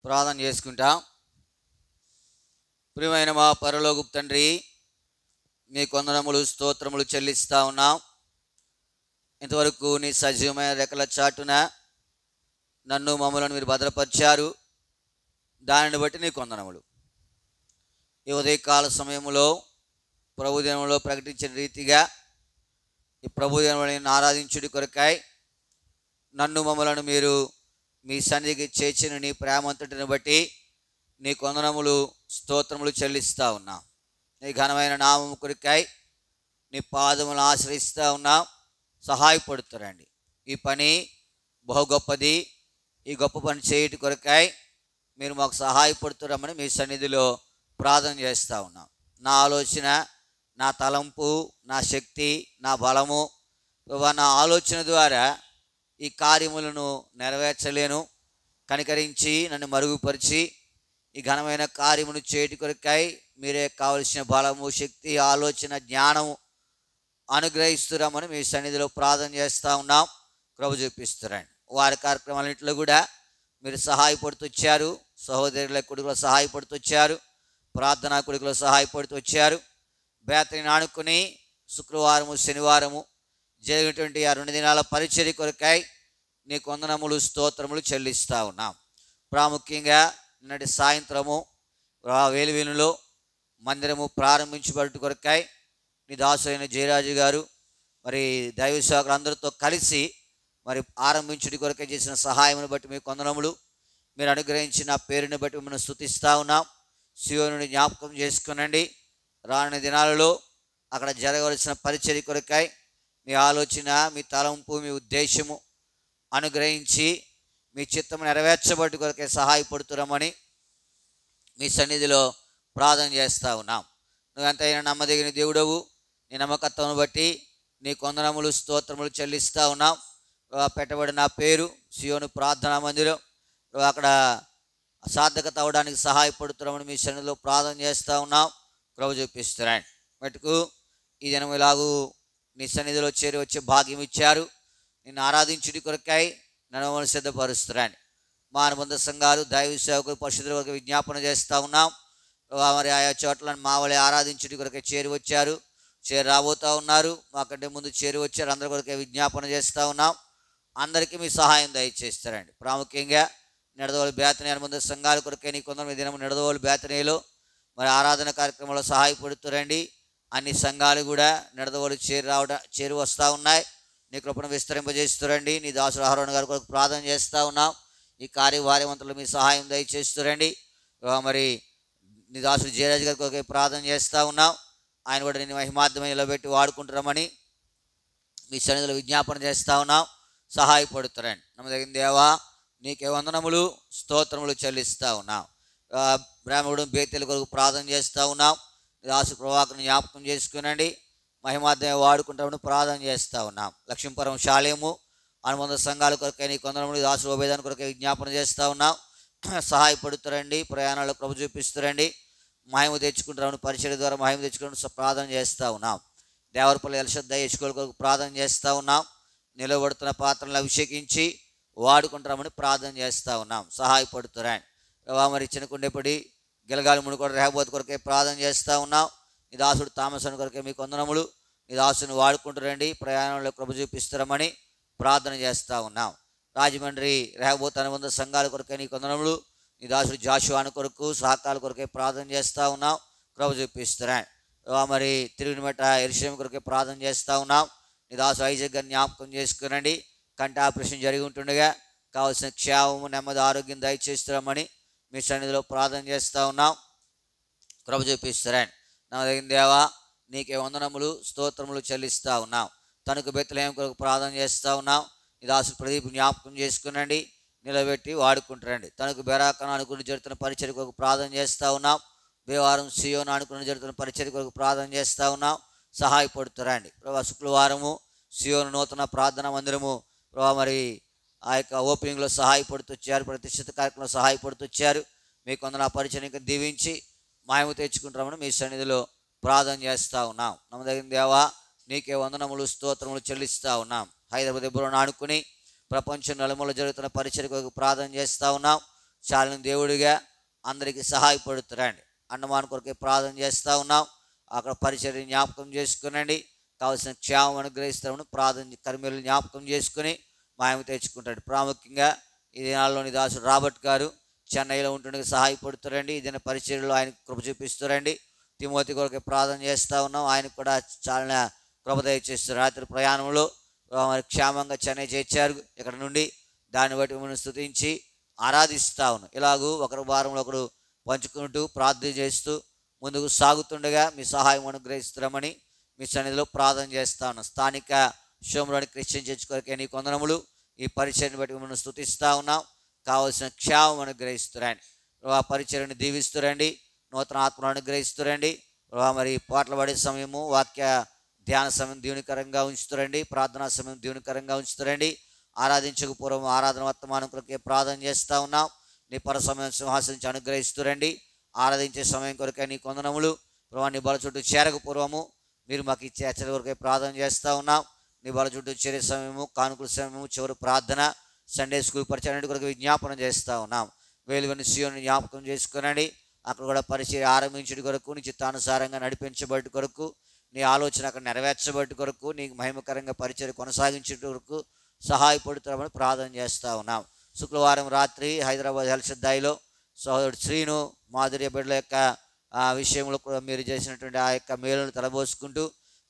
ప్రార్థన చేసుకుంటాం. ప్రియమైన మా పరలోకపు తండ్రి, మీ వందనములు స్తోత్రములు చెల్లిస్తూ ఉన్నాం. ఇంతవరకు నీ సజీవమైన రెక్కల చాటున నన్ను మమ్మలను మీరు భద్రపరిచారు. దానిని బట్టి నీకు వందనములు. ఈ ఉదయకాల సమయంలో ప్రభుదినంలో ప్రకటించిన రీతిగా ఈ ప్రభుదినం ఆరాధించుడి కొరకాయ నన్ను మమ్మలను మీరు మీ సన్నిధికి చేర్చిన నీ ప్రేమంతటిని బట్టి నీకు వందనములు స్తోత్రములు చెల్లిస్తూ ఉన్నాం. నీ ఘనమైన నామము కొరకాయ నీ పాదములు ఆశ్రయిస్తూ ఉన్నాం. సహాయపడుతారండి. ఈ పని బహు గొప్పది. ఈ గొప్ప పని చేయటి కొరకాయ మీరు మాకు సహాయపడుతున్నామని మీ సన్నిధిలో ప్రార్థన చేస్తూ ఉన్నాం. నా ఆలోచన, నా తలంపు, నా శక్తి, నా బలము, నా ఆలోచన ద్వారా ఈ కార్యములను నెరవేర్చలేను. కనికరించి నన్ను మరుగుపరిచి ఈ ఘనమైన కార్యమును చేయటి కొరకాయ మీరే కావలసిన బలము, శక్తి, ఆలోచన, జ్ఞానము అనుగ్రహిస్తున్నామని మీ సన్నిధిలో ప్రార్థన చేస్తూ ఉన్నాం. కృప చూపిస్తున్నారండి. వారి కార్యక్రమాలన్నింటిలో కూడా మీరు సహాయపడుతూ వచ్చారు. సహోదరుల కొడుకులో సహాయపడుతూ వచ్చారు. ప్రార్థనా కొడుకులో సహాయపడుతూ వచ్చారు. బేతని ఆనుకుని శుక్రవారము, శనివారము జరిగినటువంటి ఆ 2 దినాల పరిచర్య కొరకాయ నీకు వందనములు స్తోత్రములు చెల్లిస్తూ ఉన్నాం. ప్రాముఖ్యంగా నిన్నటి సాయంత్రము వేలువేలులో మందిరము ప్రారంభించబడి కొరకాయ నీ దాసులైన జయరాజు గారు మరి దైవ సేవకులందరితో కలిసి మరి ఆరంభించుడి కొరకే చేసిన సహాయమును బట్టి మీకు వందనములు. మీరు అనుగ్రహించిన పేరుని బట్టి మిమ్మల్ని స్తుతిస్తూ ఉన్నాం. సియోనుని జ్ఞాపకం చేసుకునండి. రానున్న దినాలలో అక్కడ జరగవలసిన పరిచర్య కొరకాయ మీ ఆలోచన, మీ తలంపు, మీ ఉద్దేశము అనుగ్రహించి మీ చిత్తము నెరవేర్చబడి కొరకే సహాయపడుతున్నామని మీ సన్నిధిలో ప్రార్థన చేస్తూ ఉన్నాం. నువ్వెంతైనా నమ్మదగిన దేవుడవు. నీ నమ్మకత్వం బట్టి నీకు వందనములు స్తోత్రములు చెల్లిస్తూ ఉన్నాం. పెట్టబడిన పేరు సియోను ప్రార్థనా మందిరం అక్కడ సార్థకత అవడానికి సహాయపడుతున్నామని మీ సన్నిధిలో ప్రార్థన చేస్తూ ఉన్నాం. కృప చూపిస్తున్నాను. మటుకు ఈ దినం ఇలాగూ నీ సన్నిధిలో చేరి వచ్చే భాగ్యం ఇచ్చారు. నిన్ను ఆరాధించుడి కొరకాయ నన్ను మమ్మల్ని సిద్ధపరుస్తున్నాను. మా అనుబంధ సంఘాలు, దైవ సేవకులు, పరిశుద్ధుల వరకు విజ్ఞాపన చేస్తూ ఉన్నాం. మరి ఆయా చోట్ల మా వాళ్ళే ఆరాధించుడి కొరకే చేరి వచ్చారు, చేరి రాబోతూ ఉన్నారు. మాకంటే ముందు చేరి వచ్చారు. అందరి కొరకే విజ్ఞాపన చేస్తూ ఉన్నాం. అందరికీ మీ సహాయం దయచేస్తారండి. ప్రాముఖ్యంగా నిడదవోలు బేతనీ అనుబంధ సంఘాల కొరకే నీ కొందరు మీ దినము నిడదవోలు బేతనీలో మరి ఆరాధన కార్యక్రమంలో సహాయపడుతురండి. అన్ని సంఘాలు కూడా నిడదవోలు చేరి వస్తూ ఉన్నాయి. నీ కృపను విస్తరింపజేస్తురండి. నీ దాసుడు అహరోన్ గారి కొరకు ప్రార్థన చేస్తూ ఉన్నాం. ఈ కార్యవార్యవంతులు మీ సహాయం దయచేస్తురండి. మరి నీ దాసుడు జయరాజు గారి కొరకు ప్రార్థన చేస్తూ ఉన్నాం. ఆయన కూడా నేను మహిమార్థమై నిలబెట్టి వాడుకుంటున్నామని మీ సన్నిధిలో విజ్ఞాపన చేస్తూ ఉన్నాం. సహాయపడుతారండి. నమ్మదగిన దేవా నీకే వందనములు స్తోత్రములు చెల్లిస్తూ ఉన్నాం. బ్రాహ్మణుడు బేతెల కొరకు ప్రార్థన చేస్తూ ఉన్నాం. దాసు ప్రభాకర్ని జ్ఞాపకం చేసుకునండి. మహిమార్థమే వాడుకుంటామని ప్రార్థన చేస్తూ ఉన్నాం. లక్ష్మీపురం శాలేము అనుబంధ సంఘాల కొరకే నీ కొందరములు దాసు ఓబేదాని కొరకే విజ్ఞాపన చేస్తూ ఉన్నాం. సహాయపడుతారండి. ప్రయాణాలు ప్రభు చూపిస్తారండి. మహిమ తెచ్చుకుంటామని పరిచర్య ద్వారా మహిమ తెచ్చుకుంటూ ప్రార్థన చేస్తూ ఉన్నాం. దేవరపల్లి ఎలశద్ద యెషుకోల కొరకు ప్రార్థన చేస్తూ ఉన్నాం. నిలబడుతున్న పాత్రలను అభిషేకించి వాడుకుంటామని ప్రార్థన చేస్తూ ఉన్నాం. సహాయపడుతారని మరి చిన్నకుండేపడి గిలగాలి మునుకోట రేహబోతు కొరకే ప్రార్థన చేస్తూ ఉన్నాం. నీ దాసుడు తామసను కొరకే మీకు వందనములు. నీ దాసుని వాడుకుంటారండి. ప్రయాణంలో కృప చూపిస్తారమని ప్రార్థన చేస్తూ ఉన్నాం. రాజమండ్రి రేహబోతు అనుబంధ సంఘాల కొరకే నీ వందనములు. నీ దాసుడు జాషువాను కొరకు సహకాల కొరకే ప్రార్థన చేస్తూ ఉన్నాం. కృప చూపిస్తారని మరి తిరుగునిమెట యెరూషలేము కొరకే ప్రార్థన చేస్తూ ఉన్నాం. నీ దాసు ఐజాక్ గారిని జ్ఞాపకం చేసుకునండి. కంటి ఆపరేషన్ జరిగి ఉంటుండగా కావాల్సిన క్షేమము, నెమ్మది, ఆరోగ్యం దయచేస్తామని మీ సన్నిధిలో ప్రార్థన చేస్తూ ఉన్నాం. కృప చూపిస్తారని నమ్మదగిన దేవా నీకే వందనములు స్తోత్రములు చెల్లిస్తూ ఉన్నాం. తనకు బెత్లెహేము కొరకు ప్రార్థన చేస్తూ ఉన్నాం. నీ దాసు ప్రదీప్ జ్ఞాపకం చేసుకునండి. నిలబెట్టి వాడుకుంటారండి. తనకు బెరాకను అనుకుని జరుగుతున్న పరిచర్య కొరకు ప్రార్థన చేస్తూ ఉన్నాం. బేవారం సియోను అనుకుని జరుగుతున్న పరిచర్య కొరకు ప్రార్థన చేస్తూ ఉన్నాం. సహాయపడుతారండి. ప్రభా శుక్రవారము సియోను నూతన ప్రార్థనా మందిరము ప్రభా మరి ఆ యొక్క ఓపెనింగ్లో సహాయపడుతూ వచ్చారు. ప్రతిష్ఠిత కార్యక్రమంలో సహాయపడుతూ వచ్చారు. మీకు కొందరు ఆ పరిచర్యను దీవించి మహిమ తెచ్చుకుంటామని మీ సన్నిధిలో ప్రార్థన చేస్తూ ఉన్నాం. నమ్మదగిన దేవా నీకే వందనములు స్తోత్రములు చెల్లిస్తూ ఉన్నాం. హైదరాబాద్ ఎబ్బులను ఆనుకుని ప్రపంచం నలుమూల జరుగుతున్న పరిచర్య కొరకు ప్రార్థన చేస్తూ ఉన్నాం. చాలని దేవుడిగా అందరికీ సహాయపడుతురండి. అండమాన్ కొరకే ప్రార్థన చేస్తూ ఉన్నాం. అక్కడ పరిచర్య జ్ఞాపకం చేసుకునండి. కావాల్సిన క్షేమం అనుగ్రహిస్తామని ప్రార్థన కర్మలు జ్ఞాపకం చేసుకుని మాయమ తెచ్చుకుంటాడు. ప్రాముఖ్యంగా ఈ దినాల్లోని దాసుడు రాబర్ట్ గారు చెన్నైలో ఉంటుండగా సహాయపడుతారండి. ఇదైనా పరిచర్యలో ఆయన కృప చూపిస్తారండి. తిమోతి కొరకే ప్రార్థన చేస్తూ ఉన్నాం. ఆయనకు కూడా చాలా కృప దయచేస్తారు. రాత్రి ప్రయాణంలో మరి క్షేమంగా చెన్నై చేర్చారు. ఇక్కడ నుండి దాన్ని బట్టి మిమ్మల్ని స్తుతించి ఆరాధిస్తూ ఉన్నాం. ఇలాగూ ఒకరి వారంలో ఒకరు పంచుకుంటూ ప్రార్థన చేస్తూ ముందుకు సాగుతుండగా మీ సహాయం అనుగ్రహిస్తామని మీ సన్నిధిలో ప్రార్థన చేస్తూ ఉన్నాం. స్థానిక షోమ్లోని క్రిస్టియన్ చర్చ్ కొరకే నీ కొందనములు. ఈ పరిచర్ని బట్టి మిమ్మల్ని స్తుతిస్తూ ఉన్నాం. కావలసిన క్షేమం అనుగ్రహిస్తురండి. ఆ పరిచర్ని దీవిస్తురండి. నూతన ఆత్మను అనుగ్రహిస్తురండి. మరి పాటలు పాడే సమయము, వాక్య ధ్యాన సమయం దీవెనకరంగా ఉంచుతారండి. ప్రార్థనా సమయం దీవెనకరంగా ఉంచుతారండి. ఆరాధించక పూర్వం ఆరాధన వర్తమానం కొరకే ప్రార్థన చేస్తూ ఉన్నాం. నీ పర సమయం సింహాసనించి అనుగ్రహిస్తురండి. ఆరాధించే సమయం కొరకే నీ కొందనములు. ప్రభావ నీ బల చుట్టూ చేరక పూర్వము మీరు మాకు ఇచ్చే హెచ్చరిక కొరకే ప్రార్థన చేస్తూ ఉన్నాం. నీ బల చుట్టూ చేరే సమయము, కానుకల సమయము, చివరి ప్రార్థన, సండే స్కూల్ పరిచయం కొరకు విజ్ఞాపన చేస్తూ ఉన్నాం. వేలువని సియోని జ్ఞాపకం చేసుకునండి. అక్కడ కూడా పరిచయం ఆరంభించడం కొరకు, నీ చిత్తానుసారంగా నడిపించబడి కొరకు, నీ ఆలోచన అక్కడ నెరవేర్చబడి కొరకు, నీకు మహిమకరంగా పరిచయం కొనసాగించే కొరకు సహాయపడుతామని ప్రార్థన చేస్తూ ఉన్నాం. శుక్రవారం రాత్రి హైదరాబాద్ హెల్సిద్దాయిలో సహోదరుడు శ్రీను మాధుర్య బిడ్డల యొక్క విషయంలో కూడా మీరు చేసినటువంటి ఆ యొక్క మేలును తలబోసుకుంటూ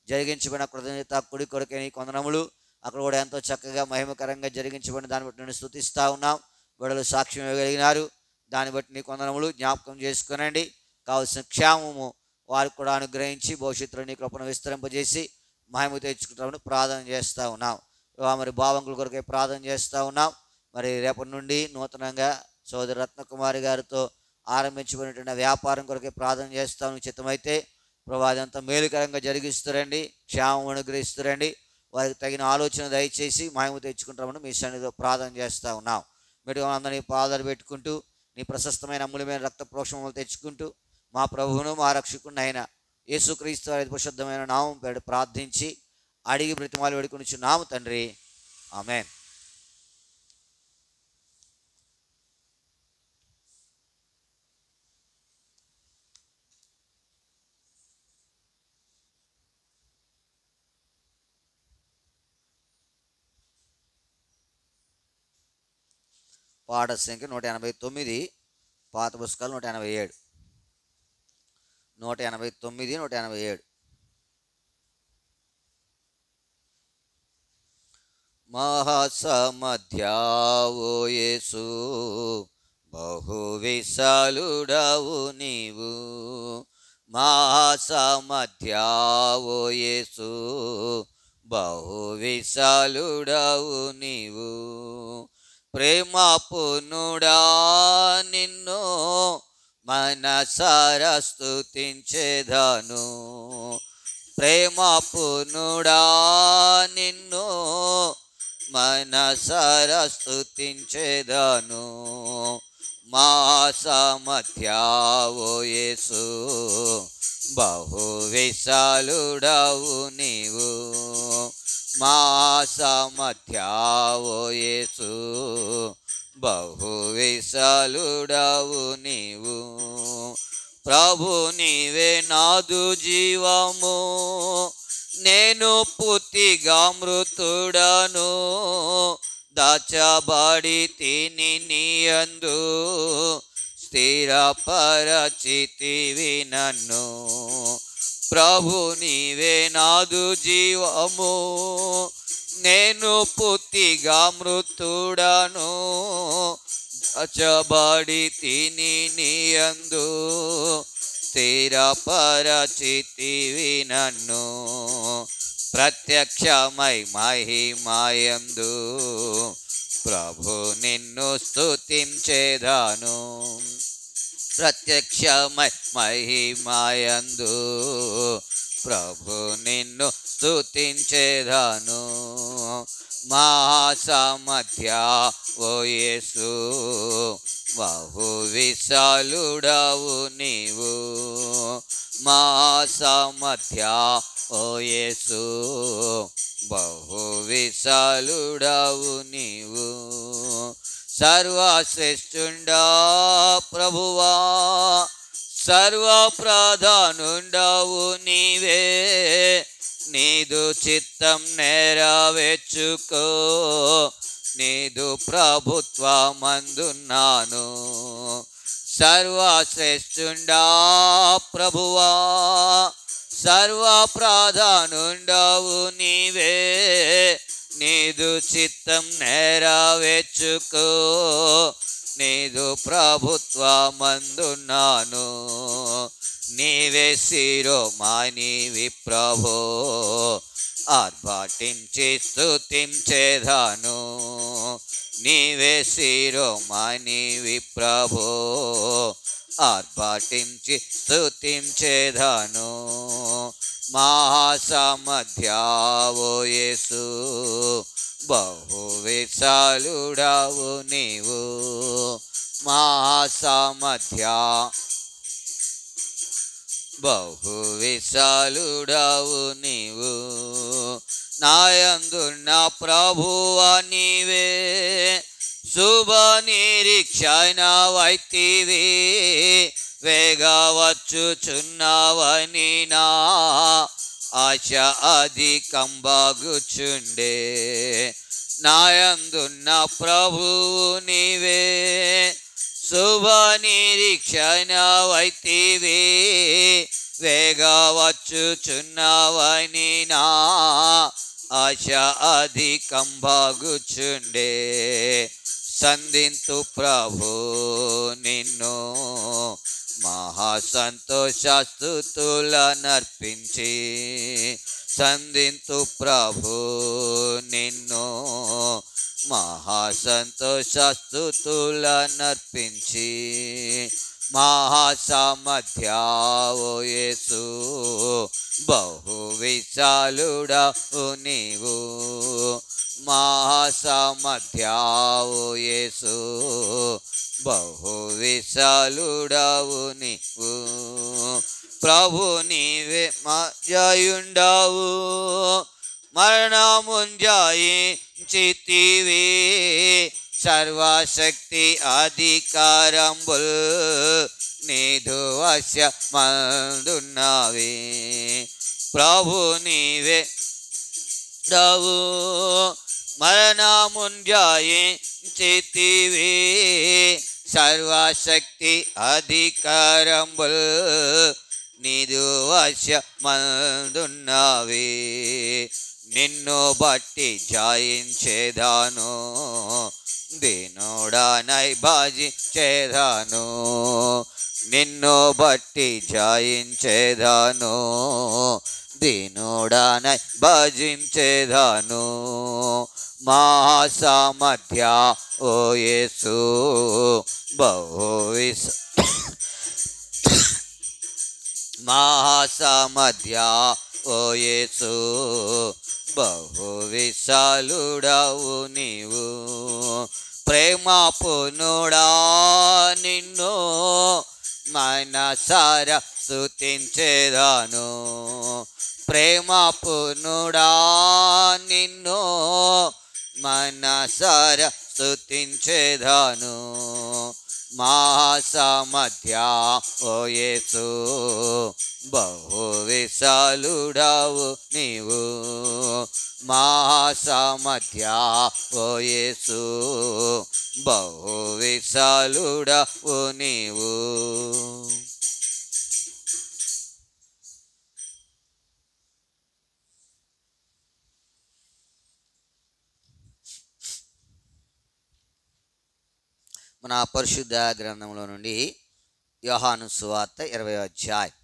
జరిగించబడిన కృతజ్ఞత కుడి కొరకే నీ కొందనములు. అక్కడ కూడా ఎంతో చక్కగా మహిమకరంగా జరిగించబడిన దాన్ని బట్టి నేను స్తుతిస్తూ ఉన్నాం. బిడ్డలు సాక్ష్యం ఇవ్వగలిగినారు. దాన్ని బట్టి నీ కొందనములు జ్ఞాపకం చేసుకునండి. కావలసిన క్షేమము వారికి కూడా అనుగ్రహించి భవిష్యత్తులో నీ కృపను విస్తరింపజేసి మహిమ తెచ్చుకుంటామని ప్రార్థన చేస్తూ ఉన్నాం. మరి భావంకుల కొరకే ప్రార్థన చేస్తూ ఉన్నాం. మరి రేపటి నుండి నూతనంగా సోదరి రత్నకుమారి గారితో ఆరంభించబడినటువంటి వ్యాపారం కొరకే ప్రార్థన చేస్తామని చిత్తమైతే ప్రభా అదంతా మేలుకరంగా జరిగిస్తారండి. క్షేమం అనుగ్రహిస్తారండి. వారికి తగిన ఆలోచన దయచేసి మహిమ తెచ్చుకుంటామని మీ సన్నిధిలో ప్రార్థన చేస్తూ ఉన్నాం. మీరు అందరినీ పాదాలు పెట్టుకుంటూ నీ ప్రశస్తమైన అమూల్యమైన రక్త ప్రోక్షణలు తెచ్చుకుంటూ మా ప్రభువును మా రక్షకుడిని అయిన యేసుక్రీస్తు వారి పరిశుద్ధమైన నామం పేరు ప్రార్థించి అడిగి బ్రతిమాలు వేడుకొనిచున్నాము తండ్రి. ఆమేన్. పాట సంఖ్య 189, పాత పుస్తకాలు 187. 189, 187. మహాసమధ్యావో యేసు బహు విశాలుడవు నీవు. మహాసమధ్యావో యేసు బహు విశాలుడవు నీవు. ప్రేమ పూర్ణుడా నిన్ను మనసారా స్తుతించెదను. ప్రేమ పూర్ణుడా నిన్ను మనసారా స్తుతించెదను. మా సమధ్యావో యేసు బహు విశాలుడవు నీవు. మా సమధ్యావో యేసు బహు విశాలుడవు నీవు. ప్రభు నీవే నాదు జీవము, నేను పూర్తిగా మృతుడను. దాచబడి తిని నీయందు స్థిరపరచితివి నన్ను. ప్రభు నీవే నాదు జీవము, నేను పూర్తిగా మృతుడను. దాచబడి తిని నీయందు స్థిరపరచితివి నన్ను. ప్రత్యక్షమై మహిమయందు ప్రభు నిన్ను స్తుతించెదను. ప్రత్యక్షమై మహిమయందు ప్రభు నిన్ను స్తుతించెదను. మా సమధ్యావో యేసు బహు విశాలుడవు నీవు. మా సమధ్యావో యేసు బహు విశాలుడవు నీవు. సర్వశ్రేష్ఠుండా ప్రభువా, సర్వప్రధానుండవు నీవే, నీదు చిత్తం నెరవేర్చుకో, నీదు ప్రభుత్వమందున్నాను. సర్వశ్రేష్ఠుండా ప్రభువా, సర్వప్రధానుండవు నీవే, నీదు చిత్తం నెరవేర్చుకో, నీదు ప్రభుత్వమందున్నాను. నీవే శిరోమణివి ప్రభో, ఆర్భాటించి స్తుతించేదాను. నీవే శిరోమణివి ప్రభో, ఆర్భాటించి స్తుతించేదాను. మహాసమధ్యావో యేసు, బహు విశాలుడవు నీవు. మహాసమధ్యా బహు విశాలుడవు నీవు. నాయందున్న ప్రభువా నీవే, శుభ నిరీక్షణ వైతివి, వేగవచ్చుచున్నావని నా ఆశ అధికంబాగుచుండే. నాయందున్న ప్రభువు నీవే, శుభ నిరీక్షణ వైతివి, వేగవచ్చుచున్నావని నా ఆశ అధికంబాగుచుండే. సంధింతు ప్రభు నిన్ను, మహాసంతోషస్తుతులనర్పించి. సంధింతు ప్రభు నిన్ను, మహాసంతోషస్తుతులనర్పించి. మహాసమధ్యావో యేసు, బహు విశాలుడవు నీవు. మహాసమధ్యావో యేసు, బహు విశాలుడవు నీవు. ప్రభు నీవే జయుండవు, మరణముంజయించితివి, సర్వశక్తి అధికారంబుల్ నీదు వశమందున్నవి. ప్రభు నీవే డవు, మరణముంజయించితివి, సర్వశక్తి అధికారంబుల్ నీదు వశమందున్నవి. నిన్ను బట్టి జయించేదాను, దీనుడనై భజించేదాను. నిన్ను బట్టి జయించేదాను, దీనుడనై భజించేదాను. మహాసమధ్యా ఓ యేసు, బహు మహాసమధ్యా ఓ యేసు, బహు విశాలుడవు నీవు. ప్రేమ పూర్ణుడా నిన్ను, మనసారా స్తుతించేదాను. ప్రేమ పూర్ణుడా నిన్ను, మనసారా స్తుతించేదాను. మహాసమధ్యా ఓ యేసు, బహు విశాలుడవు నీవు. మహాసమధ్యా ఓ యేసు, బహు విశాలుడవు నీవు. మన పరిశుద్ధ గ్రంథంలో నుండి యోహాను సువార్త 20వ అధ్యాయం.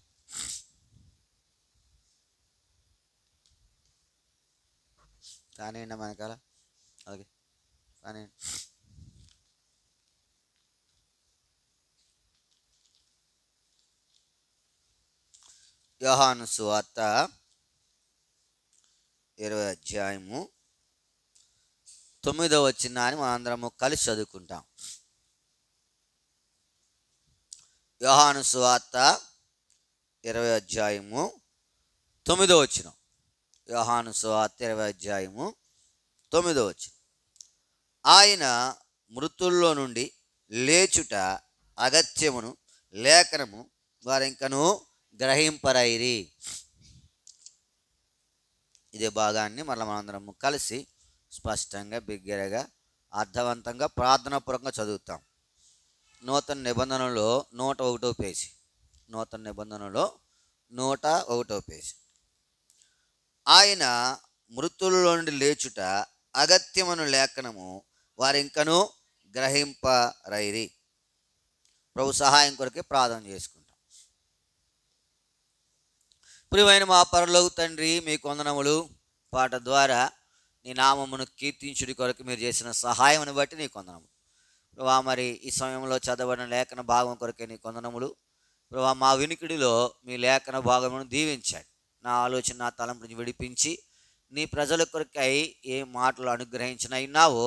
కానీ మనకాల అలాగే కానీ యోహాను సువార్త 20వ అధ్యాయము 9వ వచనాన్ని మనందరము కలిసి చదువుకుంటాం. యోహాను సువార్త 20వ అధ్యాయము 9వ వచనం. యోహాను సువార్త 20వ అధ్యాయము 9వ వచనం. ఆయన మృతుల్లో నుండి లేచుట అగత్యమును లేఖనము వారింకను గ్రహింపరైరి. ఇదే భాగాన్ని మనందరం కలిసి స్పష్టంగా బిగ్గరగా అర్థవంతంగా ప్రార్థనాపూర్వకంగా చదువుతాం. నూతన నిబంధనలో 101వ పేజీ. నూతన నిబంధనలో 101వ పేజీ. ఆయన మృతుల్లో నుండి లేచుట అగత్యమును లేఖనము వారింకను గ్రహింపరైరి. ప్రభు సహాయం కొరకే ప్రార్థన చేసుకుంటాం. ప్రియమైన మా పరలోక తండ్రి, మీకు వందనములు. పాట ద్వారా నీ నామమును కీర్తించుడి కొరకు మీరు చేసిన సహాయమును బట్టి నీకు వందనములు ప్రభా. మరి ఈ సమయంలో చదవబడిన లేఖన భాగం కొరకే నీకు వందనములు ప్రభా. మా వినికిడిలో మీ లేఖన భాగమును దీవించండి. నా ఆలోచన నా తలంపుని విడిపించి నీ ప్రజల కొరకై ఏ మాటలు అనుగ్రహించినన్నావో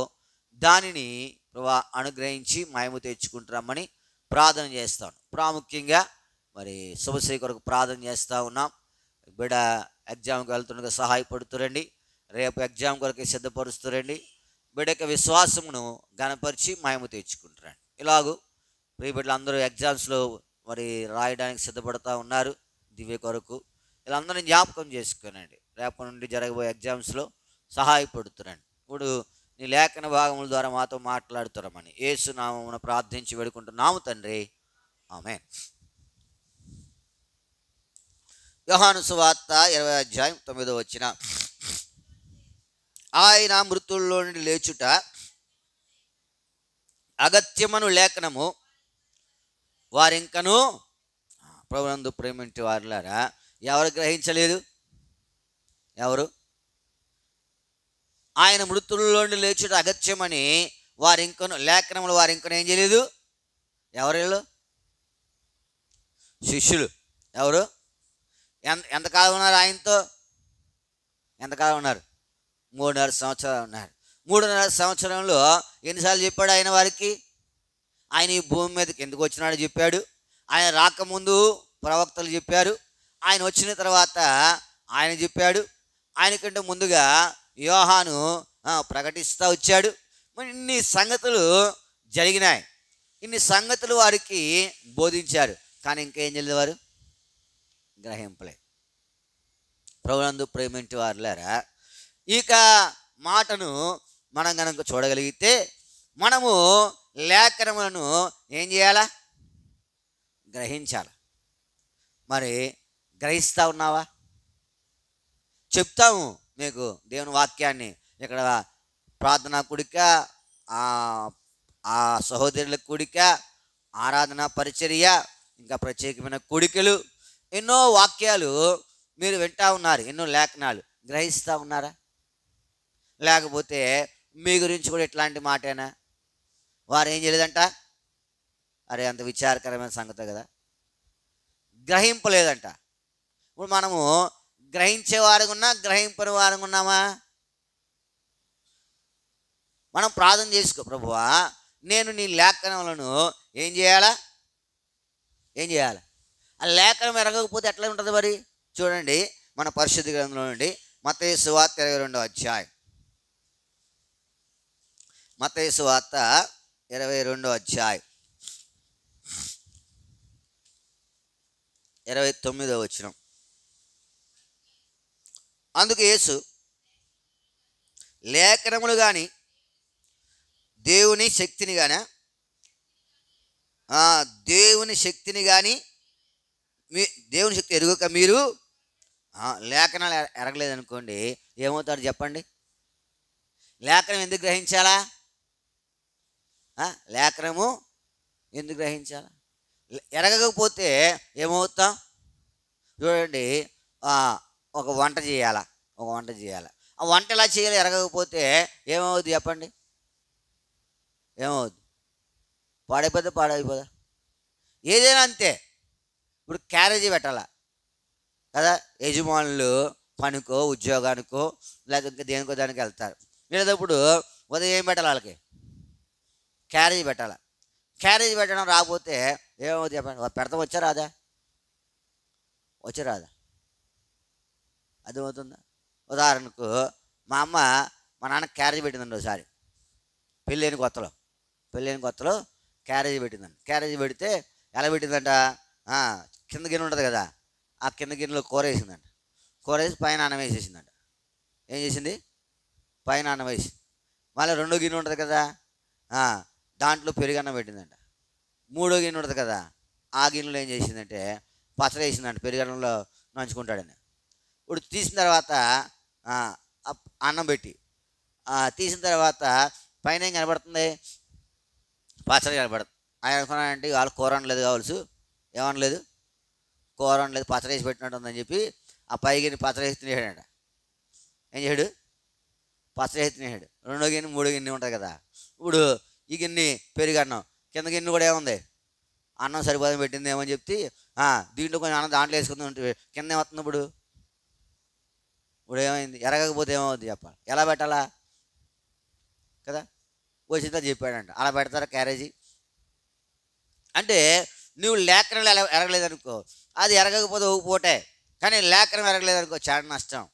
దానిని ప్రభా అనుగ్రహించి మహిమ తెచ్చుకుంటామని ప్రార్థన చేస్తాను. ప్రాముఖ్యంగా మరి శుభశ్రీ కొరకు ప్రార్థన చేస్తూ ఉన్నాం. బిడ్డ ఎగ్జామ్కి వెళ్తుండగా సహాయపడుతురండి. రేపు ఎగ్జామ్ కొరకు సిద్ధపరుస్తురండి. బిడ్డ యొక్క విశ్వాసమును గణపరిచి మహిమ తెచ్చుకుంటారండి. ఇలాగూ ప్రియ బిడ్డలు అందరూ ఎగ్జామ్స్లో మరి రాయడానికి సిద్ధపడుతూ ఉన్నారు. దివ్య కొరకు వీళ్ళందరినీ జ్ఞాపకం చేసుకునండి. రేపటి నుండి జరగబోయే ఎగ్జామ్స్లో సహాయపడుతురండి. ఇప్పుడు నీ లేఖన భాగముల ద్వారా మాతో మాట్లాడుతారమని యేసు నామమున ప్రార్థించి వేడుకుంటున్నాము తండ్రి, ఆమేన్. యోహాను సువార్త 20:9. ఆయన మృతుల్లో నుండి లేచుట అగత్యమను లేఖనము వారింకను. ప్రభునందు ప్రేమింటి వారులారా, ఎవరు గ్రహించలేదు? ఎవరు? ఆయన మృతుల్లో నుండి లేచుట అగత్యమని వారింకను లేఖనములు వారింకను ఏం చేయలేదు? ఎవరు? శిష్యులు. ఎవరు? ఎంతకాలం ఉన్నారు ఆయనతో? ఎంతకాలం ఉన్నారు? 3.5 సంవత్సరాలు ఉన్నారు. 3.5 సంవత్సరంలో ఎన్నిసార్లు చెప్పాడు ఆయన వారికి? ఆయన ఈ భూమి మీదకి ఎందుకు వచ్చినాడో చెప్పాడు. ఆయన రాకముందు ప్రవక్తలు చెప్పారు. ఆయన వచ్చిన తర్వాత ఆయన చెప్పాడు. ఆయనకంటే ముందుగా యోహాను ప్రకటిస్తూ వచ్చాడు. మరి ఇన్ని సంగతులు జరిగినాయి. ఇన్ని సంగతులు వారికి బోధించారు. కానీ ఇంకేం చేయలేదు వారు? గ్రహింపలేదు. ప్రభునందు ప్రేమింటి వారులారా, ఇక మాటను మనం కనుక చూడగలిగితే మనము లేఖనములను ఏం చేయాలా? గ్రహించాలి. మరి గ్రహిస్తూ ఉన్నావా? చెప్తాము మీకు దేవుని వాక్యాన్ని. ఇక్కడ ప్రార్థనా కూడిక, ఆ సహోదరుల కూడిక, ఆరాధన పరిచర్య, ఇంకా ప్రత్యేకమైన కూడికలు, ఎన్నో వాక్యాలు మీరు వింటూ ఉన్నారు. ఎన్నో లేఖనాలు గ్రహిస్తూ ఉన్నారా? లేకపోతే మీ గురించి కూడా ఇట్లాంటి మాటేనా? వారు ఏం చేయలేదంట? అరే, అంత విచారకరమైన సంగతి కదా. గ్రహింపలేదంట. ఇప్పుడు మనము గ్రహించే వారికి ఉన్నా, గ్రహింపని వారికి ఉన్నామా? మనం ప్రార్థన చేసుకో, ప్రభువా నేను నీ లేఖనములను ఏం చేయాలా? ఏం చేయాలి? ఆ లేఖనం ఎరగకపోతే ఎట్లా ఉంటుంది మరి? చూడండి, మన పరిశుద్ధ గ్రంథంలో నుండి మత్తయి సువార్త 22వ అధ్యాయం. మత్తయి సువార్త 22వ అధ్యాయం 29వ వచనం. అందుకు యేసు, లేఖనములు కానీ దేవుని శక్తిని కానీ దేవుని శక్తి ఎరుగక మీరు లేఖనాలు ఎరగలేదనుకోండి, ఏమవుతారు చెప్పండి? లేఖనం ఎందుకు గ్రహించాలా? లేఖనము ఎందుకు గ్రహించాలా? ఎరగకపోతే ఏమవుతాం? చూడండి, ఒక వంట చేయాలా? ఆ వంట ఎలా చేయాలి? ఎరగకపోతే ఏమవుద్ది చెప్పండి? ఏమవుద్ది? పాడైపోదా? ఏదైనా అంతే. ఇప్పుడు క్యారేజీ పెట్టాలా కదా, యజమానులు పనికో ఉద్యోగానికో లేకపోతే దేనికో దానికి వెళ్తారు. వెళ్ళేటప్పుడు ఉదయం ఏం పెట్టాలి? వాళ్ళకి క్యారేజీ పెట్టాలి. క్యారేజీ పెట్టడం రాకపోతే ఏమవుతుంది చెప్పండి? పెడతాం వచ్చారాదా? అర్థమవుతుందా? ఉదాహరణకు మా నాన్న క్యారేజీ పెట్టిందండి ఒకసారి, పెళ్ళైన కొత్తలో. పెళ్ళైన కొత్తలో క్యారేజీ పెట్టిందంట. క్యారేజీ పెడితే ఎలా పెట్టిందంట, కింద గిన్నె ఉంటుంది కదా, ఆ కింద గిన్నెలో కూర వేసిందంట. కూర వేసి పైన అన్నం వేసేసిందంట. ఏం చేసింది, పైన అన్నం వేసి మళ్ళీ రెండో గిన్నె ఉంటుంది కదా, దాంట్లో పెరుగన్నం పెట్టిందంట. మూడో గిన్నె ఉంటుంది కదా, ఆ గిన్నెలో ఏం చేసిందంటే పచ్చడి వేసిందంట, పెరుగన్నంలో నంచుకుంటాడని. ఇప్పుడు తీసిన తర్వాత అన్నం పెట్టి తీసిన తర్వాత పైన ఏం కనబడుతుంది, పచ్చడి కనబడుతుంది. ఆయన అనుకున్నానంటే వాళ్ళు కూర అనలేదు కావాల్సి, ఏమనలేదు, కూర అనలేదు, పచ్చడి వేసి పెట్టినట్టు ఉందని చెప్పి ఆ పై గిన్నె పచ్చడి వేసి తినేసాడంట. ఏం చేయడు, పచ్చడి వేసి తినేసాడు. రెండో గిన్నె మూడో గిన్నె ఉంటుంది కదా, ఇప్పుడు ఈ గిన్నె పెరుగన్నం, కింద గిన్నె కూడా ఏముంది, అన్నం సరిపోదని పెట్టింది ఏమని చెప్తే దీంట్లో కొంచెం అన్నం దాంట్లో వేసుకుందాం అంటే కింద ఏమవుతుంది. ఇప్పుడు ఏమైంది, ఎరగకపోతే ఏమవుతుంది చెప్పాలి, ఎలా పెట్టాలా కదా, వచ్చిందా చెప్పాడంట. అలా పెడతారా క్యారేజీ అంటే, నువ్వు లేఖనం ఎరగలేదనుకో, అది ఎరగకపోతే ఊపోటే, కానీ లేఖనం ఎరగలేదనుకో చాలా నష్టం.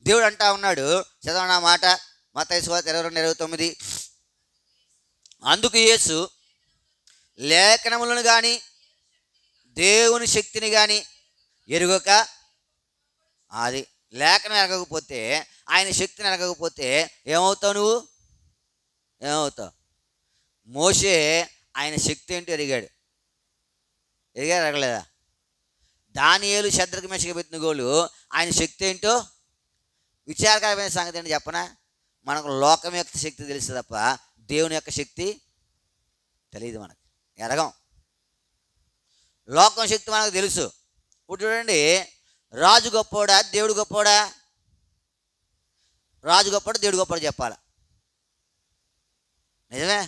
దేవుడు అంటా ఉన్నాడు, చదవనా మాట, మత్తయి సువార్త 22:29, అందుకు యేసు లేఖనములను కానీ దేవుని శక్తిని కానీ ఎరుగక, అది లేఖనం ఎరగకపోతే, ఆయన శక్తిని ఎరగకపోతే ఏమవుతావు, నువ్వు ఏమవుతావు. మోషే ఆయన శక్తి ఏంటో ఎరిగాడు, ఎరగలేదా. దానియేలు శద్రకు మెషకు అబేద్నెగోలు ఆయన శక్తి ఏంటో, విచారకరమైన సంగతి ఏంటో చెప్పనా, మనకు లోకం యొక్క శక్తి తెలుసు తప్ప దేవుని యొక్క శక్తి తెలియదు, మనకు ఎరగం. లోకం శక్తి మనకు తెలుసు. ఇప్పుడు చూడండి, రాజు గొప్పోడా దేవుడు గొప్పోడా, రాజు గొప్పడు దేవుడు గొప్పడు చెప్పాలి. నిజమే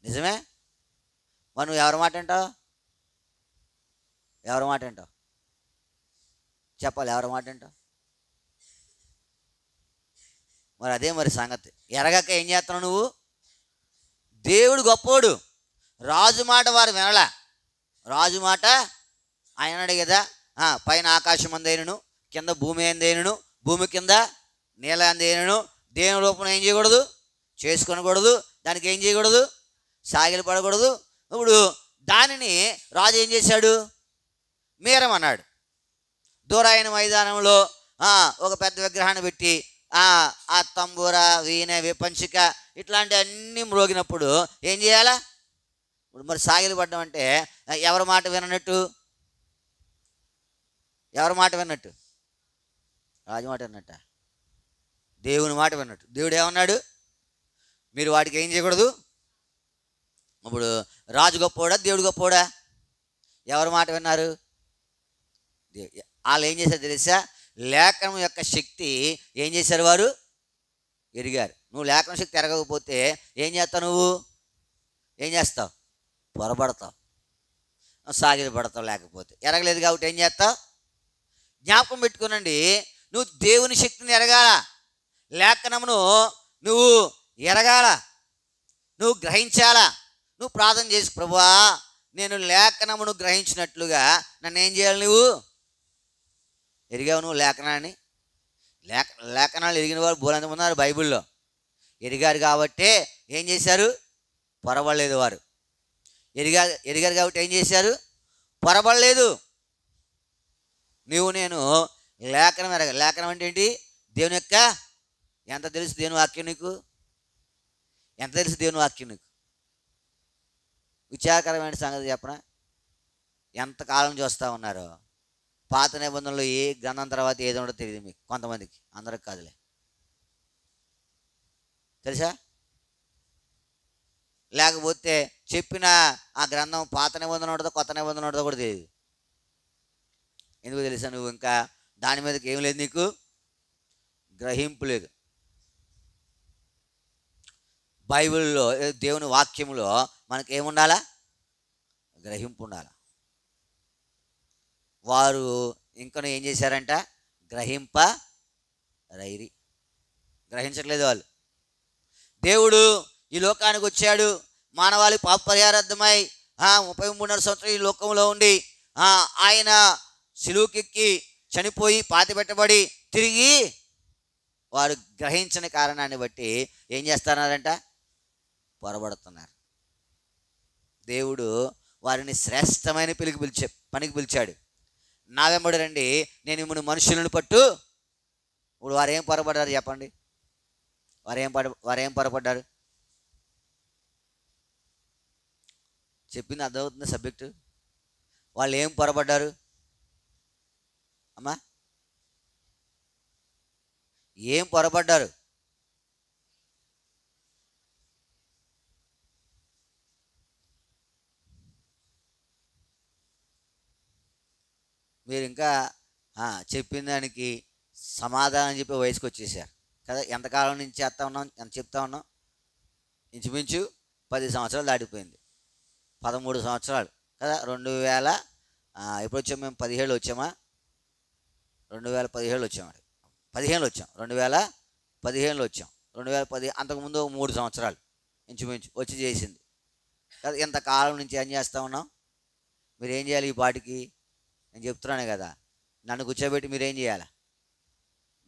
నిజమే మరి నువ్వు ఎవరి మాట అంటావు, ఎవరి మాట అంటావు చెప్పాలి, ఎవరి మాట అంటావు. మరి అదే మరి సంగతి, ఎరగక ఏం చేస్తున్నావు నువ్వు. దేవుడు గొప్పోడు, రాజు మాట వారు వినలా. రాజు మాట ఆయన అన్నాడు కదా, పైన ఆకాశం అందేనను, కింద భూమి అందేనను, భూమి కింద నీళ్ళ అందేనను, దేవుని రూపం ఏం చేయకూడదు, చేసుకొనకూడదు, దానికి ఏం చేయకూడదు, సాగిలు పడకూడదు. ఇప్పుడు దానిని రాజు ఏం చేశాడు, మీరమన్నాడు. దూరాయన మైదానంలో ఒక పెద్ద విగ్రహాన్ని పెట్టి ఆ తంబూర, వీణ, విపంచిక ఇట్లాంటి అన్నీ మ్రోగినప్పుడు ఏం చేయాలా. ఇప్పుడు మరి సాగిలు పడ్డం అంటే ఎవరి మాట వినట్టు, ఎవరి మాట విన్నట్టు, రాజు మాట విన్నట్ట, దేవుని మాట విన్నట్టు. దేవుడు ఏమన్నాడు, మీరు వాటికి ఏం చేయకూడదు. ఇప్పుడు రాజు గొప్పోడా దేవుడు గొప్పోడా, ఎవరి మాట విన్నారు. వాళ్ళు ఏం చేశారు తెలుసా, లేఖనం యొక్క శక్తి ఏం చేశారు, వారు ఎరిగారు. నువ్వు లేఖనం శక్తి ఎరగకపోతే ఏం చేస్తావు, నువ్వు ఏం చేస్తావు, పొరపడతావు, సాగిలి పడతావు. లేకపోతే ఎరగలేదు కాబట్టి ఏం చేస్తావు. జ్ఞాపకం పెట్టుకునండి, నువ్వు దేవుని శక్తిని ఎరగాల, లేఖనమును నువ్వు ఎరగాల, నువ్వు గ్రహించాలా. నువ్వు ప్రార్థన చేసి, ప్రభువా నేను లేఖనమును గ్రహించినట్లుగా నన్ను ఏం చేయాలి. నువ్వు ఎరిగావు, నువ్వు లేఖనాన్ని. లేఖనాలు ఎరిగిన వారు బోలంతమంది ఉన్నారు బైబిల్లో. ఎరిగారు కాబట్టే ఏం చేశారు, పొరబడలేదు. వారు ఎరిగారు కాబట్టి ఏం చేశారు, పొరబడలేదు. నేను లేఖనం లేఖనం అంటే ఏంటి, దేవుని యొక్క ఎంత తెలుసు దేవుని వాక్యం నీకు, ఎంత తెలుసు దేవుని వాక్యం నీకు. విచారకరమైన సంగతి చెప్పనా, ఎంతకాలం చూస్తూ ఉన్నారో. పాత నిబంధనలు ఏ గ్రంథం తర్వాత ఏదో ఉండదో తెలియదు మీకు, కొంతమందికి, అందరికి కాదులే. తెలుసా, లేకపోతే చెప్పిన ఆ గ్రంథం పాత నిబంధన ఉంటుందో కొత్త నిబంధన ఉంటుందో కూడా తెలియదు. ఎందుకు తెలుసా, నువ్వు ఇంకా దాని మీదకి ఏం లేదు, నీకు గ్రహింపు లేదు. బైబిల్లో దేవుని వాక్యంలో మనకి ఏముండాలా, గ్రహింపు ఉండాలి. వారు ఇంకా ఏం చేశారంట, గ్రహించట్లేదు వాళ్ళు. దేవుడు ఈ లోకానికి వచ్చాడు, మానవాళి పాప పరిహారార్థమై 33 సంవత్సరాలు ఈ లోకంలో ఉండి ఆయన సిలువకెక్కి చనిపోయి పాతిపెట్టబడి తిరిగి వారు గ్రహించని కారణాన్ని బట్టి ఏం చేస్తున్నారంట, పొరబడుతున్నారు. దేవుడు వారిని శ్రేష్టమైన పనికి పిలిచాడు. నా వెంబడి రండి, నేను మిమ్మల్ని మనుషులను పట్టు. ఇప్పుడు వారు ఏం పొరపడ్డారు చెప్పండి? వారేం పొరపడ్డారు? చెప్పింది అర్థమవుతుంది సబ్జెక్టు. వాళ్ళు ఏం పొరపడ్డారు అమ్మా? ఏం పొరపడ్డారు? మీరు ఇంకా చెప్పిన దానికి సమాధానం చెప్పే వయసుకు వచ్చేసారు కదా. ఎంతకాలం నుంచి చెప్తా ఉన్నాం? ఇంచుమించు 10 సంవత్సరాలు దాటిపోయింది. 13 సంవత్సరాలు కదా. 2000 ఎప్పుడు వచ్చాం మేము? 17 వచ్చామా? 2017 వచ్చాం. 15 వచ్చాం. 2015 వచ్చాం. 2010 అంతకుముందు 3 సంవత్సరాలు ఇంచుమించు వచ్చి చేసింది కదా. ఎంతకాలం నుంచి ఏం చేస్తూ ఉన్నాం? మీరు ఏం చేయాలి? ఈ పాటికి నేను చెప్తున్నానే కదా, నన్ను కూర్చోబెట్టి మీరేం చేయాలి?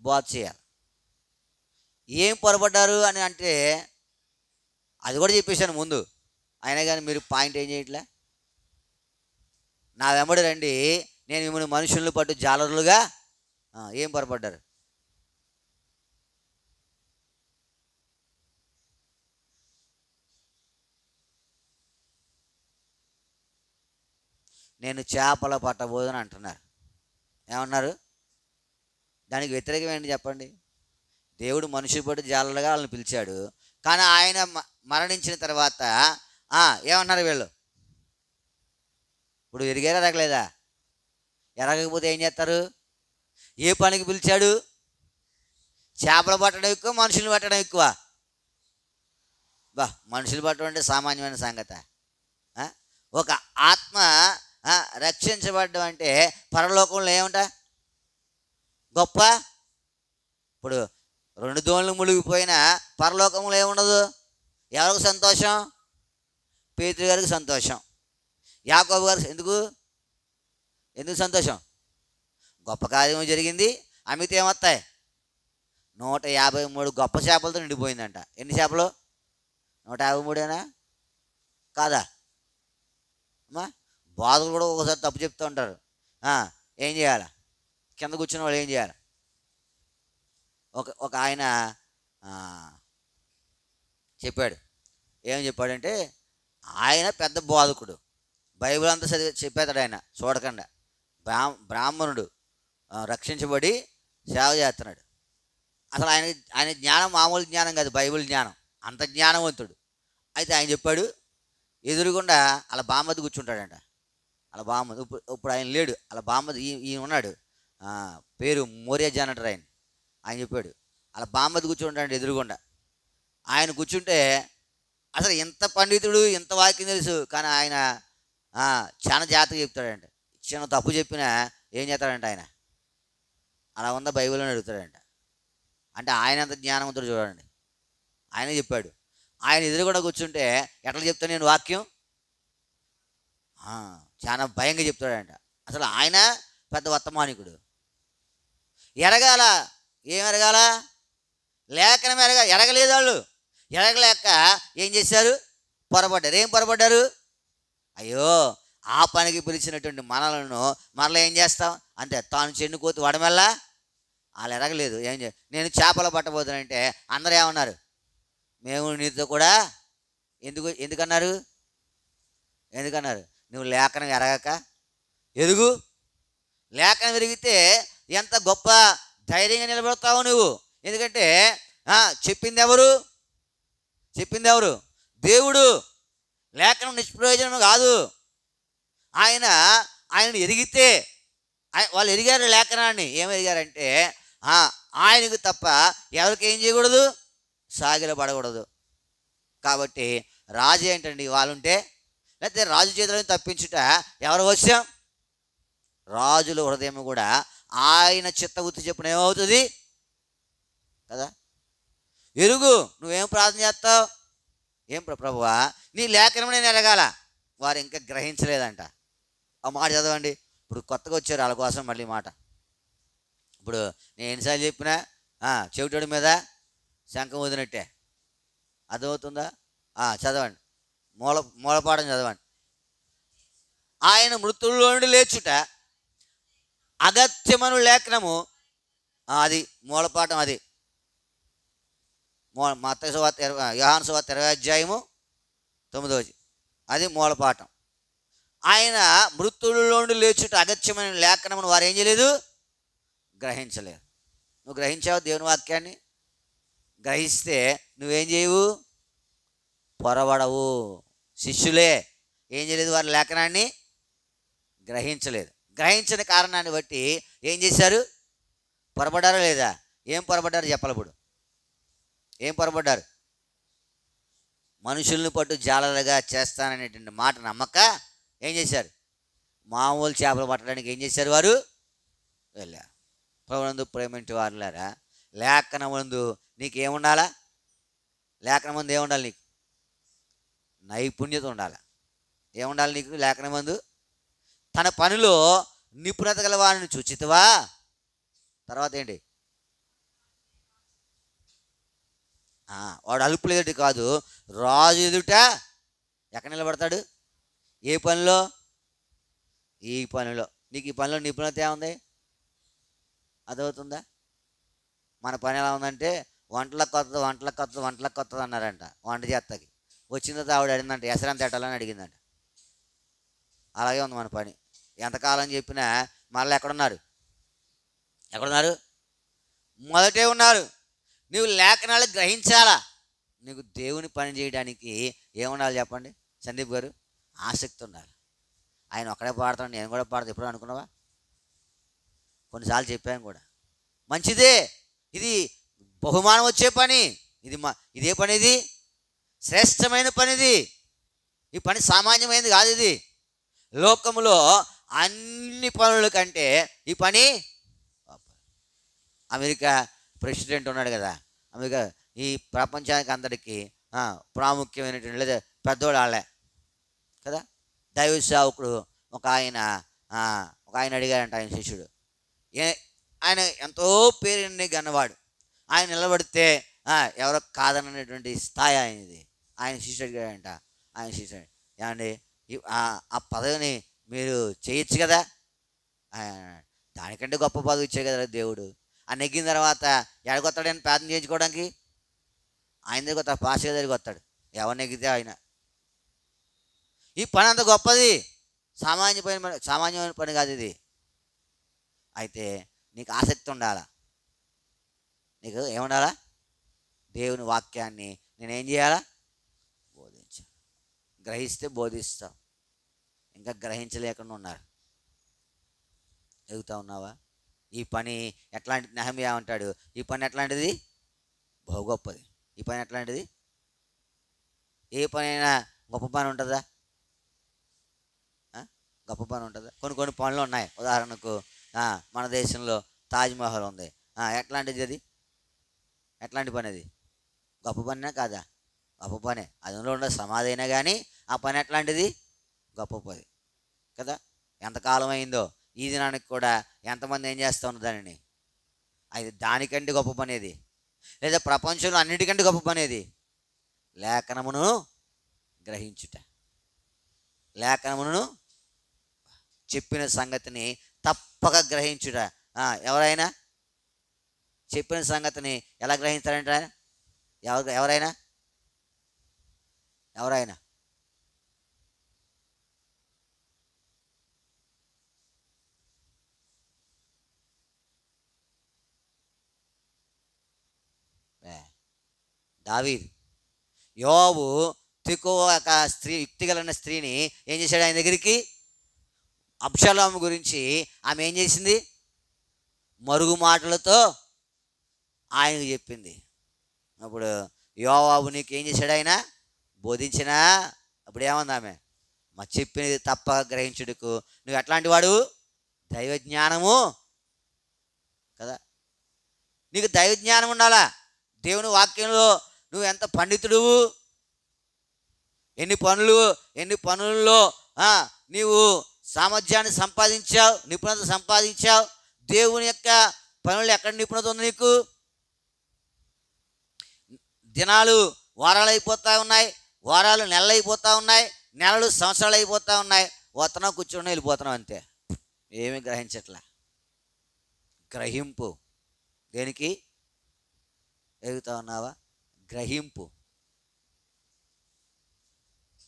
బోధ చేయాలి. ఏం పొరపడ్డారు అని అంటే అది కూడా చెప్పేశాను ముందు, అయినా కానీ మీరు పాయింట్ ఏం చేయట్లే. నా వెంబడి రండి, నేను మిమ్మల్ని మనుషులను పట్టు జాలరులుగా. ఏం పొరపడ్డారు? నేను చేపల పట్టబోదని అంటున్నారు. ఏమన్నారు? దానికి వ్యతిరేకం ఏంటి చెప్పండి? దేవుడు మనుషులు పట్టు జాలరులుగా వాళ్ళని పిలిచాడు, కానీ ఆయన మరణించిన తర్వాత ఏమన్నారు వీళ్ళు? ఇప్పుడు ఎరిగారా ఎరగలేదా? ఎరగకపోతే ఏం చేస్తారు? ఏ పనికి పిలిచాడు? చేపలు పట్టడం ఎక్కువ, మనుషులు పట్టడం ఎక్కువ? మనుషులు పట్టడం అంటే సామాన్యమైన సంగతి. ఒక ఆత్మ రక్షించబడ్డం అంటే పరలోకంలో ఏముంటా గొప్ప. ఇప్పుడు 2 దోణులు మునిగిపోయినా పరలోకంలో ఏముండదు. ఎవరికి సంతోషం? పేతురు గారికి సంతోషం, యాకోబు గారు. ఎందుకు సంతోషం? గొప్ప కార్యం జరిగింది. అమితే ఏమొస్తాయి? 153 గొప్ప చేపలతో నిండిపోయిందంట. ఎన్ని చేపలు? 153ఏనా కాదా అమ్మా? బాధలు కూడా ఒకసారి తప్పు చెప్తూ ఉంటారు. ఏం చేయాలి? కింద కూర్చున్న వాళ్ళు ఏం చేయాలి? ఒక ఆయన చెప్పాడు. ఏం చెప్పాడంటే, ఆయన పెద్ద బోధకుడు, బైబిల్ అంతా చెప్పేస్తాడు ఆయన చూడకుండా. బ్రాహ్మణుడు, రక్షించబడి సేవ చేస్తున్నాడు. అసలు ఆయన జ్ఞానం మామూలు జ్ఞానం కాదు, బైబిల్ జ్ఞానం. అంత జ్ఞానవంతుడు. అయితే ఆయన చెప్పాడు, ఎదురుగుండా అలా బామ్మది కూర్చుంటాడంట. అలా బామ్మది ఇప్పుడు ఆయన లేడు. అలా బామ్మది ఈయన ఉన్నాడు, పేరు మోరియా జాన్ అంటారు ఆయన. ఆయన చెప్పాడు, అలా బామ్మది కూర్చుంటాడు ఎదురుగుండా. ఆయన కూర్చుంటే అసలు ఎంత పండితుడు, ఎంత వాక్యం తెలుసు, కానీ ఆయన చాలా జాగ్రత్తగా చెప్తాడంట. చిన్న తప్పు చెప్పినా ఏం చేస్తాడంట ఆయన? అలా ఉందా బైబిల్ అని అడుగుతాడంట. అంటే ఆయన ఎంత జ్ఞానవంతుడు చూడండి. ఆయన చెప్పాడు. ఆయన ఎదురుగుండా కూర్చుంటే ఎట్లా చెప్తాను నేను వాక్యం? చాలా భయంగా చెప్తాడంట. అసలు ఆయన పెద్ద వర్తమానికుడు. ఎరగాల. ఏం ఎరగాల? లేఖనం ఎరగలేదు వాళ్ళు. ఎరగలేక ఏం చేశారు? పొరపడ్డారు. ఏం పొరపడ్డారు? అయ్యో, ఆ పనికి పిలిచినటువంటి మనలను మరలా ఏం చేస్తాం అంటే తాను చెన్నుకోతి వడమెల్లా. వాళ్ళు ఎరగలేదు. నేను చేపలు పట్టబోతానంటే అందరూ ఏమన్నారు? మేము నీతో కూడా. ఎందుకన్నారు? నువ్వు లేఖనం ఎరగక ఎరుగు. లేఖనం ఎరిగితే ఎంత గొప్ప ధైర్యంగా నిలబడతావు నువ్వు. ఎందుకంటే చెప్పింది ఎవరు? దేవుడు. లేఖనం నిష్ప్రయోజనం కాదు. ఆయన ఎరిగితే వాళ్ళు ఎరిగారు లేఖనాన్ని. ఏం ఎరిగారంటే ఆయనకు తప్ప ఎవరికి ఏం చేయకూడదు? సాగిల పడకూడదు. కాబట్టి రాజు ఏంటండి? వాళ్ళుంటే లేకపోతే రాజు చేతులను తప్పించుట ఎవరు వచ్చాం? రాజుల హృదయం కూడా ఆయన చిత్తవృత్తి చెప్పున ఏమవుతుంది కదా. ఎరుగు. నువ్వేం ప్రార్థన చేస్తావు? ఏం ప్రభువా, నీ లేఖనం నేను ఎరగాల. వారు ఇంకా గ్రహించలేదంట. ఆ మాట చదవండి. ఇప్పుడు కొత్తగా వచ్చారు వాళ్ళ కోసం మళ్ళీ మాట. ఇప్పుడు నేను ఎన్నిసార్లు చెప్పినా చెవిటోడి మీద శంఖం వదినట్టే. అర్థమవుతుందా? చదవండి, మూలపాఠం చదవండి. ఆయన మృతుల్లో నుండి లేచుట అగత్యమను లేఖనము. అది మూలపాఠం. అది మత్తయి సువార్త యోహాను సువార్త 20వ అధ్యాయము 9వ. అది మూలపాఠం. ఆయన మృతుల్లో నుండి లేచుట అగత్యమైన లేఖనమును వారు ఏం చేయలేదు, గ్రహించలేదు. నువ్వు గ్రహించావు దేవుని వాక్యాన్ని? గ్రహిస్తే నువ్వేం చేయవు, పొరబడవు. శిష్యులే ఏం చేయలేదు, వారి లేఖనాన్ని గ్రహించలేదు. గ్రహించిన కారణాన్ని బట్టి ఏం చేశారు, పొరబడ్డారా లేదా? ఏం పొరబడ్డారు చెప్పలప్పుడు? ఏం పొరబడ్డారు? మనుషుల్ని పట్టు జాలలుగా చేస్తాననేటువంటి మాట నమ్మక ఏం చేశారు, మామూలు చేపలు పట్టడానికి ఏం చేశారు, వారు వెళ్ళారు. ప్రభునందు ప్రేమింటి వారులారా, లేఖనమందు నీకేముండాలా? లేఖనమందు ఏముండాలి? నీకు నైపుణ్యత ఉండాలి. ఏముండాలి నీకు లేఖనమందు? తన పనిలో నిపుణత గల వారిని చూచితివా? తర్వాత ఏంటి? వాడు అలుపు ఎదుటి కాదు, రాజు ఎదుట ఎక్కడ నిలబడతాడు? ఏ పనిలో? ఈ పనిలో. నీకు ఈ పనిలో నిపుణత ఏముంది? అదవుతుందా? మన పని ఎలా ఉందంటే వంటలకు కొత్తది అన్నారంట. వంట చేత్తకి వచ్చిన తర్వాత ఆవిడ అడిగిందంట ఎసరంత ఎట్టాలని అడిగిందంట. అలాగే ఉంది మన పని. ఎంతకాలం చెప్పినా మళ్ళీ ఎక్కడున్నారు? మొదటే ఉన్నారు. నువ్వు లేఖనాలు గ్రహించాలా. నీకు దేవుని పని చేయడానికి ఏముండాలి చెప్పండి సందీప్ గారు? ఆసక్తి ఉండాలి. ఆయన ఒక్కడే పాడతాడు, నేను కూడా పాడతాను. ఎప్పుడు అనుకున్నావా? కొన్నిసార్లు చెప్పాను కూడా. మంచిదే, ఇది బహుమానం వచ్చే పని. ఇదే పని, ఇది శ్రేష్టమైన పనిది. ఈ పని సామాన్యమైనది కాదు. ఇది లోకములో అన్ని పనుల కంటే ఈ పని. అమెరికా ప్రెసిడెంట్ ఉన్నాడు కదా, అమెరికా ఈ ప్రపంచానికి అందరికీ ప్రాముఖ్యమైనటువంటి లేదా పెద్దోడు వాళ్ళే కదా. దైవ సేవకుడు ఒక ఆయన అడిగారంట, ఆయన శిష్యుడు. ఆయన ఎంతో పేరుని గన్నవాడు. ఆయన నిలబడితే ఎవరో కాదననేటువంటి స్థాయి ఆయనది. ఆయన శిష్యుడు అడిగాడంట, ఆయన శిష్యుడు, ఏమండి ఆ పదవిని మీరు చేయొచ్చు కదా? దానికంటే గొప్ప పదవి ఇచ్చే కదా దేవుడు. ఆ నెగ్గిన తర్వాత ఎడగొత్తాడని ప్రార్థన చేయించుకోవడానికి ఆయన దగ్గర వస్తాడు, పాస్టర్ దగ్గరికి వస్తాడు. ఎవరు నెగ్గితే ఆయన. ఈ పని అంత గొప్పది, సామాన్యమైన పని కాదు ఇది. అయితే నీకు ఆసక్తి ఉండాలా. నీకు ఏముండాలా? దేవుని వాక్యాన్ని నేనేం చేయాలా? బోధించాలి. గ్రహిస్తే బోధిస్తాం. ఇంకా గ్రహించలేకుండా ఉన్నారు. ఎదుగుతూ ఉన్నావా? ఈ పని ఎట్లాంటి? నెహెమ్యా అంటాడు, ఈ పని ఎట్లాంటిది? బహు గొప్పది. ఈ పని ఎట్లాంటిది? ఏ పని అయినా గొప్ప పని ఉంటుందా? గొప్ప పని ఉంటుందా? కొన్ని పనులు ఉన్నాయి. ఉదాహరణకు మన దేశంలో తాజ్మహల్ ఉంది. ఎట్లాంటిది అది? ఎట్లాంటి పని అది? గొప్ప పనినా కాదా? గొప్ప పనే. అందులో ఉన్న సమాధి అయినా కానీ ఆ పని ఎట్లాంటిది? గొప్ప పని కదా. ఎంతకాలం అయిందో ఈ దినానికి కూడా ఎంతమంది ఏం చేస్తూ ఉన్నారు దానిని? అది దానికంటే గొప్ప పనేది, లేదా ప్రపంచంలో అన్నిటికంటే గొప్ప పనేది లేఖనమును గ్రహించుట. లేఖనమును చెప్పిన సంగతిని తప్పక గ్రహించుట. ఎవరైనా చెప్పిన సంగతిని ఎలా గ్రహించారంట? ఎవరైనా దావీదు. యోబు తికోవ ఒక స్త్రీ, యుక్తిగలన్న స్త్రీని ఏం చేశాడు ఆయన దగ్గరికి? అబ్షాలోము గురించి ఆమె ఏం చేసింది? మరుగు మాటలతో ఆయనకు చెప్పింది. అప్పుడు యోవాబు నీకు ఏం చేశాడు? ఆయన బోధించినా అప్పుడు ఏమంది ఆమె? చెప్పినది తప్ప గ్రహించుడుకు నువ్వు ఎట్లాంటి వాడు? దైవజ్ఞానము కదా. నీకు దైవజ్ఞానం ఉండాలా. దేవుని వాక్యంలో నువ్వు ఎంత పండితుడువు, ఎన్ని పనుల్లో నీవు సామర్థ్యాన్ని సంపాదించావు, నిపుణత సంపాదించావు. దేవుని యొక్క పనులు ఎక్కడ నిపుణత ఉంది నీకు? దినాలు వారాలు అయిపోతూ ఉన్నాయి, వారాలు నెలలు అయిపోతూ ఉన్నాయి, నెలలు సంవత్సరాలు అయిపోతూ ఉన్నాయి. వస్తున్నాం, కూర్చుని వెళ్ళిపోతున్నాం అంతే. ఏమీ గ్రహించట్లే. గ్రహింపు దేనికి ఎదుగుతా ఉన్నావా? గ్రహింపు.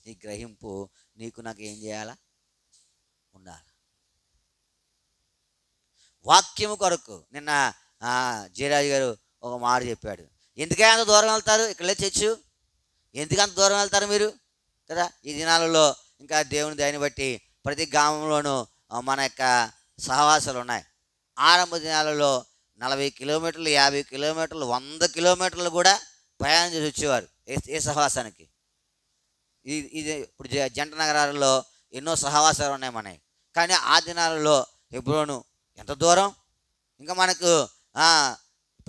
ఈ గ్రహింపు నీకు నాకు ఏం చేయాలా? ఉండాలి. వాక్యము కొరకు నిన్న జయరాజు గారు ఒక మాట చెప్పాడు. ఎందుకైనా అంత దూరం వెళ్తారు? ఇక్కడ చర్చు ఎందుకు అంత దూరం వెళ్తారు మీరు కదా? ఈ దినాలలో ఇంకా దేవుని దయని బట్టి ప్రతి గ్రామంలోనూ మన యొక్క సహవాసాలు ఉన్నాయి. ఆరంభ దినాలలో 40 కిలోమీటర్లు, 50 కిలోమీటర్లు, 100 కిలోమీటర్లు కూడా ప్రయాణం చేసి వచ్చేవారు ఏ సహవాసానికి. ఇది ఇప్పుడు జంట నగరాలలో ఎన్నో సహవాసాలు ఉన్నాయి మనకి. కానీ ఆ దినాలలో హెబ్రోను ఎంత దూరం? ఇంకా మనకు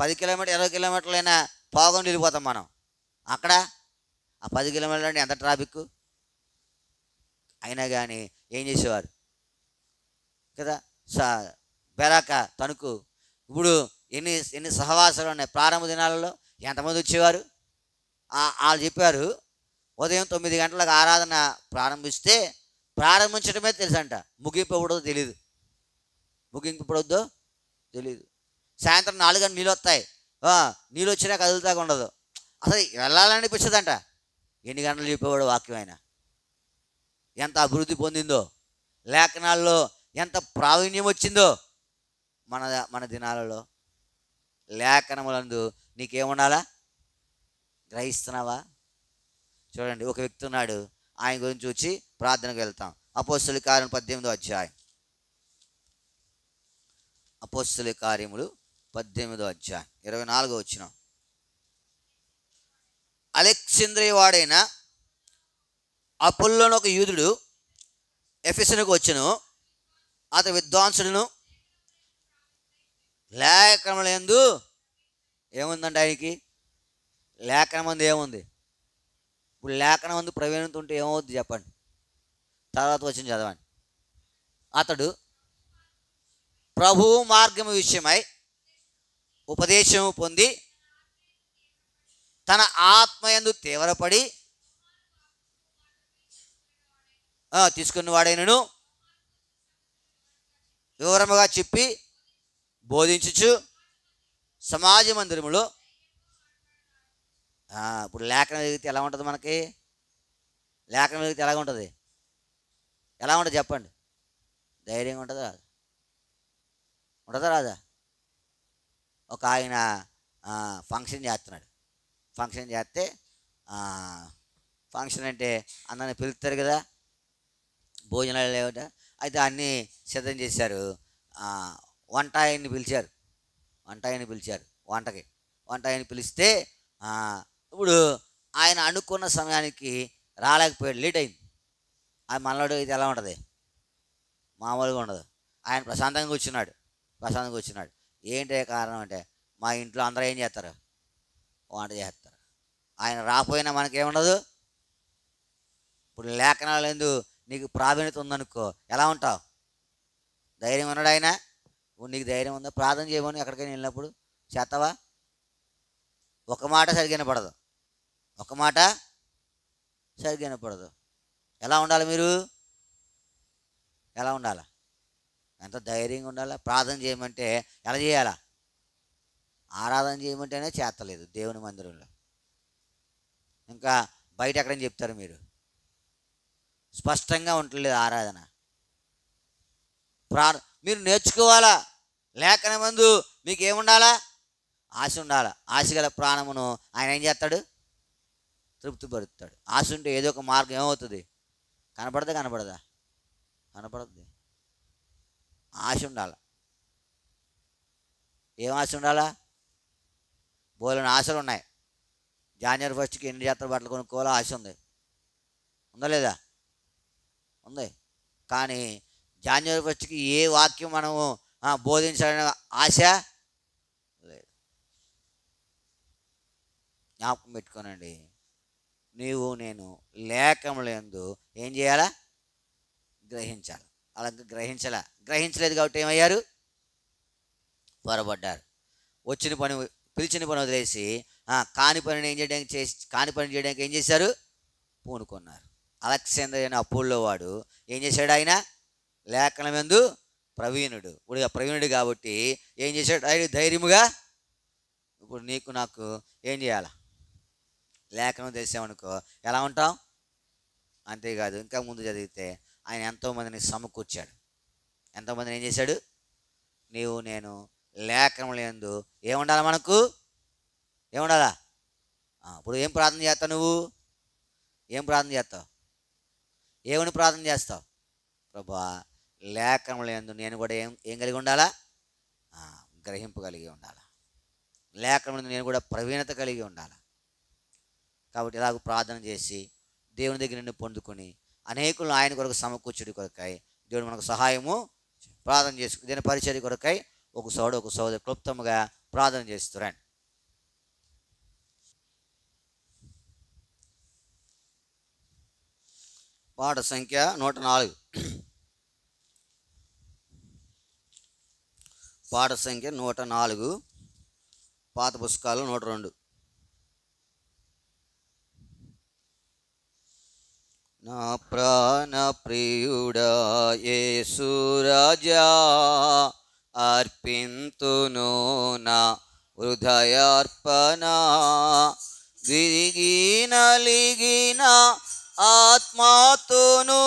10 కిలోమీటర్ 20 కిలోమీటర్లైనా పోగొని వెళ్ళిపోతాం మనం. అక్కడ ఆ 10 కిలోమీటర్లు అంటే ఎంత ట్రాఫిక్. అయినా కానీ ఏం చేసేవారు కదా? బెరాక తణుకు ఇప్పుడు ఎన్ని సహవాసాలు ఉన్నాయి. ప్రారంభ దినాలలో ఎంతమంది వచ్చేవారు? వాళ్ళు చెప్పారు, ఉదయం 9 గంటలకు ఆరాధన ప్రారంభిస్తే ప్రారంభించడమే తెలుసంట, ముగింపు ఎప్పుడో తెలియదు. ముగింపు ఎప్పుడొద్దో తెలియదు. సాయంత్రం 4 గంటలు నీళ్ళు వస్తాయి, నీళ్ళు వచ్చినా కదులుతాగా ఉండదు. అసలు వెళ్ళాలనిపించదంట. ఎన్ని గంటలు చెప్పేవాడు వాక్యం ఆయన. ఎంత అభివృద్ధి పొందిందో, లేఖనాల్లో ఎంత ప్రావీణ్యం వచ్చిందో. మన దినాలలో లేఖనములందు నీకేముండాలా? గ్రహిస్తున్నావా? చూడండి, ఒక వ్యక్తి ఉన్నాడు. ఆయన గురించి వచ్చి ప్రార్థనకు వెళ్తాం. అపోస్తలుల కార్యములు 18వ అధ్యాయం. అపోస్తలుల కార్యములు 18వ అధ్యాయం 24వ వచనం. అలెగ్జాంద్రియ వాడైన అపోల్లోను ఒక యూదుడు ఎఫెసునకు వచ్చెను. అతడు విద్వాంసుడును, లేఖనములందు ఏముందంటే ఆయనకి లేఖనం మంది ఏముంది? ఇప్పుడు లేఖనం మంది ప్రవీణత ఉంటే ఏమవుద్ది చెప్పండి? తర్వాత వచ్చిన చదవండి. అతడు ప్రభువు మార్గము విషయమై ఉపదేశము పొంది తన ఆత్మయందు తీవ్రపడి తీసుకున్నవాడైనను వివరముగా చెప్పి బోధించుచు సమాజ మందిరములో. ఇప్పుడు లేఖనం ఎదిగితే ఎలా ఉంటుంది? మనకి లేఖనం ఎదిగితే ఎలా ఉంటుంది? ఎలా ఉంటుంది చెప్పండి? ధైర్యంగా ఉంటుందా? రాదా? ఉంటుందా రాదా? ఒక ఆయన ఫంక్షన్ చేస్తున్నాడు. ఫంక్షన్ చేస్తే ఫంక్షన్ అంటే అందరిని పిలుస్తారు కదా, భోజనాలు లేవట. అయితే అన్నీ సిద్ధం చేశారు. వంట ఆయన్ని పిలిచారు. వంట ఆయన్ని పిలిస్తే ఇప్పుడు ఆయన అనుకున్న సమయానికి రాలేకపోయాడు, లేట్ అయింది. అది మనలోడు ఇది ఎలా ఉంటుంది? మామూలుగా ఉండదు. ఆయన ప్రశాంతంగా కూర్చున్నాడు. ఏంటి కారణం అంటే, మా ఇంట్లో అందరూ ఏం చేస్తారు? వంట చేస్తారు. ఆయన రాకపోయినా మనకేముండదు. ఇప్పుడు లేఖనాలు ఎందుకు నీకు ప్రావీణ్యత ఉందనుకో, ఎలా ఉంటావు? ధైర్యం ఉన్నాడు ఆయన. నీకు ధైర్యం ఉందా? ప్రార్థన చేయమని ఎక్కడికైనా వెళ్ళినప్పుడు చేస్తావా? ఒక మాట సరిగ్గా వినపడదు. ఎలా ఉండాలి మీరు? ఎలా ఉండాలా? ఎంత ధైర్యంగా ఉండాలా? ప్రార్థన చేయమంటే ఎలా చేయాలా? ఆరాధన చేయమంటేనే చేస్తలేదు దేవుని మందిరంలో. ఇంకా బయట ఎక్కడని చెప్తారు మీరు? స్పష్టంగా ఉండలేదు ఆరాధన. మీరు నేర్చుకోవాలా. లేఖనమందు మీకు ఏముండాలా? ఆశ ఉండాలా. ఆశ గల ప్రాణమును ఆయన ఏం చేస్తాడు? తృప్తిపరుస్తాడు. ఆశ ఉంటే ఏదో ఒక మార్గం ఏమవుతుంది? కనపడదా? కనపడుతుంది. ఆశ ఉండాల. ఏం ఆశ ఉండాలా? బోలని ఆశలు ఉన్నాయి. జాన్వరి 1కి ఎన్ని జాతర బట్టలు కొనుక్కోవాలో ఆశ ఉంది. ఉందా లేదా? ఉంది. కానీ జాన్వరి 1కి ఏ వాక్యం మనము బోధించాలనే ఆశ లేదు. జ్ఞాపకం పెట్టుకోనండి. నీవు నేను లేఖనములందు ఏం చేయాలా? గ్రహించాలి. అలా గ్రహించలేదు కాబట్టి ఏమయ్యారు? పొరబడ్డారు. పిలిచిన పని వదిలేసి కాని పని చేయడానికి ఏం చేశారు? పూనుకున్నారు. అలెగ్జాండర్ అనే అప్పుల్లో వాడు ఏం చేశాడు? ఆయన లేఖనం యందు ప్రవీణుడు. ఇప్పుడు ప్రవీణుడు కాబట్టి ఏం చేశాడు? ఆయన ధైర్యముగా ఇప్పుడు నీకు నాకు ఏం చేయాలా? లేఖనం తెలిసామనుకో ఎలా ఉంటాం? అంతేకాదు, ఇంకా ముందు చదివితే ఆయన ఎంతోమందిని సమకూర్చాడు. ఎంతోమందిని ఏం చేశాడు? నీవు నేను లేఖనముల యందు ఏముండాలా? మనకు ఏముండాలా? ఇప్పుడు ఏం ప్రార్థన చేస్తావు? నువ్వు ఏం ప్రార్థన చేస్తావు? ఏమని ప్రార్థన చేస్తావు? ప్రభువా, లేఖనముల యందు నేను కూడా ఏం కలిగి ఉండాలా? గ్రహింపు కలిగి ఉండాలా. లేఖనముల యందు నేను కూడా ప్రవీణత కలిగి ఉండాలా. కాబట్టి ఇలాగ ప్రార్థన చేసి దేవుని దగ్గర నుండి పొందుకొని అనేకులను ఆయన కొరకు సమకూర్చుడి కొరకై దేవుడు మనకు సహాయము ప్రార్థన చేసుకు దీని పరిచర్య కొరకై ఒక సోదరు క్లుప్తముగా ప్రార్థన చేస్తురండి. పాట సంఖ్య 104. పాట సంఖ్య 104, పాత పుస్తకాలు 102. నా ప్రాణ ప్రియుడా యేసు రాజా, అర్పింతును నా హృదయార్పణ. విరిగి నలిగిన ఆత్మతోను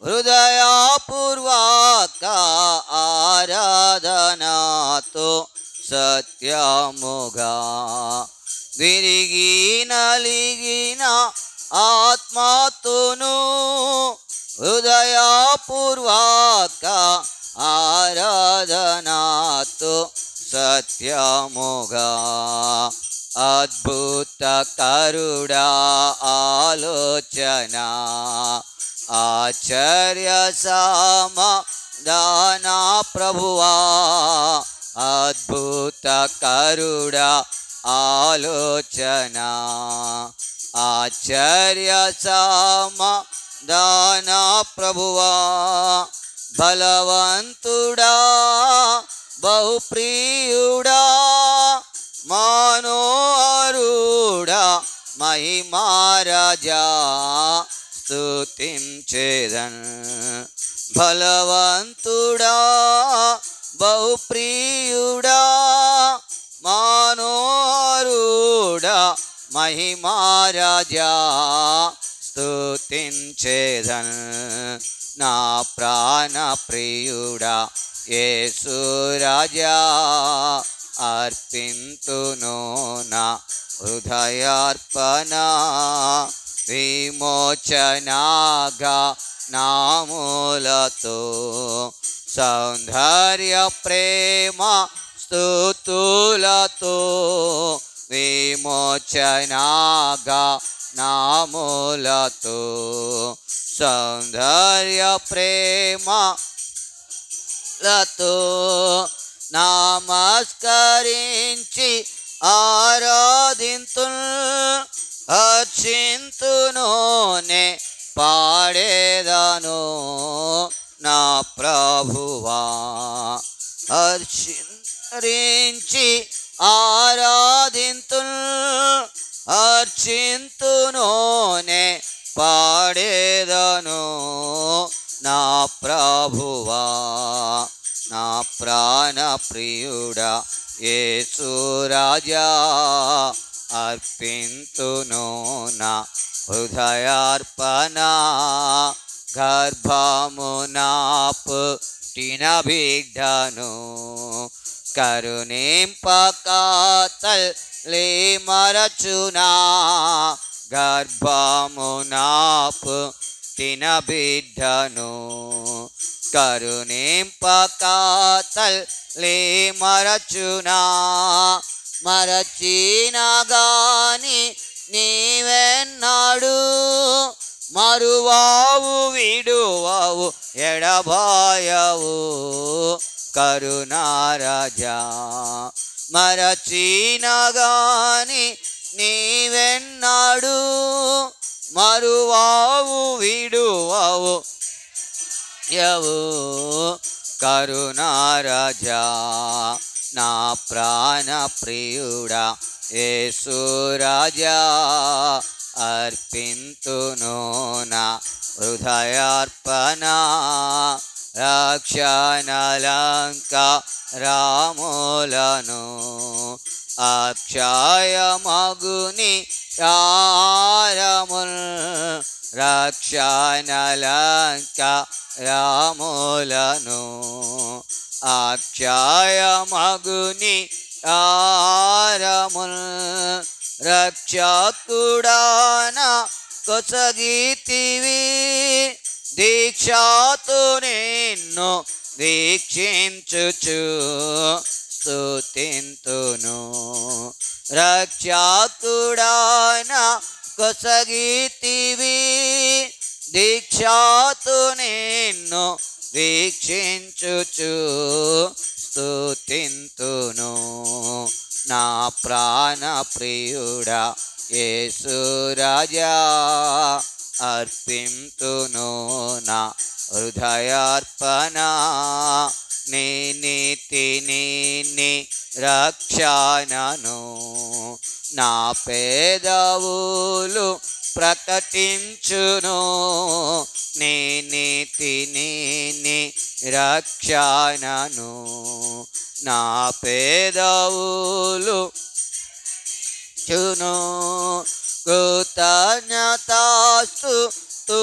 హృదయపూర్వక ఆరాధనతో సత్యముగా. విరిగి నలిగిన ఆత్మతోను హృదయపూర్వక ఆరాధనతో సత్యముగా. అద్భుత కరుడా ఆలోచన, ఆశ్చర్య సమాధాన ప్రభువా. అద్భుత కరుడా ఆలోచన, ఆశ్చర్య సమాధాన ప్రభువా. బలవంతుడా బహుప్రియుడా మనోహరుడా మహిమారాజా స్తుతించేదన్. బలవంతుడా బహుప్రియుడా మనోహరుడా మహిమారాజా స్తుతించేదన్. నా ప్రాణ ప్రియుడా యేసు రాజా, అర్పింతును నా హృదయార్పణ. విమోచనగా నామూలతో సౌందర్య ప్రేమ స్తుతులతో. విమోచనగా నామూలతో సౌందర్య ప్రేమ లతో నమస్కరించి ఆరాధింతు హర్షింతును నే పాడేదను నా ప్రభువా. హర్షించి ఆరాధింతు హర్షింతును నే పాడేదను నా ప్రభువా. నా ప్రాణ ప్రియుడా యేసు రాజా, అర్పింతును నా హృదయార్పణ. గర్భమున పుట్టిన బిడ్డను కరుణింపక తల్లి మరచునా. గర్భమున పుట్టిన బిడ్డను కరుణింపక తల్లి మరచునా. మరచినా గాని నీవెన్నాడు మరువావు విడువావు ఎడబాయవు కరుణారాజా. మరచినా గాని నీవెన్నాడు మరువావు విడువావు యవు కరుణారాజా. నా ప్రాణ ప్రియుడా యేసు రాజా, అర్పింతును నా హృదయార్పణ రక్షణలంకారములను అక్షయమగుని కారముల్ రక్షణలంకారములను అక్షయమగుని కారముల్ రక్షకుడాన కొసగితివి దీక్షతో నిన్ను దీక్షించుచు స్తుతింతును రక్షకుడాన కొసగితివి దీక్షతో నిన్ను దీక్షించుచు స్తుతింతును నా ప్రాణ ప్రియుడా యేసు రాజా అర్పింతును నా హృదయార్పణ నీ నీతిని నీ రక్షణను నా పెదవులు ప్రకటించును నీ నీతిని నీ రక్షణను నా పెదవులు చును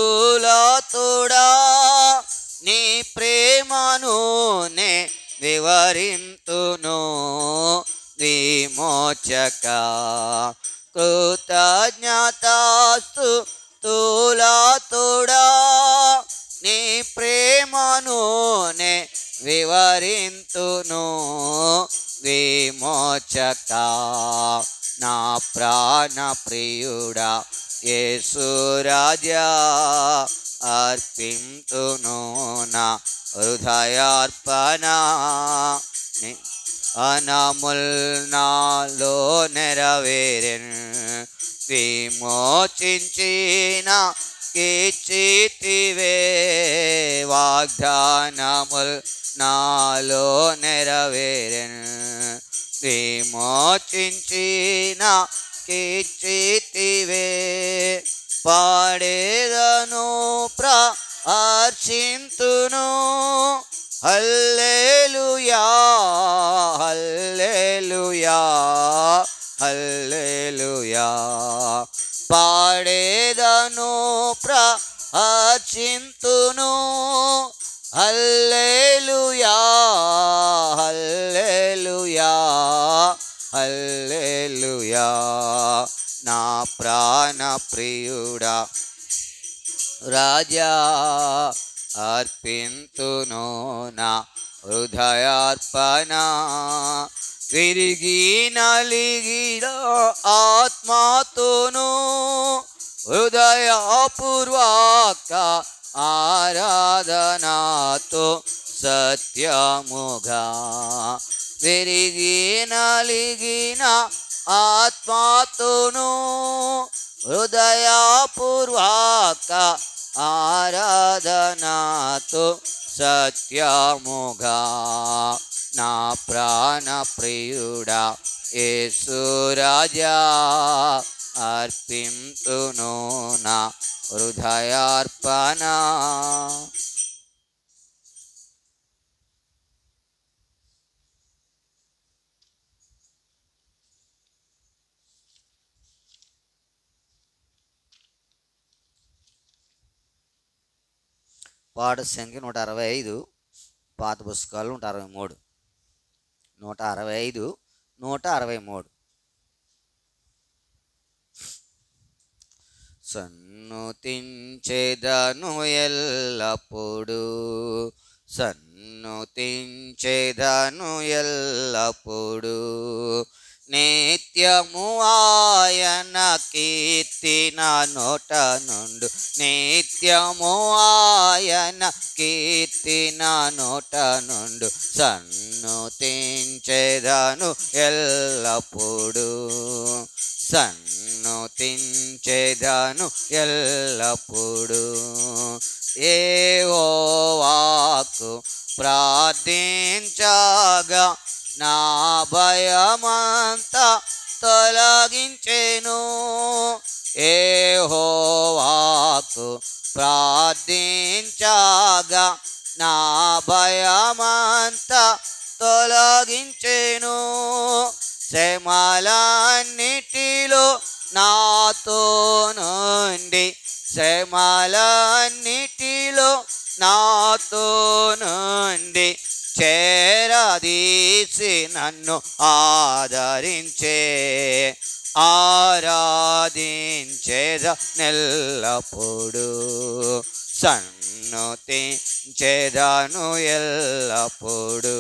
కృతజ్ఞతాస్తుతులతోడా నీ ప్రేమను నే వివరింతును విమోచక కృతజ్ఞతాస్తుతులతోడా నీ ప్రేమను నే వివరింతును విమోచక నా ప్రాణ ప్రియుడా యేసు రాజా అర్పింతును నా హృదయార్పణ అనముల్ నాలో నెరవేరెన్ విమోచించిన కీర్చితివే వాగ్దానముల్ నాలో నెరవేరెన్ విమోచించిన కీర్చితివే పాడేదను ప్రార్థింతును హల్లెలూయా హల్లెలూయా హల్లెలూయా పాడేదను ప్రార్థింతును హల్లెలూయా హల్లెలూయా హల్లెలూయా నా ప్రాణ ప్రియుడా రాజా అర్పింతును నా హృదయార్పణ విరిగి నలిగిన ఆత్మతోను హృదయపూర్వక ఆరాధనాతో సత్యముగా విరిగి నలిగిన ఆత్మతోను హృదయపూర్వక ఆరాధనాతో సత్యముగా నా ప్రాణ ప్రియుడా యేసు రాజా అర్పింతును నా హృదయార్పణ పాట సంఖ్య 165 పాత పుస్తకాలు 163 165 163 సన్నుతించెదను ఎల్లప్పుడు సన్నుతించెదను ఎల్లప్పుడు నిత్యము ఆయన కీర్తి నా నోట నుండు నిత్యము ఆయన కీర్తి నా నోట నుండు సన్నుతించెదను ఎల్లప్పుడు సన్నుతించెదను ఎల్లప్పుడు యెహోవాకు ప్రార్థించగా నా భయమంతా తొలగించెను యెహోవాకు ప్రార్థించగా నా భయమంతా తొలగించెను. శ్రమలన్నిటిలో నాతో నుండి, శ్రమలన్నిటిలో నాతో నుండి చేరదీసి నన్ను ఆదరించే. ఆరాధించేద నెల్లప్పుడు, సన్నుతించేదను ఎల్లప్పుడు,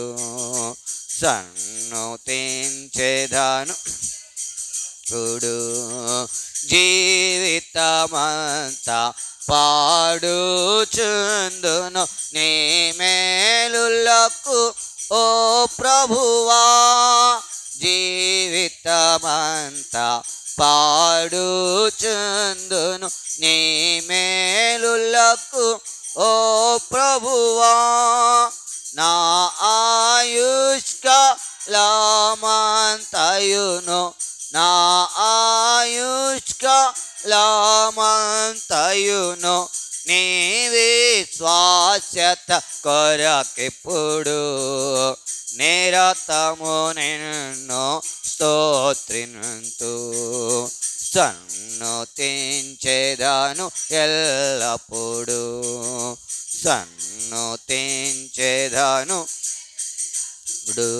సన్నుతించేదను ఇప్పుడు. జీవితమంతా పాడుచుందును నీ మేలులకు ఓ ప్రభువా. జీవితమంతా పాడుచుందును నీ మేలులకు ఓ ప్రభువా. నా ఆయుష్కాలమంతయును, నా ఆయుష్కాలమంతయును నీ విశ్వాస్యత కొరకెప్పుడు నిరతము నిన్ను స్తోత్రింతు. సన్నుతించెదను ఎల్లప్పుడు, సన్నుతించెదను ఇప్పుడు.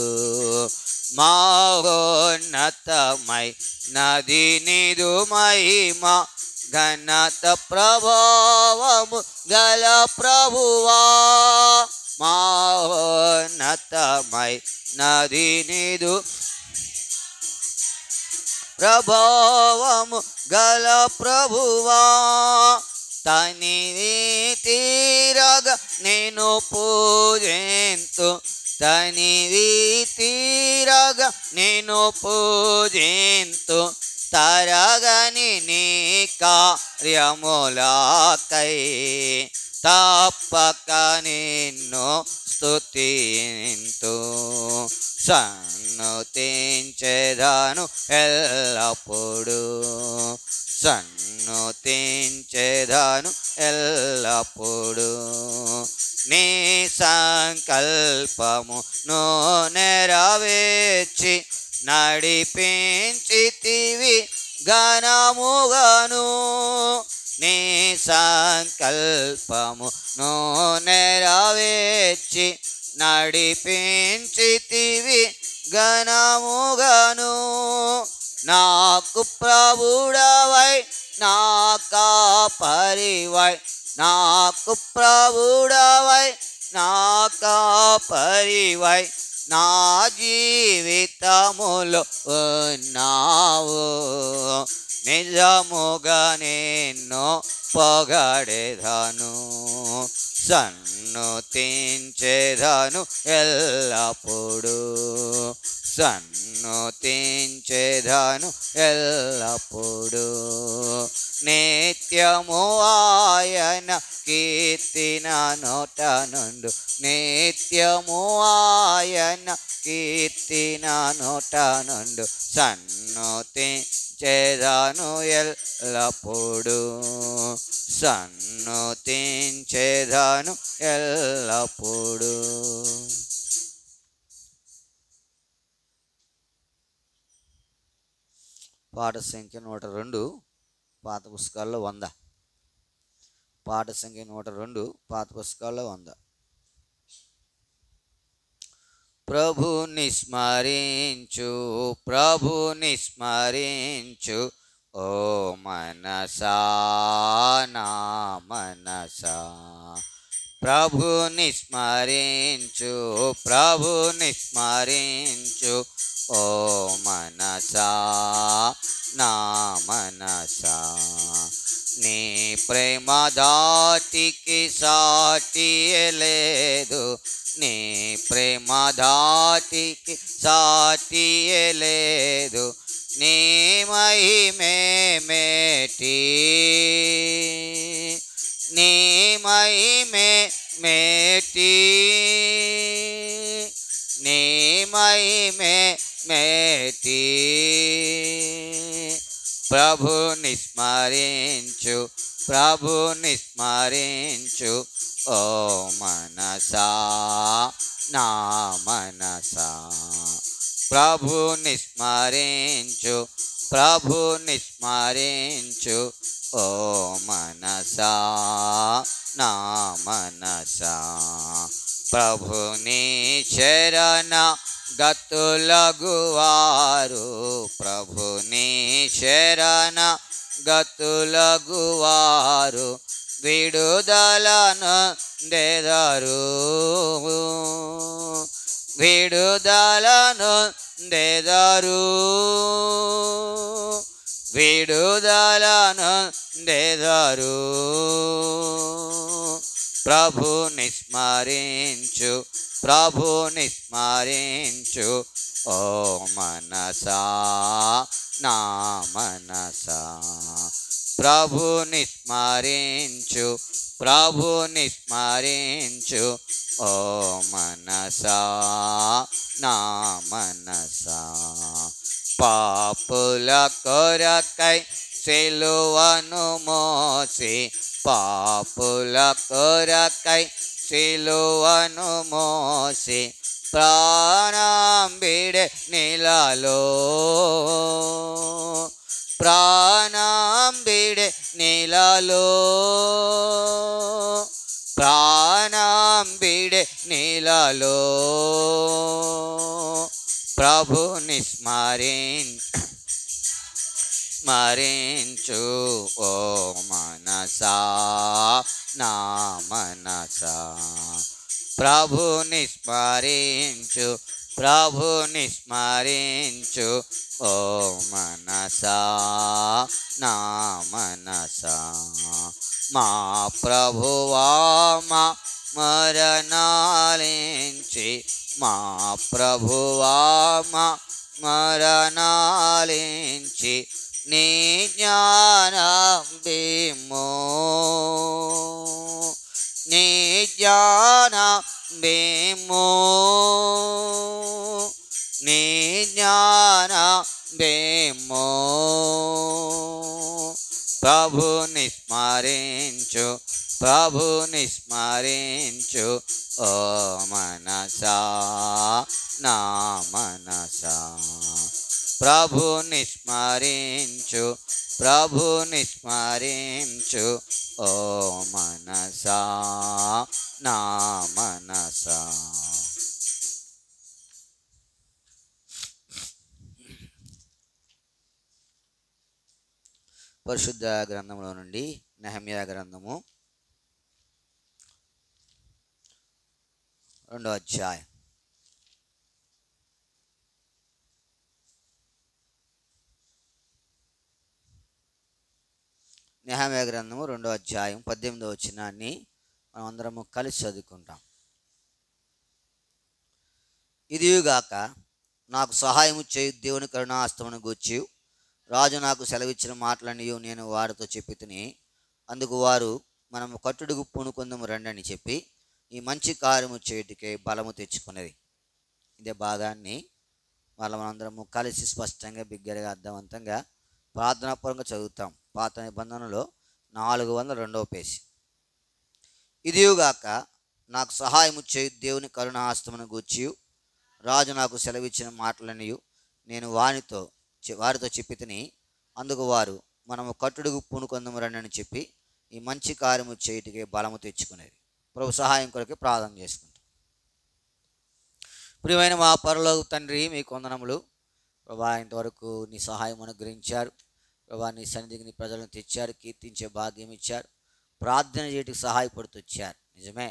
మహోన్నతమై నది నిదు మహిమ, ఘనత ప్రభావము గల ప్రభువా. మహోన్నతమై నది నిదు ప్రభావము గల ప్రభువా. తనివి తీరగా నేను పూజింతు, తనివి తీరగా నేను పూజింతు. తరగని నీ కార్యములకై తప్పక నిన్ను స్తుతింతు. సన్నుతించెదను ఎల్లప్పుడు, సన్నుతించెదను ఎల్లప్పుడు. నీ సంకల్పమును నెరవేర్చి నడిపించితివి ఘనముగను. నీ సంకల్పమును నెరవేర్చి నడిపించితివి ఘనముగను. నాకు ప్రభుడవై నా కాపరివై, నాకు ప్రభుడవై నా కాపరివై నా జీవితములో ఉన్నావు. నిజముగా నిన్ను పొగడెదను, సన్నుతించెదను ఎల్లప్పుడు, సన్నుతించెదను ఎల్లప్పుడు. నిత్యము ఆయన కీర్తిన నోట నుండు, నిత్యము ఆయన కీర్తిన నోట నుండు. సన్నుతించెదను ఎల్లప్పుడు, సన్నుతించెదను ఎల్లప్పుడు. పాట సంఖ్య 102 పాత పుస్తకాల్లో 100. పాట సంఖ్య 102 పాత పుస్తకాల్లో 100. ప్రభుని స్మరించు, ప్రభుని స్మరించు ఓ మనసా నా మనసా. ప్రభుని స్మరించు, ప్రభుని స్మరించు ఓ మనసా నా మనసా. నీ ప్రేమ దాటికి సాటి లేదు, నీ ప్రేమ దాటికి సాటి లేదు. నీ మహిమే మేటి, నీ మహిమే మేటి, నీ మహిమే మేటి. ప్రభుని స్మరించు, ప్రభుని స్మరించు. ఓ మనసా నా మనసా, ప్రభుని స్మరించు, ప్రభుని స్మరించు. ఓ మనసా నా మనసా, ప్రభుని శరణ గతులగువారు, ప్రభుని శరణ గతులగువారు విడుదలను దెదరు, విడుదలను దెదరు, విడుదలను దెదరు. ప్రభుని స్మరించు, ప్రభుని స్మరించు. ఓ మనసా నా మనసా, ప్రభుని స్మరించు, ప్రభుని స్మరించు. ఓ మనసా నా మనసా, పాపుల కొరకై సిలువను మోసి, పాపుల కొరకై సిలువను మోసి, ప్రాణం బిడే నీలలో, ప్రాణం బిడే నీలలో, ప్రాణం బిడే నీలలో. ప్రభుని స్మరించు, స్మరించు. ఓ మనసా నా మనసా, ప్రభుని స్మరించు, ప్రభుని స్మరించు. ఓ మనసా నా మనసా, మా ప్రభువా మా మరణాలించి, మా ప్రభువా మా మరణాలించి, నీ జ్ఞానం బిమ్ము, నీ జ్ఞానం బిమ్ము, నీ జ్ఞానం బిమ్ము. ప్రభుని స్మరించు, ప్రభుని స్మరించు. ఓ మనసా నా మనసా, ప్రభుని స్మరించు, ప్రభుని స్మరించు. ఓ మనసా నా మనసా. పరిశుద్ధ గ్రంథంలో నుండి నెహెమ్యా గ్రంథము 2వ అధ్యాయం. నెహెమ్యా గ్రంథము 2వ అధ్యాయం 18వ వచనాన్ని మనం అందరము కలిసి చదువుకుంటాం. ఇదియుగాక నాకు సహాయము చేయు దేవుని కరుణాహస్తమును గూర్చి రాజు నాకు సెలవిచ్చిన మాటలన్నీ నేను వారితో చెప్పి తిని, అందుకు వారు మనము కట్టుడుకు పూనుకొందము రండి అని చెప్పి ఈ మంచి కార్యము చేయుటకే బలము తెచ్చుకునేది. ఇదే భాగాన్ని మనందరము కలిసి స్పష్టంగా బిగ్గరగా అర్థవంతంగా ప్రార్థనాపూర్వకంగా చదువుతాం. పాత నిబంధనలో 402వ పేజీ. ఇదియుగాక నాకు సహాయము చేయు దేవుని కరుణాహస్తమును గూర్చి రాజు నాకు సెలవిచ్చిన మాటలన్నీ నేను వారితో చెప్పి తిని, అందుకు వారు మనము కట్టుడుకు పూనుకొందము రండి అని చెప్పి ఈ మంచి కార్యము చేయుటకే బలము తెచ్చుకునేది. ప్రభు సహాయం కొరకు ప్రార్థన చేసుకుంటాం. ప్రియమైన మా పరలోక తండ్రి, మీకు వందనములు ప్రభా. ఇంతవరకు నీ సహాయం అనుగ్రహించారు ప్రభా. నీ సన్నిధికి నీ ప్రజలను తెచ్చారు, కీర్తించే భాగ్యం ఇచ్చారు, ప్రార్థన చేయడానికి సహాయపడుతూ వచ్చారు. నిజమే,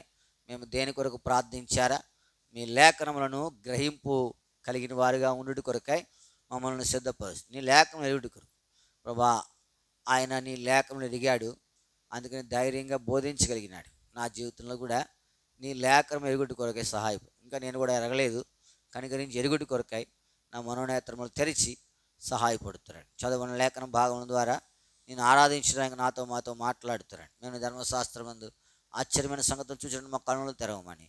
మేము దేని కొరకు ప్రార్థించారా? మీ లేఖనములను గ్రహింపు కలిగిన వారుగా ఉండుట కొరకై మమ్మల్ని సిద్ధపరుచు. నీ లేఖనం ఎరుగుట కొరకు ప్రభా. ఆయన నీ లేఖనం ఎరిగాడు, అందుకని ధైర్యంగా బోధించగలిగినాడు. నా జీవితంలో కూడా నీ లేఖనం ఎరుగుట కొరకై సహాయపడు. ఇంకా నేను కూడా ఎరగలేదు, కనికరించి ఎరుగుట కొరకై నా మనోనేత్రములు తెరిచి సహాయపడుతున్నాడు. చదవని లేఖనం భాగం ద్వారా నేను ఆరాధించడానికి మాతో మాట్లాడుతున్నాడు. మేము ధర్మశాస్త్రమందు ఆశ్చర్యమైన సంగతులు చూసిన మా కన్నులు తెరవమని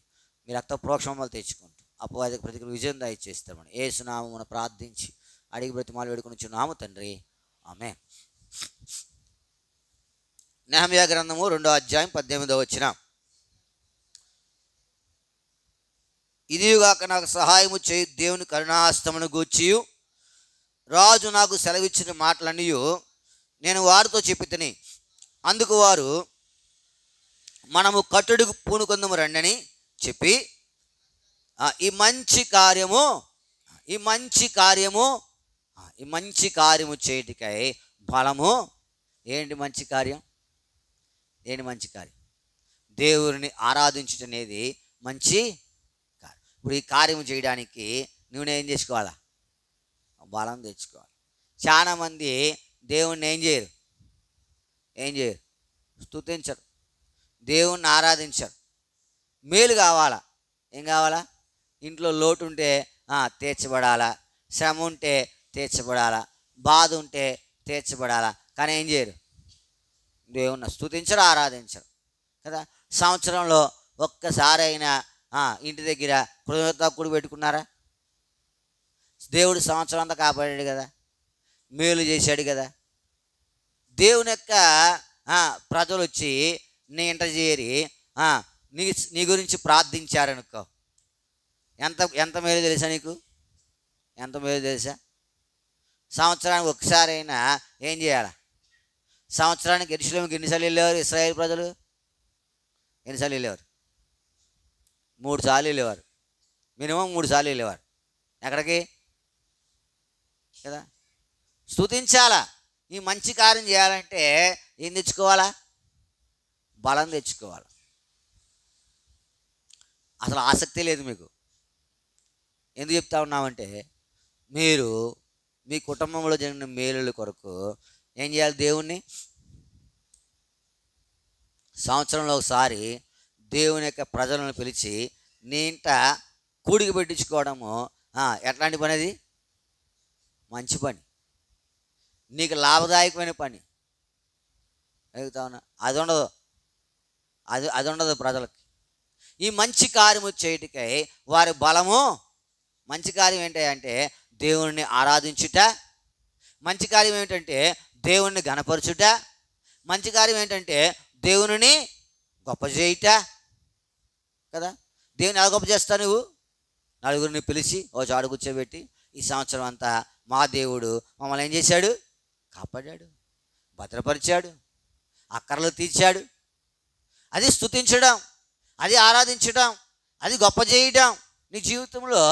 మీ రక్త ప్రోక్షణలు తెచ్చుకుంటూ అపవాదికి ప్రతికూల విజయం దయచేస్తామని యేసు నామమున ప్రార్థించి అడిగి బ్రతిమాలు వేడుకొని నాము తండ్రి, ఆమేన్. నెహెమ్యా గ్రంథము 2వ అధ్యాయం 18వ వచనం. ఇదిగాక నాకు సహాయము చేయు దేవుని కరుణాహస్తమును గూర్చియు రాజు నాకు సెలవిచ్చిన మాటలన్నీ నేను వారితో చెప్పితిని. అందుకు వారు మనము కట్టుడుకు పూనుకొందుము రండని చెప్పి ఈ మంచి కార్యము చేయటికై బలము. ఏంటి మంచి కార్యం? దేవుడిని ఆరాధించడం అనేది మంచి కార్యం. ఇప్పుడు ఈ కార్యం చేయడానికి నువ్వు ఏం చేసుకోవాలా? బలం తెచ్చుకోవాలి. చాలామంది దేవుణ్ణి ఏం చేయరు, స్తుతించరు, దేవుణ్ణి ఆరాధించరు. మేలు కావాలా? ఏం కావాలా? ఇంట్లో లోటు ఉంటే తీర్చబడాలా, శ్రమ ఉంటే తీర్చబడాలా, బాధ ఉంటే తీర్చబడాలా. కానీ ఏం చేయరు, దేవుణ్ణి స్తుతించరు, ఆరాధించరు కదా. సంవత్సరంలో ఒక్కసారి అయినా ఇంటి దగ్గర కృతజ్ఞతాకుడు పెట్టుకున్నారా? దేవుడు సంవత్సరం అంతా కాపాడాడు కదా, మేలు చేశాడు కదా. దేవుని యొక్క ప్రజలు వచ్చి నీ ఇంట చేరి నీ గురించి ప్రార్థించారనుకో, ఎంత మేలు తెలుసా నీకు? ఎంత మేలు తెలుసా? సంవత్సరానికి ఒకసారి అయినా ఏం చేయాలి? సంవత్సరానికి యెరూషలేముకి ఎన్నిసార్లు వెళ్ళేవారు ఇశ్రాయేల్ ప్రజలు? ఎన్నిసార్లు వెళ్ళేవారు? 3 సార్లు వెళ్ళేవారు. మినిమం 3 సార్లు వెళ్ళేవారు. ఎక్కడికి కదా? స్తుతించాలా. ఈ మంచి కార్యం చేయాలంటే ఏం తెచ్చుకోవాలా? బలం తెచ్చుకోవాలి. అసలు ఆసక్తి లేదు మీకు. ఎందుకు చెప్తా ఉన్నామంటే, మీరు మీ కుటుంబంలో జరిగిన మేలుల కొరకు ఏం చేయాలి? దేవుణ్ణి సంవత్సరంలో ఒకసారి దేవుని యొక్క ప్రజలను పిలిచి నీ ఇంట కూడికి పెట్టించుకోవడము ఎట్లాంటి పని? అది మంచి పని, నీకు లాభదాయకమైన పని. అడుగుతా ఉన్నా, అది ఉండదు ప్రజలకి. ఈ మంచి కార్యము చేయటికై వారి బలము. మంచి కార్యం ఏంటంటే దేవుణ్ణి ఆరాధించుట. మంచి కార్యం ఏమిటంటే దేవుణ్ణి ఘనపరచుట. మంచి కార్యం ఏంటంటే దేవుని గొప్ప చేయుట కదా. దేవుని ఎలా గొప్ప చేస్తావు? నువ్వు నలుగురిని పిలిచి ఓ చాడు కూర్చోబెట్టి, ఈ సంవత్సరం అంతా మా దేవుడు మమ్మల్ని ఏం చేశాడు? కాపాడాడు, భద్రపరిచాడు, అక్కర్లు తీర్చాడు. అది స్తుతించడం, అది ఆరాధించడం, అది గొప్ప చేయడం. నీ జీవితంలో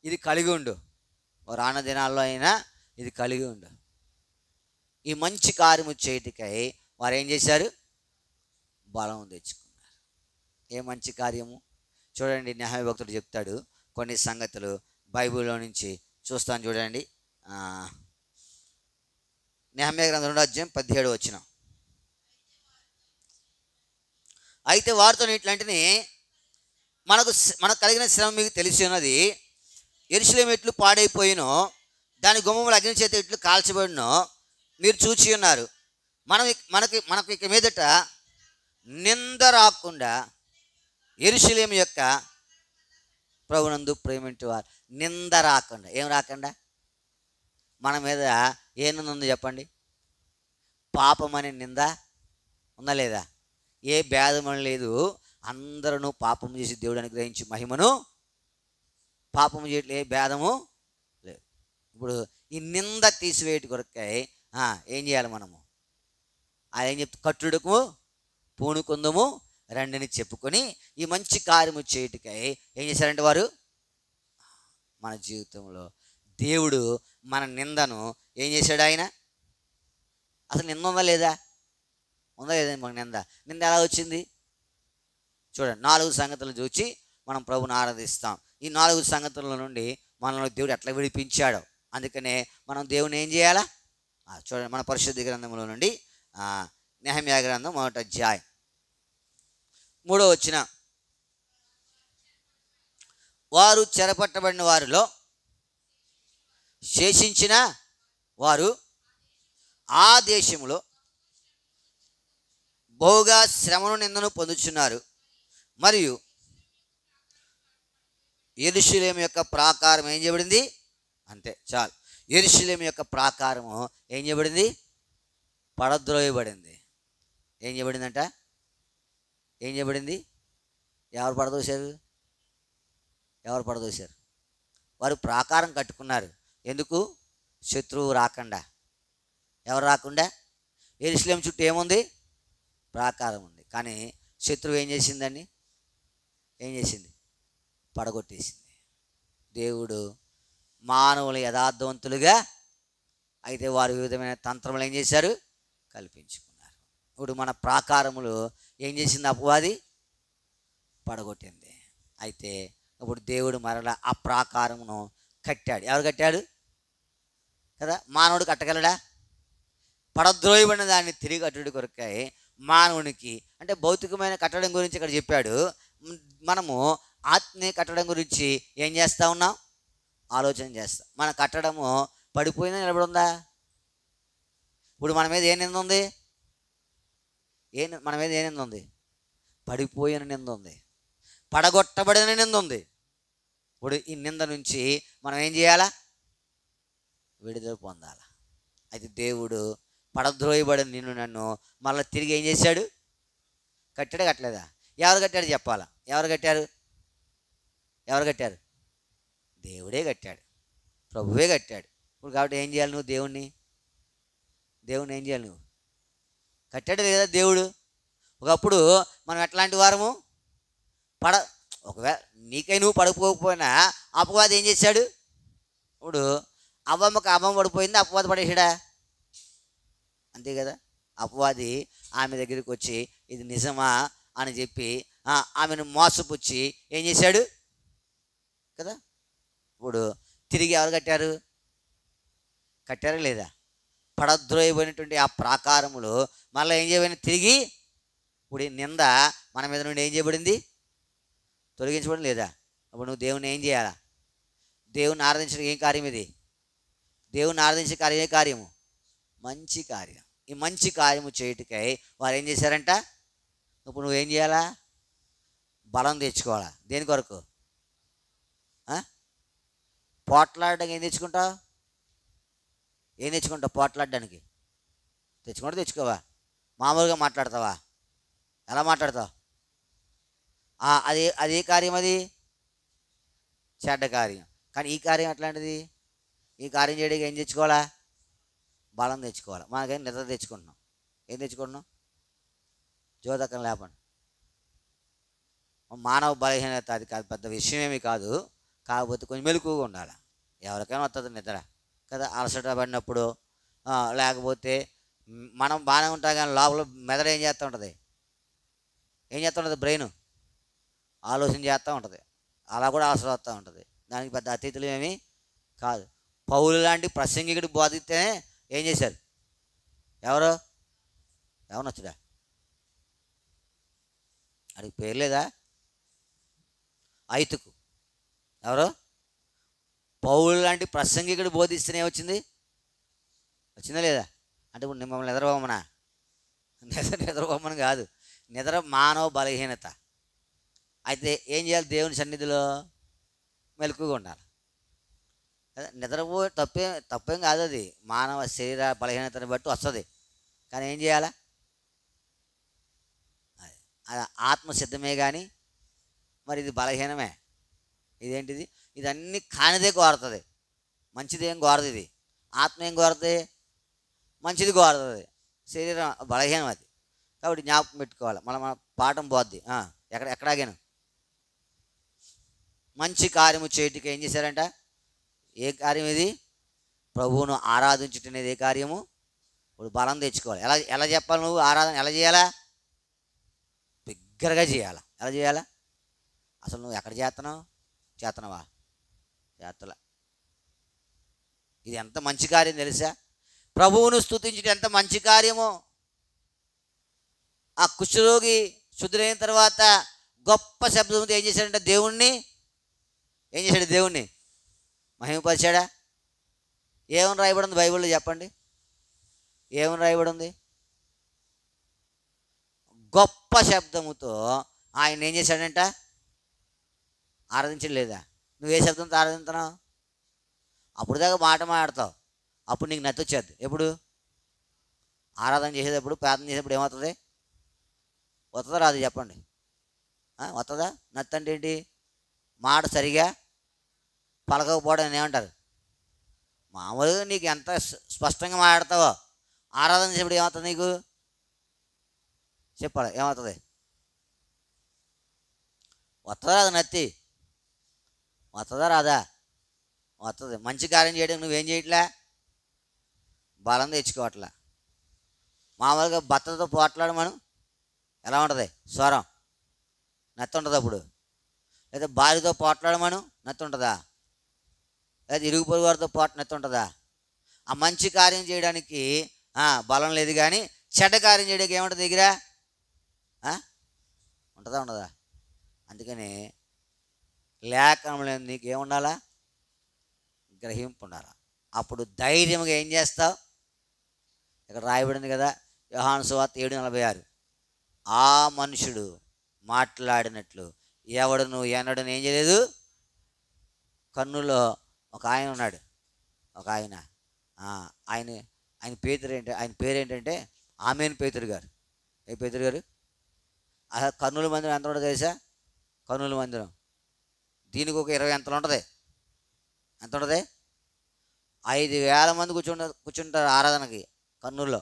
ఇది కలిగి ఉండు. రాన దినాల్లో అయినా ఇది కలిగి ఉండు. ఈ మంచి కార్యము చేయటికై వారు ఏం చేశారు? బలం తెచ్చుకున్నారు. ఏ మంచి కార్యము? చూడండి, నెహెమ్యా భక్తుడు చెప్తాడు కొన్ని సంగతులు బైబిల్లో నుంచి. చూస్తాను చూడండి. నెహెమ్యా గ్రంథం 2వ అధ్యాయం 17వ వచనం. అయితే వారితో ఇట్లాంటిని మనకు కలిగిన శ్రమ మీకు తెలిసి ఉన్నది. యెరూషలేము ఎట్లు పాడైపోయినో, దాని గుమ్మములు అగ్ని చేత ఎట్లు కాల్చబడినో మీరు చూచి ఉన్నారు. మనకు ఇక మీదట నింద రాకుండా యెరూషలేము యొక్క ప్రభునందు ప్రేమింటి వారు నింద రాకుండా. ఏం రాకుండా? మన మీద ఏ నింద ఉంది చెప్పండి? పాపం అనే నింద ఉందా లేదా? ఏ భేదమని లేదు. అందరూ పాపం చేసి దేవుడు అనుగ్రహించి మహిమను పాపము చేయట్లే, ఏ భేదము లేదు. ఇప్పుడు ఈ నింద తీసివేయటి కొరకై ఏం చేయాలి మనము? ఆయన ఏం చెప్తే కట్టుడుకు పూనుకుందము రండిని చెప్పుకొని ఈ మంచి కార్యము చేయటికై ఏం చేశారంటే వారు మన జీవితంలో దేవుడు మన నిందను ఏం చేశాడు? ఆయన అసలు నింద ఉందా లేదా? ఉందా లేదా? మన నింద ఎలా వచ్చింది? చూడండి, 4 సంగతులు చూసి మనం ప్రభుని ఆరాధిస్తాం. ఈ 4 సంగతుల నుండి మనల్ని దేవుడు ఎట్లా విడిపించాడో, అందుకనే మనం దేవుని ఏం చేయాలా? చూడండి, మన పరిశుద్ధ గ్రంథంలో నుండి నెహెమ్యా గ్రంథం 1వ అధ్యాయం 3వ వచనం. వారు చెరపట్టబడిన వారిలో శేషించిన వారు ఆ దేశంలో బహుగా శ్రమను నిందను పొందుచున్నారు. మరియు యెరూషలేము యొక్క ప్రాకారం ఏం చేయబడింది? అంతే చాలు. యెరూషలేము యొక్క ప్రాకారము ఏం చేయబడింది? పడద్రోయబడింది. ఏం చేయబడిందంట? ఏం చేయబడింది? ఎవరు పడదోశారు? ఎవరు పడదోశారు? వారు ప్రాకారం కట్టుకున్నారు. ఎందుకు? శత్రువు రాకుండా. ఎవరు రాకుండా? యెరూషలేం చుట్టూ ఏముంది? ప్రాకారం ఉంది. కానీ శత్రువు ఏం చేసిందని? ఏం చేసింది? పడగొట్టేసింది. దేవుడు మానవులు యథార్థవంతులుగా అయితే వారు వివిధమైన తంత్రములు ఏం చేశారు? కల్పించుకున్నారు. ఇప్పుడు మన ప్రాకారములు ఏం చేసింది? అపవాది పడగొట్టింది. అయితే ఇప్పుడు దేవుడు మరలా ఆ ప్రాకారమును కట్టాడు. ఎవరు కట్టాడు? కదా, మానవుడు కట్టగలడా? పడద్రోయబడిన దాన్ని తిరిగి కట్టుడి కొరకై మానవునికి, అంటే భౌతికమైన కట్టడం గురించి ఇక్కడ చెప్పాడు. మనము ఆత్మీయ కట్టడం గురించి ఏం చేస్తూ ఉన్నాం? ఆలోచన చేస్తాం. మన కట్టడము పడిపోయిందా నిలబడుందా? ఇప్పుడు మన మీద ఏ నింద ఉంది? మన మీద ఏ నింద ఉంది? పడిపోయిన నింద ఉంది, పడగొట్టబడిన నింద ఉంది. ఇప్పుడు ఈ నింద నుంచి మనం ఏం చేయాలా? విడుదల పొందాలా. అయితే దేవుడు పడద్రోయబడిన నిన్ను నన్ను మళ్ళీ తిరిగి ఏం చేశాడు? కట్టాడా కట్టలేదా? ఎవరు కట్టాడు చెప్పాలా? ఎవరు కట్టారు? ఎవరు కట్టారు? దేవుడే కట్టాడు, ప్రభువే కట్టాడు. ఇప్పుడు కాబట్టి ఏం చేయాలి నువ్వు? దేవుణ్ణి ఏం చేయాలి నువ్వు? కట్టాడు లేదా దేవుడు? ఒకప్పుడు మనం ఎట్లాంటి వారము? ఒకవేళ నీకై నువ్వు పడిపోకపోయినా అపవాది ఏం చేశాడు? ఇప్పుడు అవ్వమ్మకి అమ్మమ్మ పడిపోయింది, అపవాది పడేసాడా? అంతే కదా. అపవాది ఆమె దగ్గరికి వచ్చి ఇది నిజమా అని చెప్పి ఆమెను మోసపుచ్చి ఏం చేశాడు కదా. ఇప్పుడు తిరిగి ఎవరు కట్టారు? కట్టారా లేదా? పడద్రోయబడినటువంటి ఆ ప్రాకారములు మళ్ళీ ఏం చేయబడింది? తిరిగి ఇప్పుడు నింద మన మీద నుండి ఏం చేయబడింది? తొలగించబడి లేదా? అప్పుడు నువ్వు దేవుని ఏం చేయాలా? దేవుని ఆరాధించడం ఏం కార్యం ఇది? దేవుని ఆరాధించే కార్యం ఏ కార్యము? మంచి కార్యం. ఈ మంచి కార్యము చేయుటకై వారు ఏం చేశారంట? ఇప్పుడు నువ్వేం చేయాలా? బలం తెచ్చుకోవాలా. దేని కొరకు? పోట్లాడడానికి ఏం తెచ్చుకుంటావు? ఏం తెచ్చుకుంటావు పోట్లాడడానికి? తెచ్చుకోవా? మామూలుగా మాట్లాడతావా? ఎలా మాట్లాడతావు? అదే కార్యం, అది చెడ్డ కార్యం. కానీ ఈ కార్యం ఎట్లాంటిది? ఈ కార్యం చేయడానికి ఏం తెచ్చుకోవాలా? బలం తెచ్చుకోవాలి. మనకేం నిద్ర తెచ్చుకుంటున్నాం. ఏం తెచ్చుకుంటున్నాం? జ్యోతకం లేపండి. మానవ బలహీనత, అది కాదు, పెద్ద విషయమేమి కాదు. కాకపోతే కొంచెం మెలకువగా ఉండాలి. ఎవరికైనా వస్తుంది నిద్ర కదా, అలసట పడినప్పుడు. లేకపోతే మనం బాగానే ఉంటాం కానీ లోపల మెదడు ఏం చేస్తూ ఉంటుంది? ఏం చేస్తూ ఉంటుంది? బ్రెయిన్ ఆలోచన చేస్తూ ఉంటుంది. అలా కూడా అలసట వస్తూ ఉంటుంది. దానికి పెద్ద అతిథులు ఏమీ కాదు. పౌలు లాంటి ప్రసంగికుడు బోధిస్తేనే ఏం చేశారు? ఎవరు నచ్చుడా? అడిగి పేరు లేదా? ఐతుకు. ఎవరు? పౌలు లాంటి ప్రసంగికుడు బోధిస్తేనే వచ్చిందా లేదా? అంటే ఇప్పుడు మిమ్మల్ని నిద్రపోమనా? నిద్రపోమని కాదు, నిద్ర మానవ బలహీనత. అయితే ఏం చేయాలి? దేవుని సన్నిధిలో మెలకుగా ఉండాలి. నిద్రపో తప్పేం కాదు, అది మానవ శరీర బలహీనతని బట్టి వస్తుంది. కానీ ఏం చేయాలా? అది ఆత్మ సిద్ధమే కానీ మరి ఇది బలహీనమే. ఇదేంటిది? ఇదన్నీ కానిదే కోరుతుంది, మంచిది ఏం కోరదు. ఇది ఆత్మ ఏం కోరుతుంది? మంచిది కోరుతుంది. శరీరం బలహీనం అది. కాబట్టి జ్ఞాపకం పెట్టుకోవాలి. మన పాఠం పోద్ది. ఎక్కడాగాను మంచి కార్యము చేయుటకు ఏం చేశారంట? ఏ కార్యం ఇది? ప్రభువును ఆరాధించుట అనేది ఏ కార్యము? ఇప్పుడు బలం తెచ్చుకోవాలి. ఎలా చెప్పాలి? నువ్వు ఆరాధన ఎలా చేయాలా? బిగ్గరగా చేయాలా. ఎలా చేయాలా? అసలు నువ్వు ఎక్కడ చేస్తున్నావా? చేస్తలా. ఇది ఎంత మంచి కార్యం తెలుసా? ప్రభువును స్తుతించుట ఎంత మంచి కార్యమో. ఆ కుష్ఠరోగి శుద్ధులైన తర్వాత గొప్ప శబ్దంతో ఏం చేశాడంటే దేవుణ్ణి మహిమపరిచాడా? ఏమని రాయబడి ఉంది బైబిల్లో? చెప్పండి, ఏమని రాయబడి ఉంది? గొప్ప శబ్దముతో ఆయన ఏం చేశాడంట? ఆరాధించలేదా? నువ్వే శబ్దంతో ఆరాధిస్తున్నావు? అప్పుడు దాకా మాట మాట్లాడతావు, అప్పుడు నీకు నచ్చొచ్చేది. ఎప్పుడు? ఆరాధన చేసేటప్పుడు ప్రార్థన చేసేటప్పుడు ఏమవుతుంది? వస్తుందా రాదు చెప్పండి? వస్తుందా? నత్తి అంటే ఏంటి? మాట సరిగా పలకకపోవడం అని ఏమంటారు? మామూలుగా నీకు ఎంత స్పష్టంగా మాట్లాడతావో ఆరాధన చేసేప్పుడు ఏమవుతుంది నీకు? చెప్పాలి, ఏమవుతుంది? వస్తుందా రాదు నత్తి? వస్తుందా రాదా? వస్తుంది. మంచి కార్యం చేయడం నువ్వేం చేయట్లే? బలం తెచ్చుకోవట్లే. మామూలుగా భర్తతో పోట్లాడు మనం ఎలా ఉంటుంది? స్వరం నత్తి ఉంటుంది అప్పుడు. లేదా భార్యతో పోట్లాడు మనం నత్తి ఉంటుందా? లేదా ఇరుగు పొరుగు వారితో నత్తి ఉంటుందా? ఆ మంచి కార్యం చేయడానికి బలం లేదు, కానీ చెడ్డ కార్యం చేయడానికి ఏముంటుంది దగ్గర? ఉంటుందా ఉండదా? అందుకని లేఖనంలో నీకు ఏముండాలా? గ్రహింపు ఉండాలా. అప్పుడు ధైర్యంగా ఏం చేస్తావు? ఇక్కడ రాయబడింది కదా, యోహాను సువార్త 7:46, ఆ మనుషుడు మాట్లాడినట్లు ఎవడును ఎన్నడను ఏం చేయలేదు. కన్నులో ఒక ఆయన ఉన్నాడు, ఒక ఆయన ఆయన ఆయన పేరేంటంటే ఆమెన్ పేతురు గారు. ఏ పేతురు గారు? అసలు కర్నూలు మందిరం ఎంత ఉంటుంది తెలుసా? కర్నూలు మందిరం దీనికి ఒక 20 ఎంతలు ఉంటుంది. ఎంత ఉంటుంది? 5,000 మంది కూర్చుంటారు ఆరాధనకి కర్నూలులో.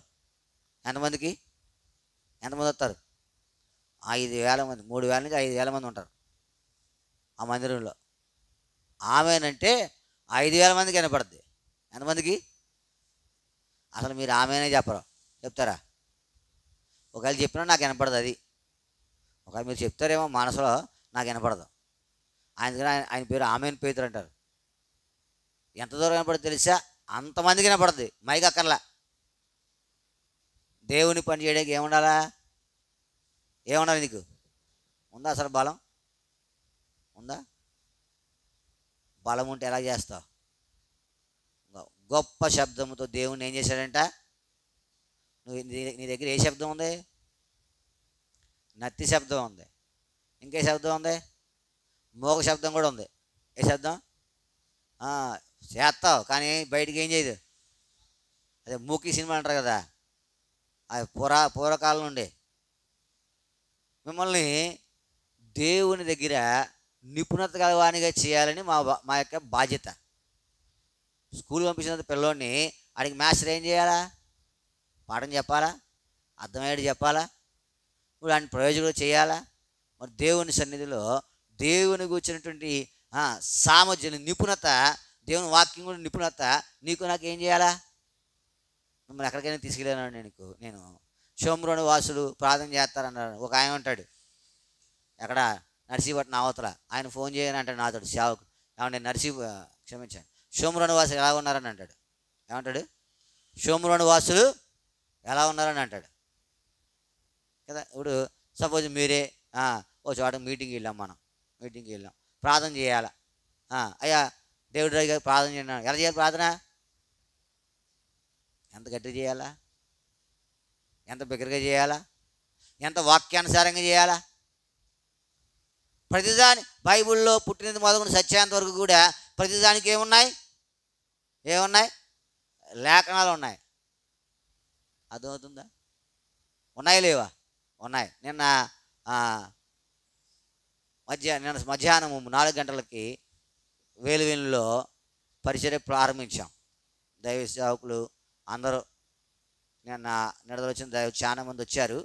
ఎంతమందికి? ఎంతమంది వస్తారు? 5,000 మంది. 3,000 నుంచి 5,000 మంది ఉంటారు ఆ మందిరంలో. ఆమెనంటే 5,000 మందికి వినపడుద్ది. ఎంతమందికి? అసలు మీరు ఆమెనే చెప్పరు, చెప్తారా? ఒకవేళ చెప్పినా నాకు వినపడదు. అది ఒకవేళ మీరు చెప్తారేమో మనసులో, నాకు వినపడదు. ఆయన పేరు ఆమెన్ పేతురు అంటారు. ఎంత దూరం వినపడుతుంది తెలుసా? అంతమందికి వినపడుద్ది, మైక్ అక్కర్లా. దేవుని పని చేయడానికి ఏముండాలా? ఏముండాలి నీకు? ఉందా అసలు బలం? ఉందా? బలం ఉంటే ఎలా చేస్తావు? గొప్ప శబ్దంతో దేవుని ఏం చేశాడంట? నీ దగ్గర ఏ శబ్దం ఉంది? నత్తి శబ్దం ఉంది. ఇంకే శబ్దం ఉంది? మోగ శబ్దం కూడా ఉంది. ఏ శబ్దం? చేస్తావు కానీ బయటికి ఏం చేయదు. అదే మూకీ సినిమా అంటారు కదా, అది పూర్వకాలం నుండి. మిమ్మల్ని దేవుని దగ్గర నిపుణత గలవానిగా చేయాలని మా యొక్క బాధ్యత. స్కూల్ పంపించిన పిల్లోడిని ఆడికి మాస్టర్ ఏం చేయాలా? పాఠం చెప్పాలా, అర్థమయ్యేది చెప్పాలా, ఇప్పుడు ఆయన ప్రయోజకులు చేయాలా. మరి దేవుని సన్నిధిలో దేవుని కూర్చున్నటువంటి సామర్థ్యం, నిపుణత, దేవుని వాక్యం కూడా నిపుణత నీకు నాకు ఏం చేయాలా? మిమ్మల్ని ఎక్కడికైనా తీసుకెళ్ళాను నేను షోమ్రోని వాసులు ప్రార్థన చేస్తారన్నారు. ఒక ఆయన ఉంటాడు ఎక్కడ, నర్సీపట్నం అవతల. ఆయన ఫోన్ చేయని అంటాడు నాతోడు, సేవకు. ఏమంటే క్షమించండి, షోమ్రోని వాసులు ఎలా ఉన్నారని అంటాడు. ఏమంటాడు? షోమ్రోని వాసులు ఎలా ఉన్నారని అంటాడు కదా. ఇప్పుడు సపోజ్ మీరే ఓ చోట మీటింగ్కి వెళ్ళాం, మనం మీటింగ్కి వెళ్ళాం, ప్రార్థన చేయాలా. అయ్యా దేవుడి దగ్గర ప్రార్థన చేయాలి. ఎలా చేయాలి ప్రార్థన? ఎంత గట్టిగా చేయాలా? ఎంత బిగ్గరగా చేయాలా? ఎంత వాక్యానుసారంగా చేయాలా? ప్రతిదాని బైబిల్లో పుట్టినది మొదలుకొని సత్యాంత వరకు కూడా ప్రతిదానికి ఏమున్నాయి? లేఖనాలు ఉన్నాయి. అర్థమవుతుందా? ఉన్నాయి లేవా? ఉన్నాయి. నిన్న మధ్యాహ్నం 4 గంటలకి వేలువెన్నులో పరిచర్య ప్రారంభించాం. దైవ సేవకులు అందరూ నిడదలు వచ్చిన చాలా మంది వచ్చారు.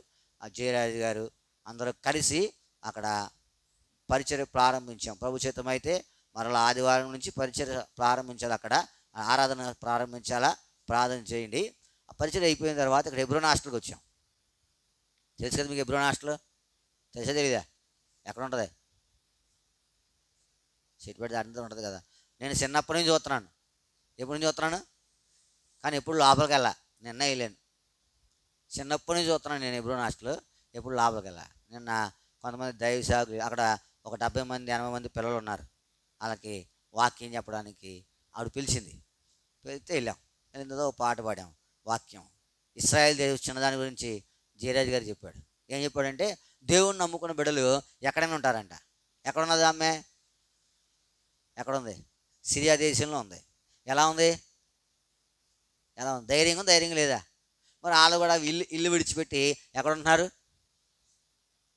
జయరాజు గారు అందరూ కలిసి అక్కడ పరిచర్య ప్రారంభించాం. ప్రభు చిత్తమైతే మరలా ఆదివారం నుంచి పరిచర్య ప్రారంభించాలి. అక్కడ ఆరాధన ప్రారంభించాలా, ప్రార్థన చేయండి. ఆ పరిచర్య అయిపోయిన తర్వాత ఇక్కడ హెబ్రోన్ హాస్టల్కి వచ్చాం. తెలుసు కదా మీకు హెబ్రోన్ హాస్టల్? తెలుసా తెలీదా? ఎక్కడ ఉంటుంది? సిట్టిపేట దాటితో ఉంటుంది కదా. నేను చిన్నప్పటి నుంచి చూస్తున్నాను. ఎప్పటి నుంచి చూస్తున్నాను? కానీ ఎప్పుడు లోపలికి వెళ్ళా. నిన్న వెళ్ళాను. చిన్నప్పటి నుంచి చూస్తున్నాను నేను హెబ్రోన్ హాస్టల్. ఎప్పుడు లోపలికి వెళ్ళా. నిన్న కొంతమంది దైవ సేవకులు అక్కడ ఒక 70 మంది 80 మంది పిల్లలు ఉన్నారు. వాళ్ళకి వాక్యం చెప్పడానికి ఆవిడ పిలిచింది. పిలిస్తే వెళ్ళాం. వెళ్ళిందో ఒక పాట పాడాం. వాక్యం ఇశ్రాయేల్ దేశ చిన్నదాని గురించి జయరాజు గారు చెప్పాడు. ఏం చెప్పాడంటే, దేవుణ్ణి నమ్ముకున్న బిడ్డలు ఎక్కడైనా ఉంటారంట. ఎక్కడున్నది ఆమె? ఎక్కడుంది? సిరియా దేశంలో ఉంది. ఎలా ఉంది? ధైర్యంగా లేదా? మరి వాళ్ళు కూడా ఇల్లు విడిచిపెట్టి ఎక్కడ ఉంటున్నారు?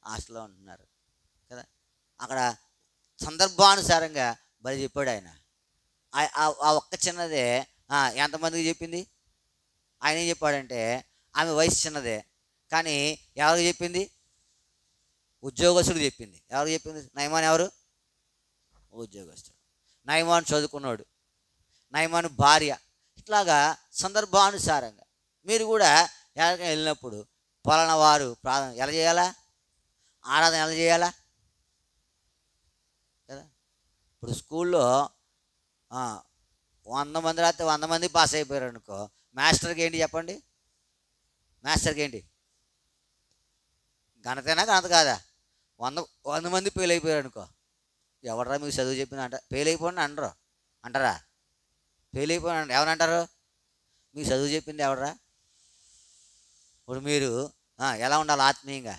హాస్టల్లో ఉంటున్నారు కదా. అక్కడ సందర్భానుసారంగా బలి చెప్పాడు ఆయన. ఆ ఒక్క చిన్నదే ఎంతమందికి చెప్పింది? ఆయన ఏం చెప్పాడంటే ఆమె వయసు చిన్నదే, కానీ ఎవరికి చెప్పింది? ఉద్యోగస్తుడు చెప్పింది. ఎవరికి చెప్పింది? నయమాన్ ఎవరు? ఉద్యోగస్తుడు. నయమాన్ చదువుకున్నాడు, నయమాన్ భార్య. ఇట్లాగా సందర్భానుసారంగా మీరు కూడా ఎక్కడికైనా వెళ్ళినప్పుడు పలానా వారు ప్రార్థన ఎలా చేయాలా, ఆరాధన ఎలా చేయాలా కదా. ఇప్పుడు స్కూల్లో 100 మంది రాస్తే 100 మంది పాస్ అయిపోయారు అనుకో, మాస్టర్కి ఏంటి చెప్పండి? మాస్టర్కి ఏంటి? ఘనతేనా ఘనత కాదా? 100 మంది ఫెయిల్ అయిపోయారు అనుకో, ఎవడరా మీకు చదువు చెప్పిన ఫెయిల్ అయిపోయిన అనరు, అంటారా? ఫెయిల్ అయిపోయిన ఎవరంటారు? మీకు చదువు చెప్పింది ఎవడరా? ఇప్పుడు మీరు ఎలా ఉండాలి? ఆత్మీయంగా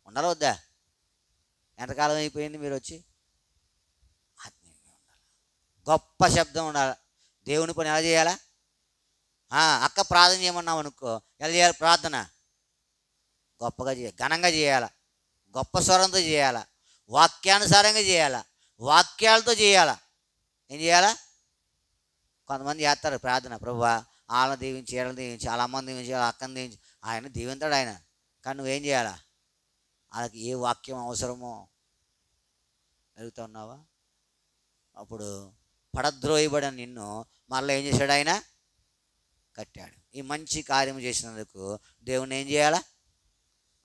ఉండాలి వద్దా? ఎంతకాలం అయిపోయింది మీరు వచ్చి? ఆత్మీయంగా ఉండాలి, గొప్ప శబ్దం ఉండాలి. దేవుని పని ఎలా చేయాలా? అక్క ప్రార్థన చేయమన్నాం అనుకో, ఎలా చేయాలి ప్రార్థన? గొప్పగా చేయాలి, ఘనంగా చేయాలా, గొప్ప స్వరంతో చేయాలా, వాక్యానుసారంగా చేయాలా, వాక్యాలతో చేయాలా. ఏం చేయాలా? కొంతమంది చేస్తారు ప్రార్థన, ప్రభువా వాళ్ళని దీవించి, వీళ్ళని దీవించి, వాళ్ళ అమ్మని దీవించి, వాళ్ళ అక్కని దీవించి. ఆయన దీవింతాడు ఆయన, కానీ నువ్వేం చేయాలా? వాళ్ళకి ఏ వాక్యం అవసరమో అడుగుతా ఉన్నావా? అప్పుడు పడద్రోయబడిన నిన్ను మళ్ళీ ఏం చేశాడు ఆయన? కట్టాడు. ఈ మంచి కార్యం చేసినందుకు దేవుణ్ణి ఏం చేయాలా?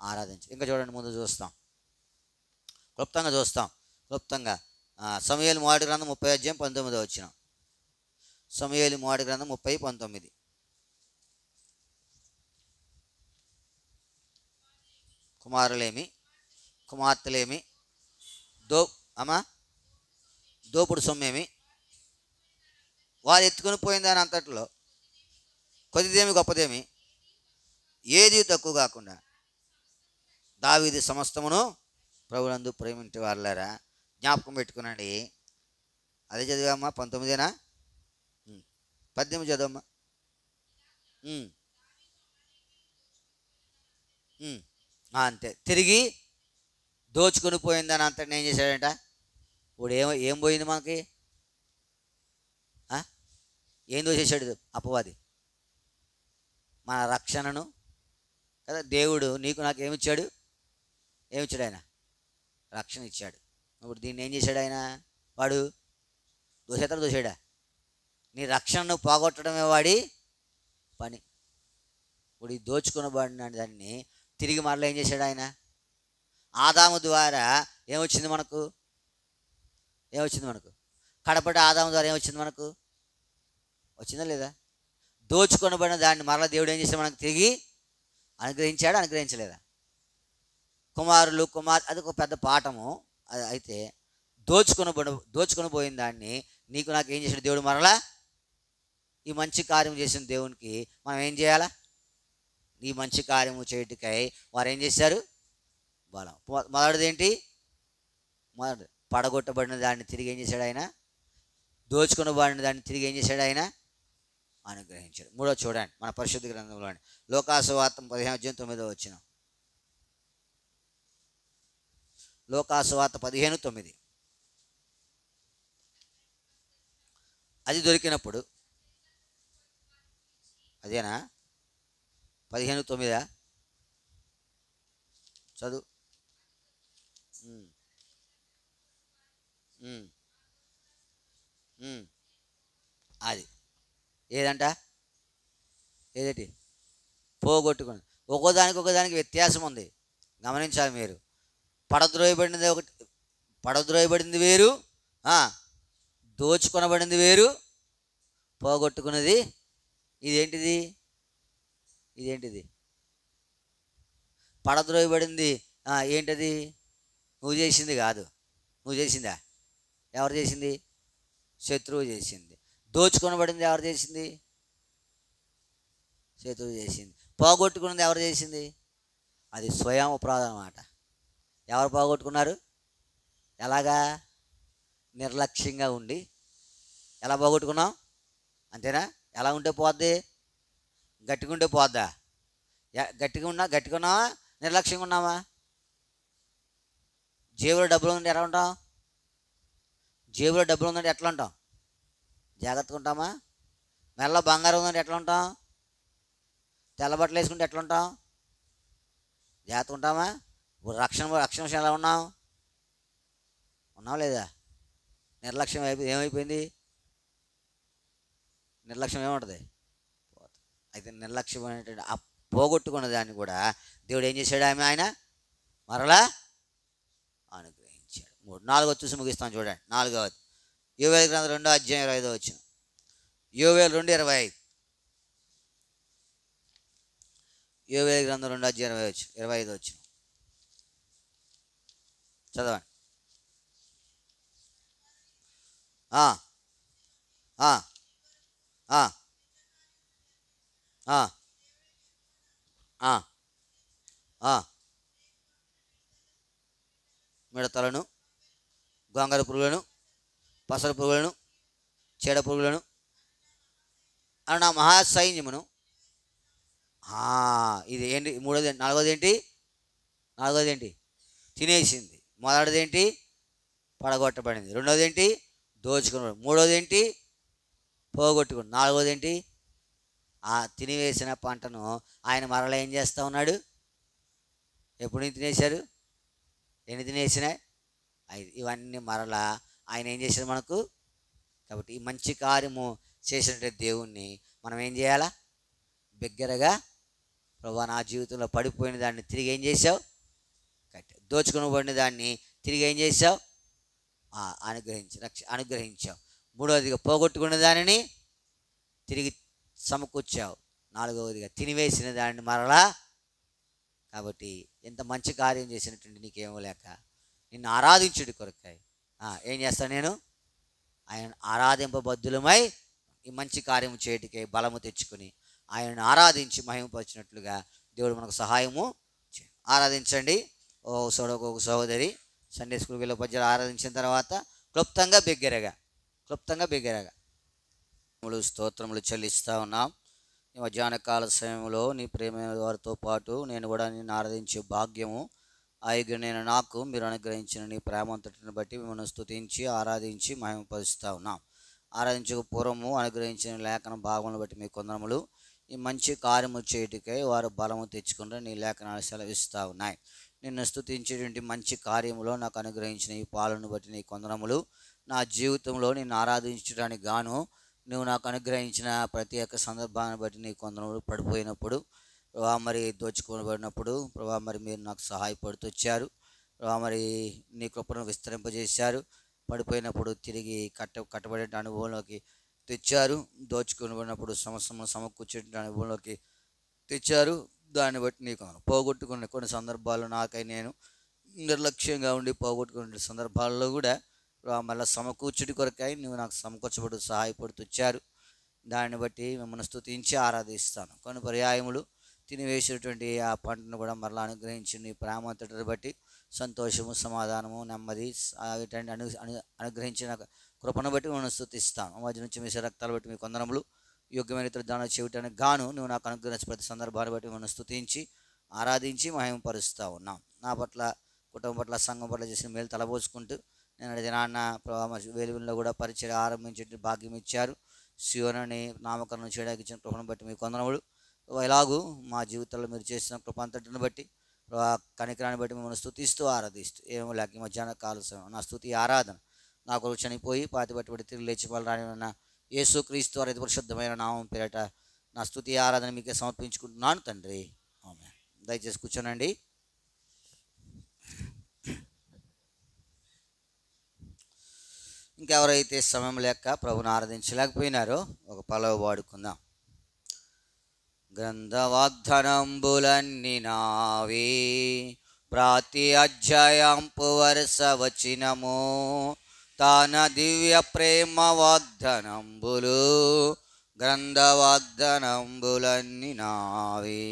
ఆరాధించి. ఇంకా చూడండి, ముందు చూస్తాం, క్లుప్తంగా చూస్తాం. క్లుప్తంగా సమూయేలు మొదటి గ్రంథం 30:19 సమూయేలు మొదటి గ్రంథం 30:19. కుమారులేమి కుమార్తెలేమి దోపుడు సొమ్మేమి వారు ఎత్తుకొని పోయిందని అంతట్లో కొద్దిదేమి గొప్పదేమి ఏది తక్కువ కాకుండా దావీదు సమస్తమును ప్రభునందు ప్రేమించే వాళ్ళారా. జ్ఞాపకం పెట్టుకునండి. అదే చదివామ్మా? 19 18 చదవమ్మా. అంతే. తిరిగి దోచుకొని పోయిందని అంతటి ఏం చేశాడంట? ఇప్పుడు ఏం పోయింది మనకి? ఏం దోచేశాడు అపవాది? మన రక్షణను కదా. దేవుడు నీకు నాకు ఏమిచ్చాడు? ఏమిచ్చాడు ఆయన? రక్షణ ఇచ్చాడు. ఇప్పుడు దీన్ని ఏం చేశాడు ఆయన? వాడు దోషాడా? నీ రక్షణను పోగొట్టడమే వాడి పని. ఇప్పుడు ఈ దోచుకునబడిన దాన్ని తిరిగి మరలా ఏం చేశాడు ఆయన? ఆదాము ద్వారా ఏమొచ్చింది మనకు? కడపటి ఆదాము ద్వారా ఏమొచ్చింది మనకు? వచ్చిందా లేదా? దోచుకొనబడిన దాన్ని మరలా దేవుడు ఏం చేశాడు? మనకు తిరిగి అనుగ్రహించాడు, అనుగ్రహించలేదా? అది ఒక పెద్ద పాఠము. అయితే దోచుకొని పోయిన దాన్ని నీకు నాకు ఏం చేశాడు దేవుడు? మరలా ఈ మంచి కార్యం చేసిన దేవునికి మనం ఏం చేయాలా? ఈ మంచి కార్యము చేయటికై వారు ఏం చేశారు? బలం. మొదటిది ఏంటి? పడగొట్టబడిన దాన్ని తిరిగి ఏం చేశాడు ఆయన? దోచుకొనబడిన దాన్ని తిరిగి ఏం చేశాడు ఆయన? అనుగ్రహించాడు. మూడో చూడండి మన పరిశుద్ధ గ్రంథంలో లోకాసువార్త 15:9. లోకాసువార్త 15:9. అది దొరికినప్పుడు, అదేనా? 15:9 చదువు. అది ఏదంట? ఏదేటి? పోగొట్టుకుని. ఒకదానికి వ్యత్యాసం ఉంది, గమనించాలి మీరు. పడద్రోయబడింది వేరు, దోచుకొనబడింది వేరు, పోగొట్టుకున్నది ఇదేంటిది? పడద్రోయబడింది ఏంటది? నువ్వు చేసింది కాదు. నువ్వు చేసిందా? ఎవరు చేసింది? శత్రువు చేసింది. దోచుకొనబడింది ఎవరు చేసింది? శత్రువు చేసింది. పోగొట్టుకున్నది ఎవరు చేసింది? అది స్వయం అపరాధం అన్నమాట. ఎవరు పోగొట్టుకున్నారు? ఎలాగా? నిర్లక్ష్యంగా ఉండి. ఎలా పోగొట్టుకున్నాం? అంతేనా? ఎలా ఉంటే పోద్ది? గట్టిగా ఉంటే పోద్దా? గట్టిగా ఉన్నావా, నిర్లక్ష్యంగా ఉన్నావా? జేబులో డబ్బులు ఉందంటే ఎలా ఉంటాం? జేబులో డబ్బులు ఉందంటే ఎట్లా ఉంటాం? జాగ్రత్తగా ఉంటామా? మెల్ల బంగారం ఉందంటే ఎట్లా ఉంటాం? తెల్ల బట్టలు వేసుకుంటే ఎట్లా ఉంటాం? జాగ్రత్తగా ఉంటామా? రక్షణ విషయం ఎలా ఉన్నాం? ఉన్నావా లేదా? నిర్లక్ష్యం ఏమైపోయింది? నిర్లక్ష్యం ఏముంటుంది? అయితే నిర్లక్ష్యం అనేటువంటి ఆ పోగొట్టుకున్న దాన్ని కూడా దేవుడు ఏం చేశాడు? ఆయన మరలా అనుగ్రహించాడు. 4వ చూసి ముగిస్తాను చూడండి. 4వది యోవేలు గ్రంథం 2వ అధ్యాయం 25వ వచనం. యోవేలు 2:25. యోవేలు గ్రంథం 2వ అధ్యాయం 25వ వచనం చదవండి. ఆ ఆ ఆ ఆ ఆ ఆ మిడతలను, గొంగళ పురుగులను, పసర పురుగులను, చీడ పురుగులను అను నా మహాసైన్యమును. ఇది ఏంటి? నాలుగోది ఏంటి? తినేసింది. మొదటిది ఏంటి? పడగొట్టబడింది. రెండోది ఏంటి? దోచుకుని. మూడోది ఏంటి? పోగొట్టుకుని. నాలుగోది ఏంటి? ఆ తినివేసిన పంటను ఆయన మరలా ఏం చేస్తూ ఉన్నాడు? ఎప్పుడు తినేశారు? ఎన్ని తినేసినాయి? 5. ఇవన్నీ మరలా ఆయన ఏం చేశారు మనకు? కాబట్టి ఈ మంచి కార్యము చేసినట్టు దేవుణ్ణి మనం ఏం చేయాలా? బిగ్గరగా, ప్రభువా నా జీవితంలో పడిపోయిన దాన్ని తిరిగి ఏం చేసావు? దోచుకునబడిన దాన్ని తిరిగి ఏం చేసావు? అనుగ్రహించావు. మూడవదిగా పోగొట్టుకున్న దానిని తిరిగి సమకూర్చావు. నాలుగవదిగా తినివేసిన దానిని మరలా. కాబట్టి ఎంత మంచి కార్యం చేసినటువంటి నీకేమో లేక నిన్ను ఆరాధించుడి కొరకాయ ఏం చేస్తాను నేను? ఆయన ఆరాధింపబద్ధులమై ఈ మంచి కార్యము చేయటికై బలము తెచ్చుకొని ఆయనను ఆరాధించి మహిమపరిచినట్లుగా దేవుడు మనకు సహాయము ఆరాధించండి. ఒక సహోదరి సండే స్కూల్కి వెళ్ళే పద్యాలు ఆరాధించిన తర్వాత క్లుప్తంగా బిగ్గరగా స్తోత్రములు చెల్లిస్తూ ఉన్నాం. ఈ మధ్యాహ్న కాల సమయంలో నీ ప్రేమైన వారితో పాటు నేను కూడా నిన్ను ఆరాధించే భాగ్యము నేను నాకు మీరు అనుగ్రహించిన నీ ప్రేమంతటిని బట్టి మిమ్మల్ని స్తుతించి ఆరాధించి మహిమపరుస్తూ ఉన్నాం. ఆరాధించక పూర్వము అనుగ్రహించిన లేఖన భాగములను బట్టి మీ కొందరములు ఈ మంచి కార్యము చేయుటకై వారు బలము తెచ్చుకుంటే నీ లేఖనాలు సెలవిస్తూ ఉన్నాయి. నిన్ను స్తుతించేటువంటి మంచి కార్యములో నాకు అనుగ్రహించిన ఈ పాలను బట్టి నీ కొందరములు. నా జీవితంలో నిన్ను ఆరాధించడానికి గాను నువ్వు నాకు అనుగ్రహించిన ప్రత్యేక సందర్భాన్ని బట్టి నీ కొందరములు పడిపోయినప్పుడు ప్రభా మరి దోచుకోబడినప్పుడు ప్రభా మరి మీరు నాకు సహాయపడుతూ వచ్చారు. ప్రభా మరి నీ కృపను విస్తరింపజేశారు. పడిపోయినప్పుడు తిరిగి కట్టబడే అనుభవంలోకి తెచ్చారు. దోచుకునిబడినప్పుడు సమకూర్చే అనుభవంలోకి తెచ్చారు. దాన్ని బట్టి నీకు పోగొట్టుకున్న కొన్ని సందర్భాలు నాకై నేను నిర్లక్ష్యంగా ఉండి పోగొట్టుకునే సందర్భాల్లో కూడా మళ్ళీ సమకూర్చుడి కొరకై నువ్వు నాకు సమకూర్చబడు సహాయపడుతూ వచ్చారు. దాన్ని బట్టి మిమ్మల్ని స్తుతించి ఆరాధిస్తాను. కొన్ని పర్యాయములు తినివేసేటువంటి ఆ పంటను కూడా మరలా అనుగ్రహించి నీ ప్రేమంతటిని బట్టి సంతోషము, సమాధానము, నెమ్మది వీటన్ని అనుగ్రహించిన కృపను బట్టి మిమ్మల్ని స్తుతిస్తాను. మధ్య నుంచి మీ రక్తాలు బట్టి మీ కొందరములు యోగ్యమైన ఇతర దానం చేయటానికి గాను నువ్వు నాకు అనుగ్రహించిన ప్రతి సందర్భాన్ని బట్టి మిమ్మల్ని స్తుతించి ఆరాధించి మహిమపరుస్తూ ఉన్నాం. నా పట్ల, కుటుంబం పట్ల, సంఘం పట్ల చేసిన మేలు తలబోసుకుంటూ నేను దినాన్న వేలువిలో కూడా పరిచయం ఆరంభించే భాగ్యం ఇచ్చారు. శివనని నామకరణం చేయడానికి ఇచ్చిన కృపను బట్టి మీ కొందరములు. ఇలాగూ మా జీవితంలో మీరు చేసిన కృప అంతటిని బట్టి కనికరాన్ని బట్టి మిమ్మల్ని స్తుతిస్తూ ఆరాధిస్తూ ఏమో లేక మధ్యాహ్న కాల సమయం నా స్తుతి ఆరాధన నా కొరకు చనిపోయి పాతిబట్టి తిరిగి లేచి రాని ఉన్న యేసుక్రీస్తు వారి పరిశుద్ధమైన నామం పేరట నా స్తుతి ఆరాధన మీకే సమర్పించుకుంటున్నాను తండ్రి. ఆమేన్. దయచేసి కూర్చోనండి. ఇంకెవరైతే సమయం లేక ప్రభుని ఆరాధించలేకపోయినారో ఒక పలవ వాడుకుందాం. గ్రంథవాగ్దానంబులన్నీ నావే ప్రతి అధ్యాయంపు వరుస వచనము తాన దివ్య ప్రేమ వాగ్దానంబులు గ్రంథవాగ్దానంబులన్నీ నావే.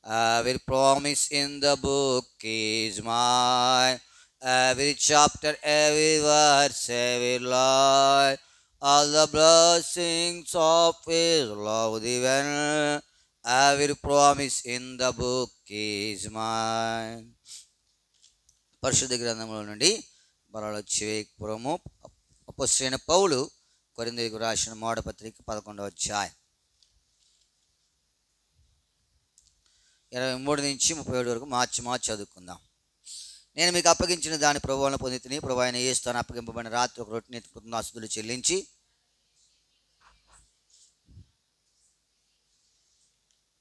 Every promise in the book is mine, every chapter, every verse, every line, all the blessings of His love divine Every promise in the book is mine. పరిశుద్ధ గ్రంథంలో నుండి బలలో చివేపురము అపొస్తలుడైన పౌలు కొరింథీయులకు రాసిన మొదటి పత్రిక 11వ అధ్యాయం 23 నుంచి 37 వరకు మార్చి చదువుకుందాం. నేను మీకు అప్పగించిన దాని ప్రభువులను పొందితిని. ప్రభువు అయిన యేసు తాను అప్పగింపబడిన రాత్రి ఒక రొట్టెని కృతజ్ఞతాస్తుతులు చెల్లించి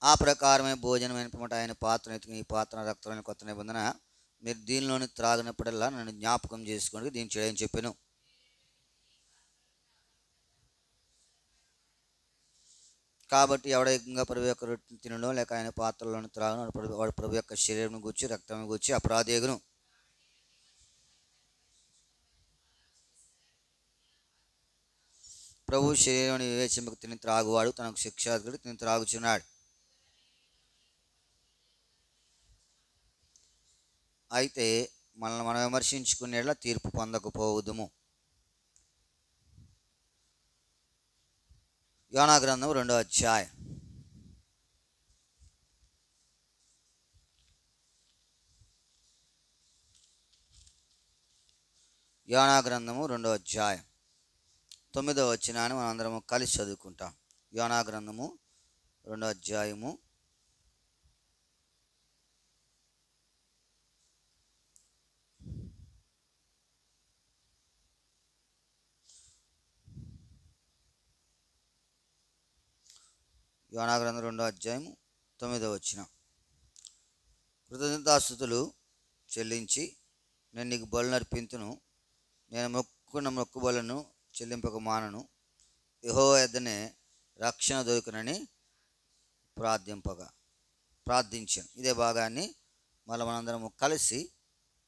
ఆ ప్రకారమే భోజనమైన పిమ్మట ఆయన పాత్రను ఎత్తుకుని, ఈ పాత్ర రక్తమైన కొత్త నిబంధన, మీరు దీనిలోని త్రాగినప్పుడల్లా నన్ను జ్ఞాపకం చేసుకోండి, దీన్ని చేయని చెప్పాను. కాబట్టి ఎవడేకంగా ప్రభు యొక్క రొట్టెని తినడం లేక ఆయన పాత్రలోని త్రాగను వాడు ప్రభు యొక్క శరీరం గుచ్చి రక్తం గుచ్చి అపరాధేగును. ప్రభు శరీరం వివేచింపక తిని త్రాగువాడు తనకు శిక్షార్హుడు, తిని త్రాగుచున్నాడు. అయితే మనల్ని మనం విమర్శించుకునేలా తీర్పు పొందకపోవదుము. యోనా గ్రంథం 2వ అధ్యాయం. యోనా గ్రంథము 2వ అధ్యాయం 9వ వచనాన్ని మనం అందరము కలిసి చదువుకుంటాం. యోనా గ్రంథము 2వ అధ్యాయము 9వ వచనం. కృతజ్ఞతాస్తుతులు చెల్లించి నేను నీకు బలులు అర్పింతును, నేను మొక్కుకున్న మొక్కుబలను చెల్లింపక మానను, యెహోవా యొద్దనే రక్షణ దొరుకునని ప్రార్థించాను. ఇదే భాగాన్ని మనందరము కలిసి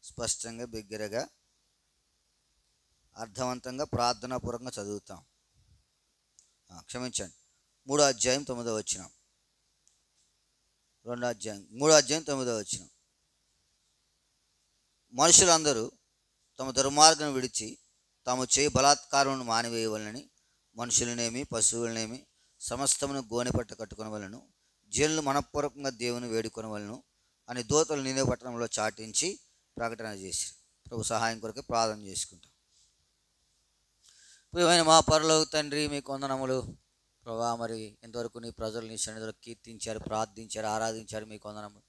స్పష్టంగా బిగ్గరగా అర్థవంతంగా ప్రార్థనాపూర్వకంగా చదువుతాం. క్షమించండి, 3వ అధ్యాయం 9వ వచనం. 2వ అధ్యాయం 3వ అధ్యాయం 9వ వచనం. మనుషులందరూ తమ దుర్మార్గం విడిచి తాము చేయి బలాత్కారమును మానివేయవలనని మనుషులనేమి పశువులనేమి సమస్తమును గోనెపట్ట కట్టుకొనవలను, జనులు మనఃపూర్వకంగా దేవుని వేడుకొనవలను అని దూతలు నినివే పట్టణంలో చాటించి ప్రకటన చేసి ప్రభు సహాయం కొరకు ప్రార్థన చేసుకుంటాం. ప్రియమైన మా పరలోక తండ్రి, మీకు వందనములు ప్రభా. మరి ఇంతవరకు నీ ప్రజలు నీ సన్నిధిలో కీర్తించారు, ప్రార్థించారు, ఆరాధించారు. మీకు వందనములు.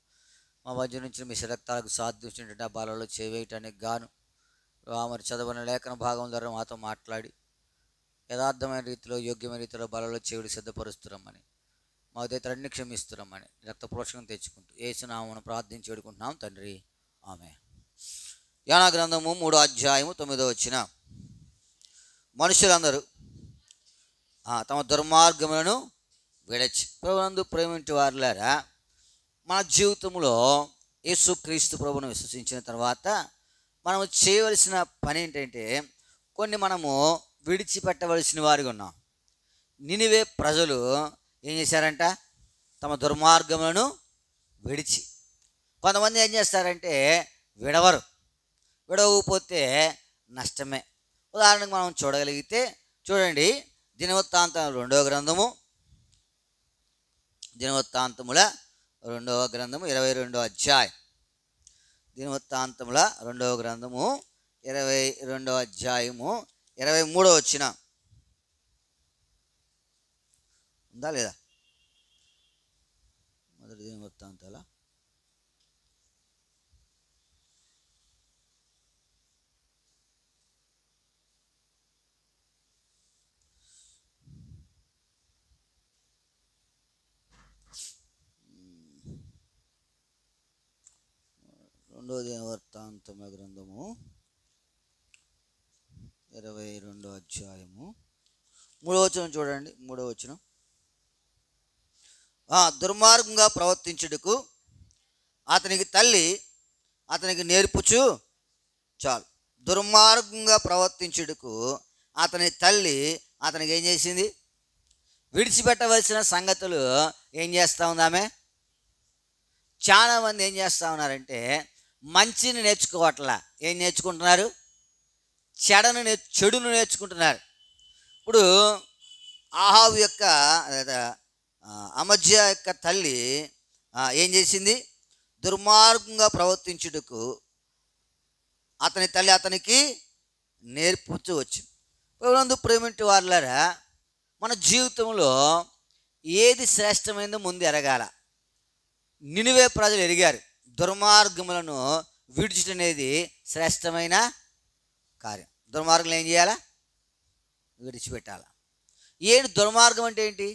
మా మధ్య నుంచి మీ రక్తాలకు సాధ్యించినటువంటి ఆ బాలలో చేయవేయటానికి గాను ప్రభా మరి చదవని లేఖన భాగం ద్వారా మాతో మాట్లాడి యథార్థమైన రీతిలో యోగ్యమైన రీతిలో బలలో చేయుడు సిద్ధపరుస్తున్నామని, మా దగ్గరన్ని క్షమిస్తున్నామని రక్త పోషకం తెచ్చుకుంటూ యేసునామమున ప్రార్థించి వేడుకుంటున్నాం తండ్రి, ఆమేన్. యోనా గ్రంథము 3వ అధ్యాయము 9వ వచనం. మనుషులందరూ తమ దుర్మార్గములను విడచి ప్రభునందు ప్రేమించే వారులారా, మన జీవితంలో యేసుక్రీస్తు ప్రభువును విశ్వసించిన తర్వాత మనము చేయవలసిన పని ఏంటంటే కొన్ని మనము విడిచిపెట్టవలసిన వారిగా ఉన్నాం. నినివే ప్రజలు ఏం చేశారంట? తమ దుర్మార్గములను విడిచి. కొంతమంది ఏం చేస్తారంటే విడవరు. విడవకపోతే నష్టమే. ఉదాహరణకు మనం చూడగలిగితే చూడండి, దినవృత్తాంతం 2వ గ్రంథము, దినవృత్తాంతముల 2వ గ్రంథము 22వ అధ్యాయం. దినవృత్తాంతముల 2వ గ్రంథము 22వ అధ్యాయము 23వ వచనం. ఉందా లేదా? మొదటి దినవృత్తాంతాల రెండవ దినవృత్తాంతముల గ్రంథము 22వ అధ్యాయము 3వ వచనం చూడండి. 3వ వచనం. దుర్మార్గంగా ప్రవర్తించుటకు అతనికి తల్లి అతనికి నేర్పుచు చాలు. దుర్మార్గంగా ప్రవర్తించుటకు అతని తల్లి అతనికి ఏం చేసింది? విడిచిపెట్టవలసిన సంగతులు ఏం చేస్తూ ఉంది ఆమె. చాలామంది ఏం చేస్తూ ఉన్నారంటే మంచిని నేర్చుకోవట్లా, ఏం నేర్చుకుంటున్నారు? చెడును నేర్చుకుంటున్నారు. ఇప్పుడు ఆహాబు యొక్క అమజ్య యొక్క తల్లి ఏం చేసింది? దుర్మార్గంగా ప్రవర్తించుటకు అతని తల్లి అతనికి నేర్పుతూ వచ్చింది. ప్రభునందు ప్రేమింటి వారులారా, మన జీవితంలో ఏది శ్రేష్టమైందో ముందు ఎరగాల. నినివే ప్రజలు ఎరిగారు, దుర్మార్గములను విడిచుట అనేది శ్రేష్టమైన కార్యం. దుర్మార్గం ఏం చేయాలా? విడిచిపెట్టాలి. ఏంటి దుర్మార్గం అంటే ఏంటి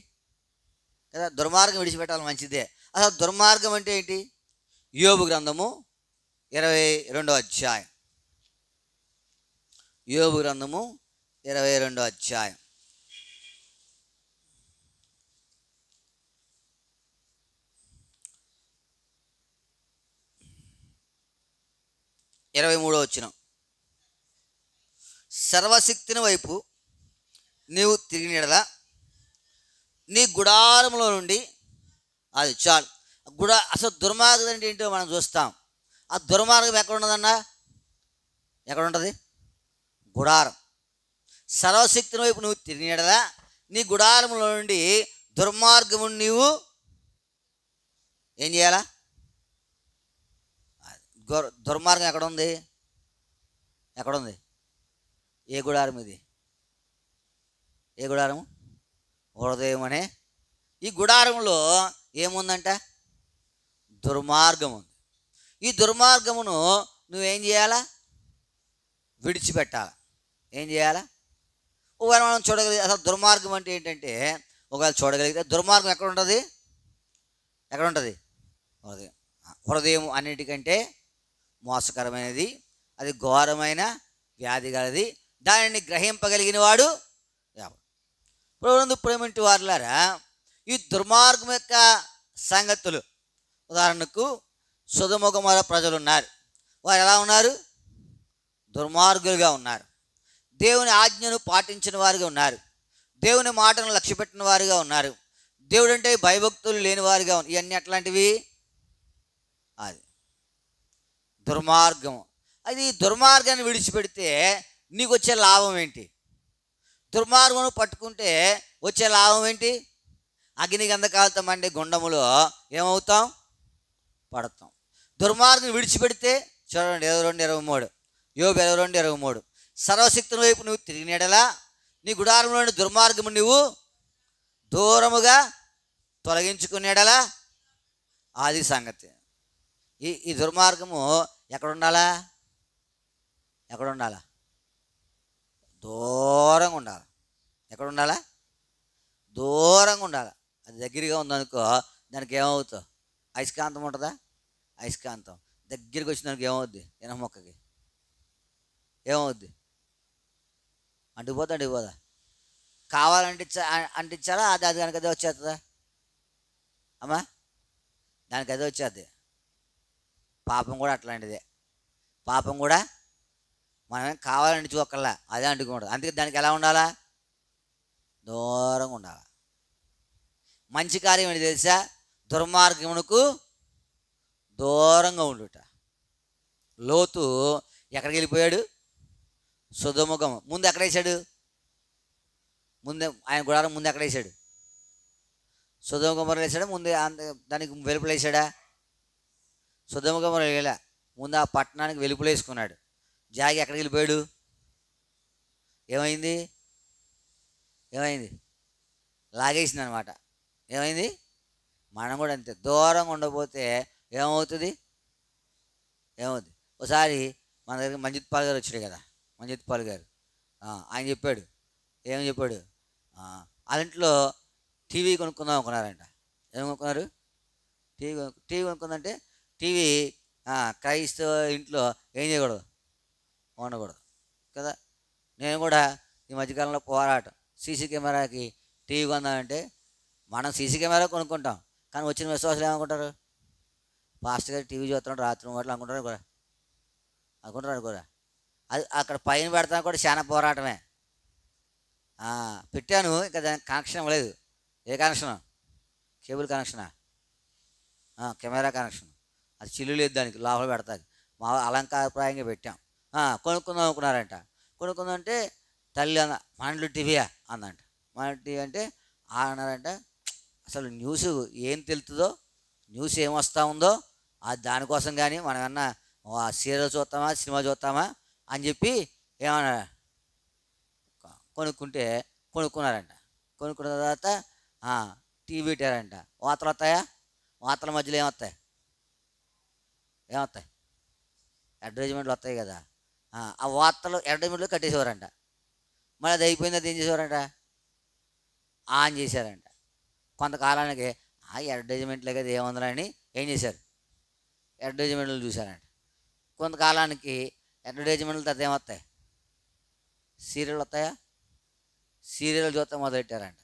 కదా? దుర్మార్గం విడిచిపెట్టాలి, మంచిదే. అసలు దుర్మార్గం అంటే ఏంటి? యోబు గ్రంథము 22వ అధ్యాయం. యోబు గ్రంథము 22వ అధ్యాయం. ఇరవై 23వ వచనం. సర్వశక్తిని వైపు నీవు తిరిగినడలా నీ గుడారంలో నుండి, అది చాలు. అసలు దుర్మార్గం అంటే ఏంటో మనం చూస్తాం. ఆ దుర్మార్గం ఎక్కడ ఉన్నదన్నా? ఎక్కడ ఉంటుంది? గుడారం. సర్వశక్తిని వైపు నువ్వు తిరిగినడలా నీ గుడారంలో నుండి దుర్మార్గము నీవు ఏం చేయాలా? దుర్మార్గం ఎక్కడ ఉంది? ఎక్కడుంది? ఏ గుడారం ఇది? ఏ గుడారము? హృదయం అనే ఈ గుడారంలో ఏముందంట? దుర్మార్గం ఉంది. ఈ దుర్మార్గమును నువ్వేం చేయాలా? విడిచిపెట్టాలి. ఏం చేయాలా? ఒకవేళ మనం చూడగలిగితే, అసలు దుర్మార్గం అంటే ఏంటంటే, ఒకవేళ చూడగలిగితే దుర్మార్గం ఎక్కడ ఉంటుంది? ఎక్కడ ఉంటుంది? హృదయం. హృదయం అన్నిటికంటే మోసకరమైనది, అది ఘోరమైన వ్యాధి గలది, దానిని గ్రహింపగలిగిన వాడు ఎవరు? ప్రభునందు ప్రేమింటి వారులారా, ఈ దుర్మార్గం యొక్క సంగతులు, ఉదాహరణకు సొదొమ గొమొర్రా ప్రజలు ఉన్నారు. వారు ఎలా ఉన్నారు? దుర్మార్గులుగా ఉన్నారు. దేవుని ఆజ్ఞను పాటించిన వారుగా ఉన్నారు. దేవుని మాటను లక్ష్యపెట్టిన వారుగా ఉన్నారు. దేవుడు అంటే భయభక్తులు లేని వారుగా ఉన్నారు. ఇవన్నీ ఎట్లాంటివి? అది దుర్మార్గం. అది దుర్మార్గాన్ని విడిచిపెడితే నీకు వచ్చే లాభం ఏంటి? దుర్మార్గం పట్టుకుంటే వచ్చే లాభం ఏంటి? అగ్ని గంధకాలతో మండే గుండములో ఏమవుతాం? పడతాం. దుర్మార్గం విడిచిపెడితే చూడండి 22:23, యోబు 22:23. సర్వశక్తిని వైపు నువ్వు తిరిగినడలా నీ గుడారంలోని దుర్మార్గము నువ్వు దూరముగా తొలగించుకునేడలా, అది సంగతి. ఈ దుర్మార్గము ఎక్కడ ఉండాలా? ఎక్కడ ఉండాలా? దూరంగా ఉండాలి. ఎక్కడ ఉండాలా? దూరంగా ఉండాలి. అది దగ్గరగా ఉందనుకో, దానికి ఏమవుతావు? అయస్కాంతం ఉంటుందా? అయస్కాంతం దగ్గరికి వచ్చిన దానికి ఏమవుద్ది? ఇనప మొక్కకి ఏమవుద్ది? అంటిపోదా? కావాలంటే అంటించాలా? అది దానికి అదే వచ్చేస్తుందా అమ్మా? దానికి అదే వచ్చేది. పాపం కూడా అట్లాంటిదే. పాపం కూడా మనమేం కావాలంటే చూకల్లా, అదే అంటుకుంటుంది. అందుకే దానికి ఎలా ఉండాలా? దూరంగా ఉండాలి. మంచి కార్యం ఏంటి తెలుసా? దుర్మార్గమునకు దూరంగా ఉండుట. లోతు ఎక్కడికి వెళ్ళిపోయాడు? సొదొమ గొమొర్రా ముందు ఎక్కడ వేసాడు? ముందే ఆయన గుడారం ముందు ఎక్కడ వేసాడు? సొదొమ గొమొర్రా వేసాడా? ముందే దానికి వెలుపల వేసాడా? సొదొమ గొమొర్రా వేయలే, ముందు ఆ పట్టణానికి వెలుపల వేసుకున్నాడు. జాగి ఎక్కడికి వెళ్ళిపోయాడు? ఏమైంది? లాగేసింది అనమాట. ఏమైంది? మనం కూడా అంతే, దూరంగా ఉండకపోతే ఏమవుతుంది? ఒకసారి మన దగ్గర మంజిత్ పాల్ గారు వచ్చాడు కదా, మంజిత్ పాల్ గారు. ఆయన చెప్పాడు, ఏమని చెప్పాడు? వాళ్ళ ఇంట్లో టీవీ కొనుక్కుందాం అనుకున్నారంట. ఏం కొనుక్కున్నారు? టీవీ కొనుక్కుందంటే టీవీ క్రైస్తవ ఇంట్లో ఏం చేయకూడదు, ఉండకూడదు కదా. నేను కూడా ఈ మధ్యకాలంలో పోరాటం, సీసీ కెమెరాకి టీవీ కొందామంటే, మనం సీసీ కెమెరా కొనుక్కుంటాం, కానీ వచ్చిన విశ్వాసాలు ఏమనుకుంటారు? పాస్టర్ గారు టీవీ చూస్తున్నాడు రాత్రి మాటలు అనుకుంటారు. అది అక్కడ పైన పెడతాను కూడా చాలా పోరాటమే. పెట్టాను, ఇంకా దానికి కనెక్షన్ ఇవ్వలేదు. ఏ కనెక్షన్? కేబుల్ కనెక్షనా? Camera connection. అది చిల్లు లేదు, దానికి లోపల పెడతాది. మా అలంకారప్రాయంగా పెట్టాం. కొనుక్కుందాం అనుకున్నారంట. కొనుక్కుందామంటే తల్లి అన్న, మన టీవీయా అందంట. మన టీవీ అంటే అన్నారంట, అసలు న్యూస్ ఏం తెలుతుందో, న్యూస్ ఏం వస్తూ ఉందో అది దానికోసం కానీ మనం ఏమన్నా సీరియల్ చూస్తామా సినిమా చూస్తామా అని చెప్పి ఏమన్నా కొనుక్కున్నారంట. కొనుక్కున్న తర్వాత టీవీ పెట్టారంట. వార్తలు వస్తాయా? వార్తల మధ్యలో ఏమొస్తాయి? అడ్వర్టైజ్మెంట్లు వస్తాయి కదా. ఆ వార్తలు అడ్వర్టైజ్మెంట్లు కట్టేసేవారంట. మళ్ళీ అది అయిపోయింది, అది ఏం చేసేవారంట, ఆన్ చేశారంట. కొంతకాలానికి అడ్వర్టైజ్మెంట్లే కదా ఏముందని ఏం చేశారు, అడ్వర్టైజ్మెంట్లు చూశారంట. కొంతకాలానికి అడ్వర్టైజ్మెంట్ల తర్వాత ఏమొస్తాయి, సీరియల్ వస్తాయా? సీరియల్ చూస్తే మొదలెట్టారంట.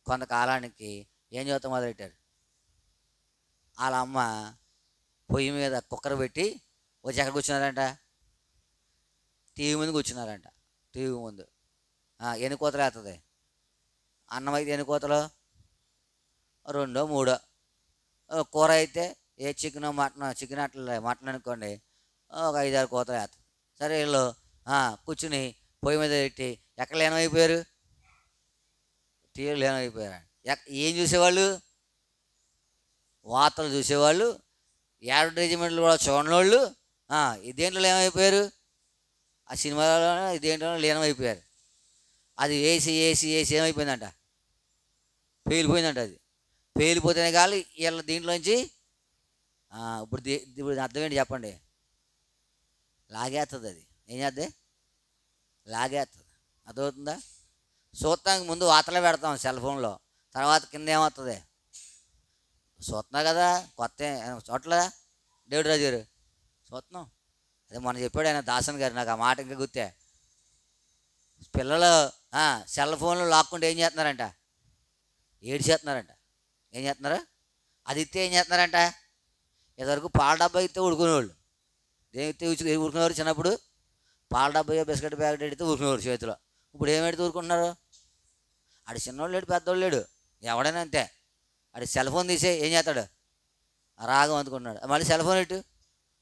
కొంతకాలానికి ఏం చూస్తే మొదలెట్టారు, వాళ్ళ అమ్మ పొయ్యి మీద కుక్కర్ పెట్టి వచ్చి ఎక్కడ కూర్చున్నారంట, టీవీ ముందు కూర్చున్నారంట. టీవీ ముందు ఎన్ని కోతలు వేస్తుంది, అన్నం అయితే ఎన్ని కోతలు, 2 3. కూర అయితే ఏ చికెన్ అట్లా మటన్ అనుకోండి, ఒక 5 6 కోతలు వేస్తుంది. సరే వీళ్ళు కూర్చుని పొయ్యి మీద పెట్టి ఎక్కడ లీనమైపోయారు, టీవీలో లీనమైపోయారు. ఏం చూసేవాళ్ళు, వార్తలు చూసేవాళ్ళు. అడ్వర్టైజ్మెంట్లు కూడా చూడని వాళ్ళు ఇదేంట్లో లీనమైపోయారు, ఆ సినిమాలో ఇదేంట్లో లీనమైపోయారు. అది వేసి వేసి వేసి ఏమైపోయిందంట, పేలిపోయిందంట. అది పేలిపోతేనే కాదు వీళ్ళ దీంట్లోంచి ఇప్పుడు అర్థం ఏంటి చెప్పండి, లాగేస్తుంది. అది ఏం చేద్ది, లాగేస్తుంది. అర్థమవుతుందా? చూస్తానికి ముందు వార్తలే పెడతాం సెల్ ఫోన్లో, తర్వాత కింద ఏమవుతుంది చూస్తున్నా కదా. కొత్త చోట్ల డేవిడ్ రాజు గారు చూస్తున్నాం. అదే మొన్న చెప్పాడు ఆయన దాసన్ గారు, నాకు ఆ మాట ఇంకా గుర్తే. పిల్లలు సెల్ ఫోన్లు లాక్కుంటే ఏం చేస్తున్నారంట, ఏడ్చేస్తున్నారంట. ఏం చేస్తున్నారు, అది ఇస్తే ఏం చేస్తున్నారంట, ఇదివరకు పాల డబ్బా ఇస్తే ఉడుకునేవాళ్ళు. దేనిస్తే ఉడుకునేవారు చిన్నప్పుడు, పాల డబ్బా బిస్కెట్ ప్యాకెట్ ఎడితే ఉడుకునేవారు చేతిలో. ఇప్పుడు ఏమెడితే ఊరుకుంటున్నారు, ఆడు చిన్నోళ్ళు లేడు పెద్దోళ్ళు లేడు, ఎవడైనా అంతే. ఆడు సెల్ ఫోన్ తీసే ఏం చేస్తాడు, రాగం అందుకున్నాడు. మళ్ళీ సెల్ ఫోన్ ఇటు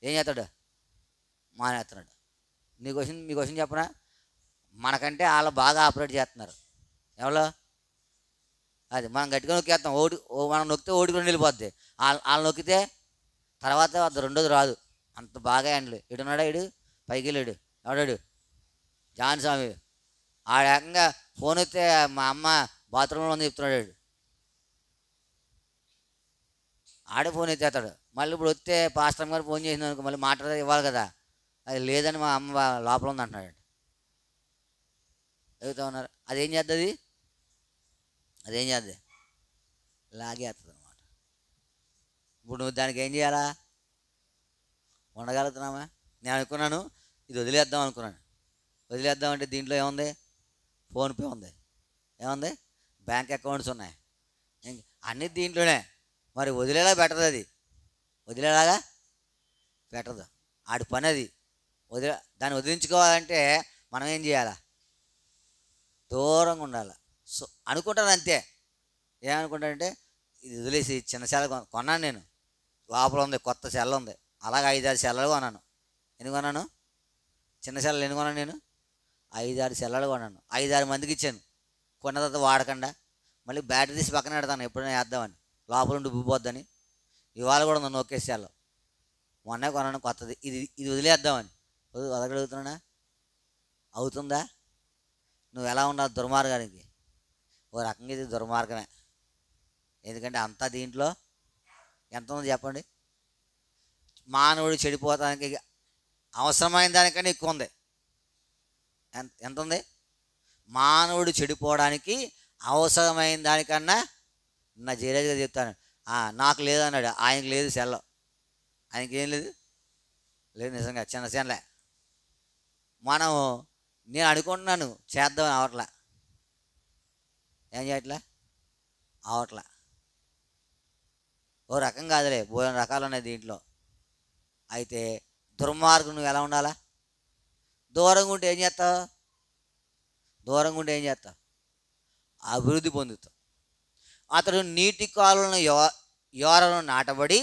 ఏం చేస్తాడు, మానేస్తున్నాడు. మీ క్వశ్చన్ చెప్పనా, మనకంటే వాళ్ళు బాగా ఆపరేట్ చేస్తున్నారు. ఎవరో అది మనం గట్టిగా నొక్కేస్తాం, మనం నొక్కితే ఓటుకొని వెళ్ళిపోద్ది. వాళ్ళు నొక్కితే తర్వాత అది రెండోది రాదు, అంత బాగా హ్యాండిల్. ఇడున్నాడా, ఇడు పైకి వెళ్ళాడు, ఎవడాడు జాన్ స్వామి. ఆడ ఏకంగా ఫోన్ వస్తే మా అమ్మ బాత్రూంలో ఉంది చెప్తున్నాడు. ఆడే ఫోన్ ఎత్తేస్తాడు. మళ్ళీ ఇప్పుడు వస్తే పాస్టర్ గారు ఫోన్ చేసింది అనుకో, మళ్ళీ మాట్లాడే ఇవ్వాలి కదా. అది లేదని మా అమ్మ లోపల ఉంది అంటున్నాడు. చెబుతా ఉన్నారు. అదేం చేస్తుంది, అదేం చేద్ది, లాగేస్తుంది అనమాట. ఇప్పుడు నువ్వు దానికి ఏం చేయాలా, ఉండగలుగుతున్నామా? నేను అనుకున్నాను ఇది వదిలేద్దాం అనుకున్నాను. వదిలేద్దామంటే దీంట్లో ఏముంది, ఫోన్పే ఉంది, ఏముంది, బ్యాంక్ అకౌంట్స్ ఉన్నాయి, అన్నీ దీంట్లోనే. మరి వదిలేలా పెట్టదు, అది వదిలేలాగా పెట్టదు. ఆడి పని అది. దాన్ని వదిలించుకోవాలంటే మనం ఏం చేయాలా, దూరంగా ఉండాలి. సో అనుకుంటాను అంతే. ఏమనుకుంటానంటే ఇది వదిలేసి చిన్న సెల్ల కొన్నాను నేను, లోపల ఉంది కొత్త సెల్ల ఉంది. అలాగే 5 6 సెల్లలు కొన్నాను. ఎన్ని కొన్నాను, చిన్న సెల్లలు ఎన్ని కొన్నాను నేను, 5 6 సెల్లలు కొన్నాను. 5 6 మందికి ఇచ్చాను. కొన్న తర్వాత వాడకుండా మళ్ళీ బ్యాటరీ తీసి పక్కన పెడతాను, ఎప్పుడైనా వేద్దామని, లోపల ఉండి ఉబ్బిపోద్దని. ఇవాళ కూడా నన్ను నొక్కేసేయాలి. మొన్నే కొన్నాను కొత్తది, ఇది వదిలేద్దామని. వదలగలుగుతున్నా, అవుతుందా? నువ్వు ఎలా ఉన్నావు, దుర్మార్గానికి ఓ రకంగా ఇది దుర్మార్గమే. ఎందుకంటే అంతా దీంట్లో ఎంత ఉంది చెప్పండి. మానవుడు చెడిపోతానికి అవసరమైన దానికన్నా ఎక్కువ ఉంది. ఎంత ఉంది, మానవుడు చెడిపోవడానికి అవసరమైన దానికన్నా. నా జయరాజుగా చెప్తాను, నాకు లేదన్నాడు, ఆయనకి లేదు సెల్లో. ఆయనకి ఏం లేదు, నిజంగా చిన్న సెల్లే. నేను అనుకుంటున్నాను చేద్దామని, అవట్లా. ఏం చేయట్లా, అవట్లా. ఓ రకం కాదులే, బోలెడు రకాలు ఉన్నాయి దీంట్లో. అయితే దుర్మార్గం నువ్వు ఎలా ఉండాలా, దూరంగా ఉంటే ఏం చేస్తావు, అభివృద్ధి పొందుతావు. అతడు నీటి కాలువలను యోరను నాటబడి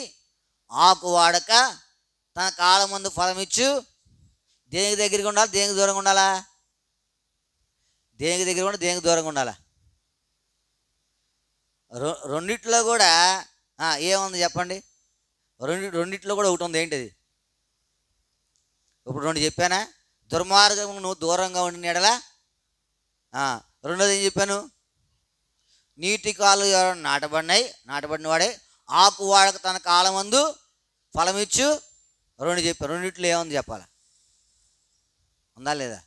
ఆకు వాడక తన కాలం ముందు ఫలమిచ్చు. దేనికి దగ్గరికి ఉండాలి, దేనికి దూరంగా ఉండాలా, దేనికి దగ్గర ఉండాలి, దేనికి దూరంగా ఉండాలా. రెండిట్లో కూడా ఏముంది చెప్పండి? రెండిట్లో కూడా ఒకటి ఉంది. ఏంటిది? ఇప్పుడు రెండు చెప్పానా? దుర్మార్గం నువ్వు దూరంగా ఉండిన ఎడల. రెండోది ఏం చెప్పాను? నీటి కాలు ఎవరైనా నాటబడిన వాడే ఆకు వాడక తన కాలమందు ఫలమిచ్చు. రెండు చెప్పాను. రెండిట్లో ఏముంది చెప్పాలా? ఉందా లేదా?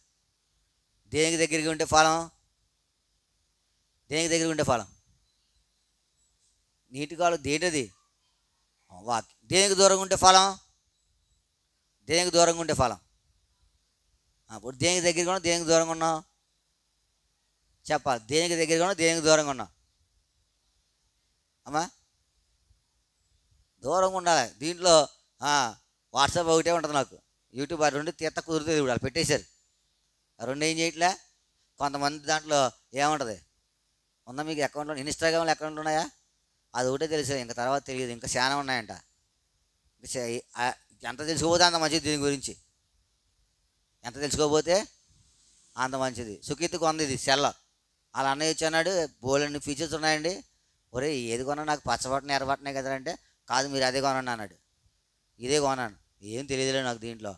దేనికి దగ్గరికి ఉంటే ఫలం? దేనికి దగ్గరికి ఉంటే ఫలం? నీటి కాలు దేనిది? వాక్యం. దేనికి దూరంగా ఉంటే ఫలం? దేనికి దూరంగా ఉంటే ఫలం? ఇప్పుడు దేనికి దగ్గరగా ఉన్నావు, దేనికి దూరంగా ఉన్నావు చెప్పాలి. దేనికి దగ్గరగా ఉన్నావు, దేనికి దూరంగా ఉన్నావు అమ్మా? దూరంగా ఉండాలి. దీంట్లో వాట్సాప్ ఒకటే ఉంటుంది నాకు. యూట్యూబ్ ఆ రెండు తీర్థ కుదురుతుంది. ఇప్పుడు వాళ్ళు పెట్టేశారు. ఆ రెండు ఏం చేయట్లే. కొంతమంది దాంట్లో ఏముంటుంది ఉందా మీకు అకౌంట్లో? ఇన్స్టాగ్రామ్లో అకౌంట్లు ఉన్నాయా? అది ఒకటే తెలుసు, ఇంకా తర్వాత తెలియదు. ఇంకా చాలా ఉన్నాయంట. ఎంత తెలుసుకోపోతే అంత మంచిది. దీని గురించి ఎంత తెలుసుకోపోతే అంత మంచిది. సుఖీత్తుకు ఉంది ఇది సెల్ల. అలా అన్నయ్య వచ్చాడు, బోలెన్ని ఫీచర్స్ ఉన్నాయండి. ఒరే ఏది కొన్నా నాకు పచ్చబట్టనే ఎర్రబట్టనే కదా అంటే, కాదు మీరు అదే కొనండి అన్నాడు. ఇదే కొన్నాను. ఏం తెలియదులే నాకు దీంట్లో.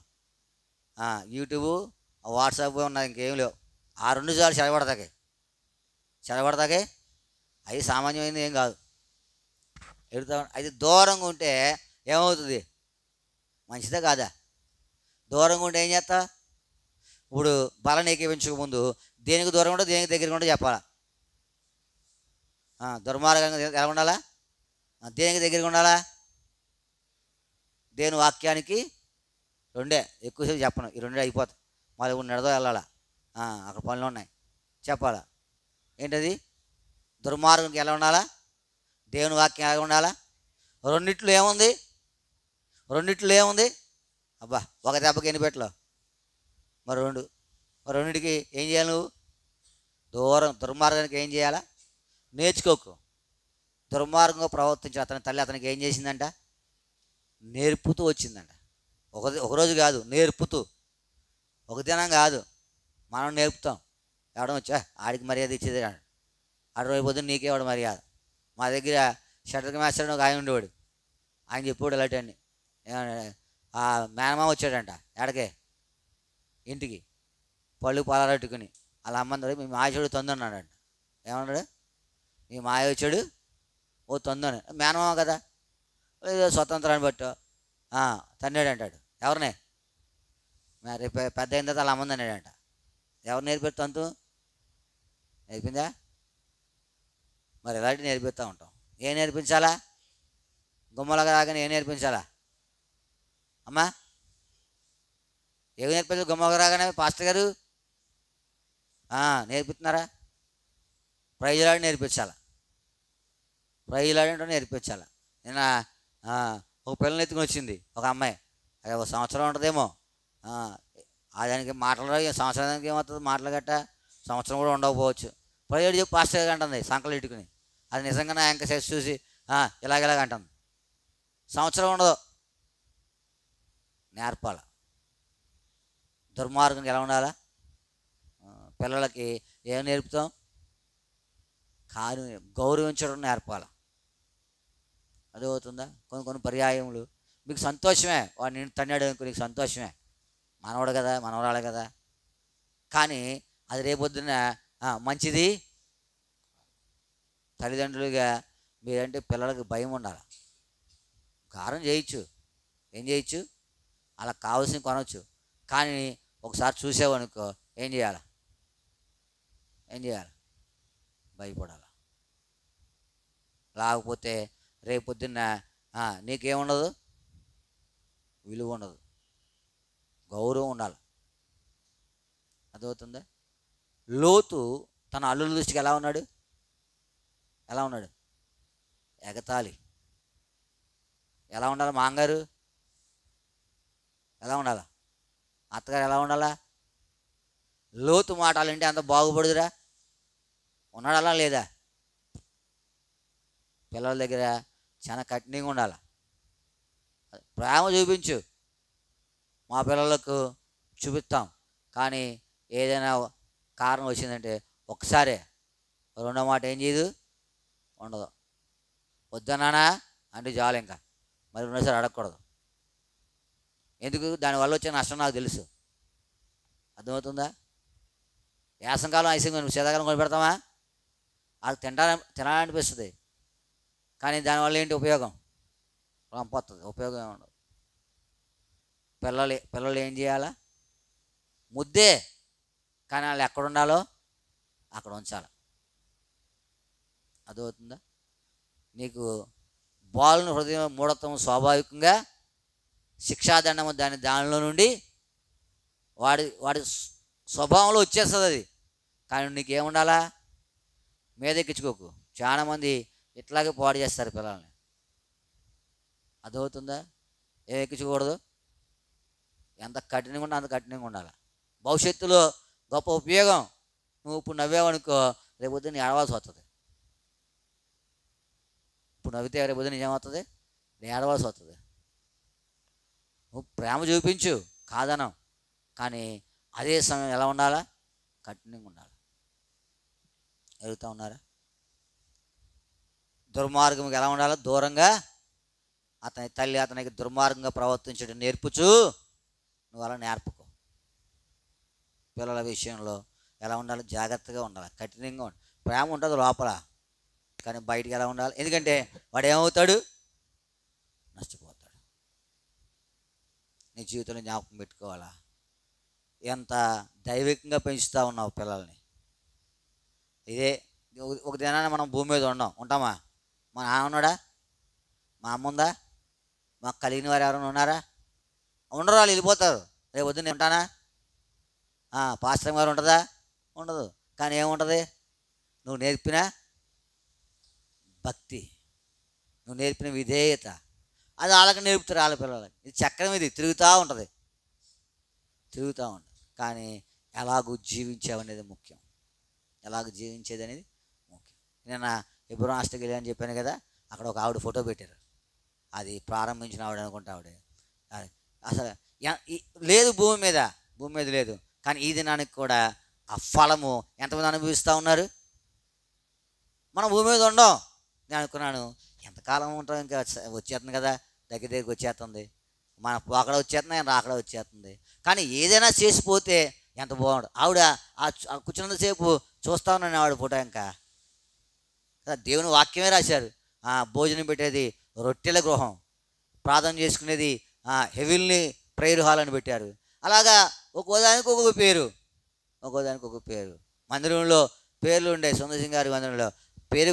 యూట్యూబ్ వాట్సాప్ ఉన్నది, ఇంకేం లేవు. ఆ రెండు సార్లు చెడబడతాకే అవి సామాన్యమైనది ఏం కాదు. ఎడుతా అది దూరంగా ఉంటే ఏమవుతుంది? మంచిదే కాదా? దూరంగా ఉంటే ఏం చేస్తా? ఇప్పుడు బలం ఏకీపించక ముందు దేనికి దూరంగా ఉండో దేనికి దగ్గరగా ఉండో చెప్పాలా? దుర్మార్గంగా ఎలా ఉండాలా? దేనికి దగ్గరగా ఉండాలా? దేని వాక్యానికి రెండే. ఎక్కువసేపు చెప్పను, ఈ రెండే అయిపోతాయి. మళ్ళీ నెడదో వెళ్ళాలా, అక్కడ పనులు ఉన్నాయి చెప్పాలా. ఏంటది? దుర్మార్గంకి ఎలా ఉండాలా? దేవుని వాక్యం ఎలా ఉండాలా? రెండిట్లో ఏముంది? అబ్బా, ఒక దెబ్బకి ఎన్ని పెట్టలో మరి రెండింటికి ఏం చేయాలి? నువ్వు దుర్మార్గానికి ఏం చేయాలా? నేర్చుకోకు. దుర్మార్గంగా ప్రవర్తించిన అతని తల్లి అతనికి ఏం చేసిందంట? నేర్పుతూ వచ్చిందంట. ఒకరోజు కాదు, నేర్పుతూ. ఒక దినం కాదు, మనం నేర్పుతాం. ఎవడం వచ్చా ఆడికి మర్యాద ఇచ్చేది కాదు. ఆడు రోజు పొద్దున్న నీకేవాడు మర్యాద. మా దగ్గర షటర్కి మాస్టర్ ఒక ఆయన ఉండేవాడు. ఆయన చెప్పాడు ఇలాంటివన్నీ. మేనమామ వచ్చాడంట ఎడకే ఇంటికి, పళ్ళు పాలరెట్టుకుని. అలా అమ్మన్నాడు, మీ మాయచుడు తొందన్నాడంట. ఏమన్నాడు? మీ మాయ వచ్చాడు ఓ తొందని. మేనమామ కదా, ఏదో స్వతంత్రాన్ని బట్టు తన్నాడు అంటాడు. ఎవరినే? మరి పెద్ద అయిన తర్వాత అలా అమ్మంది అన్నాడంట. ఎవరు నేర్పారు తంతు? నేర్పిందా? మరి ఇలాంటివి నేర్పిస్తూ ఉంటాం. ఏం నేర్పించాలా? గుమ్మలగా రాగానే ఏం నేర్పించాలా అమ్మా? ఏమి నేర్పించాలి? గుమ్మలగా రాగానే పాస్టర్ గారు నేర్పిస్తున్నారా? ప్రైజులాడి నేర్పించాలా. ప్రైజులాడి నేర్పించాలా. నిన్న ఒక పిల్లల్ని ఎత్తుకుని వచ్చింది ఒక అమ్మాయి. అది ఒక సంవత్సరం ఉంటుందేమో. దానికి మాటలు సంవత్సరానికి ఏమవుతుంది? మాటలు గట్ట సంవత్సరం కూడా ఉండకపోవచ్చు. ప్రైవేట్ చెప్పి పాస్టర్ అంటుంది సంకలు ఇట్టుకుని. అది నిజంగా నా యాంక సెస్ చూసి ఇలాగ అంటుంది. సంవత్సరం ఉండదు. నేర్పాల. దుర్మార్గం ఎలా ఉండాలా? పిల్లలకి ఏం నేర్పుతాం? కానీ గౌరవించడం నేర్పాల. అది అవుతుందా? కొన్ని పర్యాయములు మీకు సంతోషమే. వాడు నేను తన్నాడు అనుకో, నీకు సంతోషమే. మనవాడు కదా, మనవరాలే కదా. కానీ అది రేపొద్దున మంచిది. తల్లిదండ్రులుగా మీరంటే పిల్లలకు భయం ఉండాలి. గారం చేయొచ్చు, ఏం చేయొచ్చు, అలా కావాల్సింది కొనవచ్చు. కానీ ఒకసారి చూసావనుకో ఏం చేయాలి? భయపడాలి. లేకపోతే రేపొద్దున్న నీకేముండదు, విలువ ఉండదు, గౌరవం ఉండాలి. అదవుతుందా? లోతు తన అల్లుల దృష్టికి ఎలా ఉన్నాడు? ఎగతాళి. ఎలా ఉండాలి? మాంగారు ఎలా ఉండాలా? అత్తగారు ఎలా ఉండాలా? లోతు మాటలంటే అంత బాగుపడుదురా? ఉన్నాడలా లేదా? పిల్లల దగ్గర చాలా కఠినంగా ఉండాలి. ప్రేమ చూపించు. మా పిల్లలకు చూపిస్తాం. కానీ ఏదైనా కారణం వచ్చిందంటే ఒకసారే, రెండో మాట ఏం చేయదు, ఉండదు. వద్దన్నానా అంటే చాలు, ఇంకా మరి రెండోసారి అడగకూడదు. ఎందుకు? దానివల్ల వచ్చే నష్టం నాకు తెలుసు. అర్థమవుతుందా? వేసంకాలం ఐస్ క్రీమ్ శీతాకాలం కొని పెడతామా? అది తినాలనిపిస్తుంది, కానీ దానివల్ల ఏంటి ఉపయోగం? రంపొస్తుంది, ఉపయోగం ఏమి ఉండదు. పిల్లలు ఏం చేయాలా? ముద్దే, కానీ వాళ్ళు ఎక్కడ ఉండాలో అక్కడ ఉంచాలి. అర్థమవుతుందా? నీకు బాలుని హృదయం మూఢత్వం స్వాభావికంగా శిక్షాదండము దానిలో నుండి వాడి స్వభావంలో వచ్చేస్తుంది అది. కానీ నీకేముండాలా? మీదెక్కించుకోకు. చాలామంది ఇట్లాగే పాడు చేస్తారు పిల్లల్ని. అర్థమవుతుందా? ఏం ఎక్కించకూడదు, ఎంత కఠినంగా ఉంటే అంత కఠినంగా ఉండాలి. భవిష్యత్తులో గొప్ప ఉపయోగం. నువ్వు ఇప్పుడు నవ్వావనుకో, రేపొద్దు నీ ఏడవాల్సి వస్తుంది. ఇప్పుడు నవ్వితే రేపొద్దు నిజమవుతుంది, నీ ఏడవాల్సి వస్తుంది. నువ్వు ప్రేమ చూపించు, కాదనం, కానీ అదే సమయం ఎలా ఉండాలా? కఠినంగా ఉండాలి. ఎదుగుతూ ఉన్నారా? దుర్మార్గంకి ఎలా ఉండాలో దూరంగా, అతని తల్లి అతనికి దుర్మార్గంగా ప్రవర్తించడం నేర్పుచు, నువ్వు అలా నేర్పుకో. పిల్లల విషయంలో ఎలా ఉండాలి? జాగ్రత్తగా ఉండాలి, కఠినంగా ఉండాలి. ప్రేమ ఉంటుంది లోపల, కానీ బయటికి ఎలా ఉండాలి? ఎందుకంటే వాడు ఏమవుతాడు? నష్టపోతాడు. నీ జీవితంలో జ్ఞాపకం పెట్టుకోవాలా? ఎంత దైవికంగా పెంచుతూ ఉన్నావు పిల్లల్ని. ఇదే ఒక దినాన్ని మనం భూమి మీద ఉంటామా? మా నాన్న ఉన్నాడా? మా అమ్మ ఉందా? మాకు కలిగిన వారు ఎవరైనా ఉన్నారా? ఉండరు, వాళ్ళు వెళ్ళిపోతారు. రేపు వద్దు నేను ఉంటానా? పాస్టర్ గారు ఉంటుందా? ఉండదు. కానీ ఏముంటుంది? నువ్వు నేర్పిన భక్తి, నువ్వు నేర్పిన విధేయత, అది వాళ్ళకి నేర్పుతారు, వాళ్ళ పిల్లలకి. ఇది చక్రం, ఇది తిరుగుతూ ఉంటుంది. కానీ ఎలాగూ జీవించావనేది ముఖ్యం. ఎలాగ జీవించేది అనేది ముఖ్యం. నేను ఎబ్రోన్ హాస్టల్కి వెళ్ళి అని చెప్పాను కదా, అక్కడ ఒక ఆవిడ ఫోటో పెట్టారు. అది ప్రారంభించిన ఆవిడ అనుకుంటా. ఆవిడ అసలు లేదు భూమి మీద లేదు. కానీ ఈ దినానికి కూడా ఆ ఫలము ఎంతమంది అనుభవిస్తూ ఉన్నారు? మనం భూమి మీద ఉండం. నేను అనుకున్నాను, ఎంతకాలం ఉంటాం, ఇంకా వచ్చేస్తుంది కదా, దగ్గరికి వచ్చేస్తుంది, మన అక్కడ వచ్చేస్తుంది, అక్కడ వచ్చేస్తుంది. కానీ ఏదైనా చేసిపోతే ఎంత బాగుండు. ఆవిడ కూర్చున్నంతసేపు చూస్తా ఉన్నాను ఆవిడ ఫోటో. ఇంకా దేవుని వాక్యమే రాశారు. భోజనం పెట్టేది రొట్టెల గృహం, ప్రార్థన చేసుకునేది హెవెన్లీ ప్రేయర్ హాల్ అని పెట్టారు. అలాగా ఒక్కోదానికి ఒక్కొక్క పేరు. మందిరంలో పేర్లు ఉండే. సుందర్ సింగ్ గారి మందిరంలో పేరు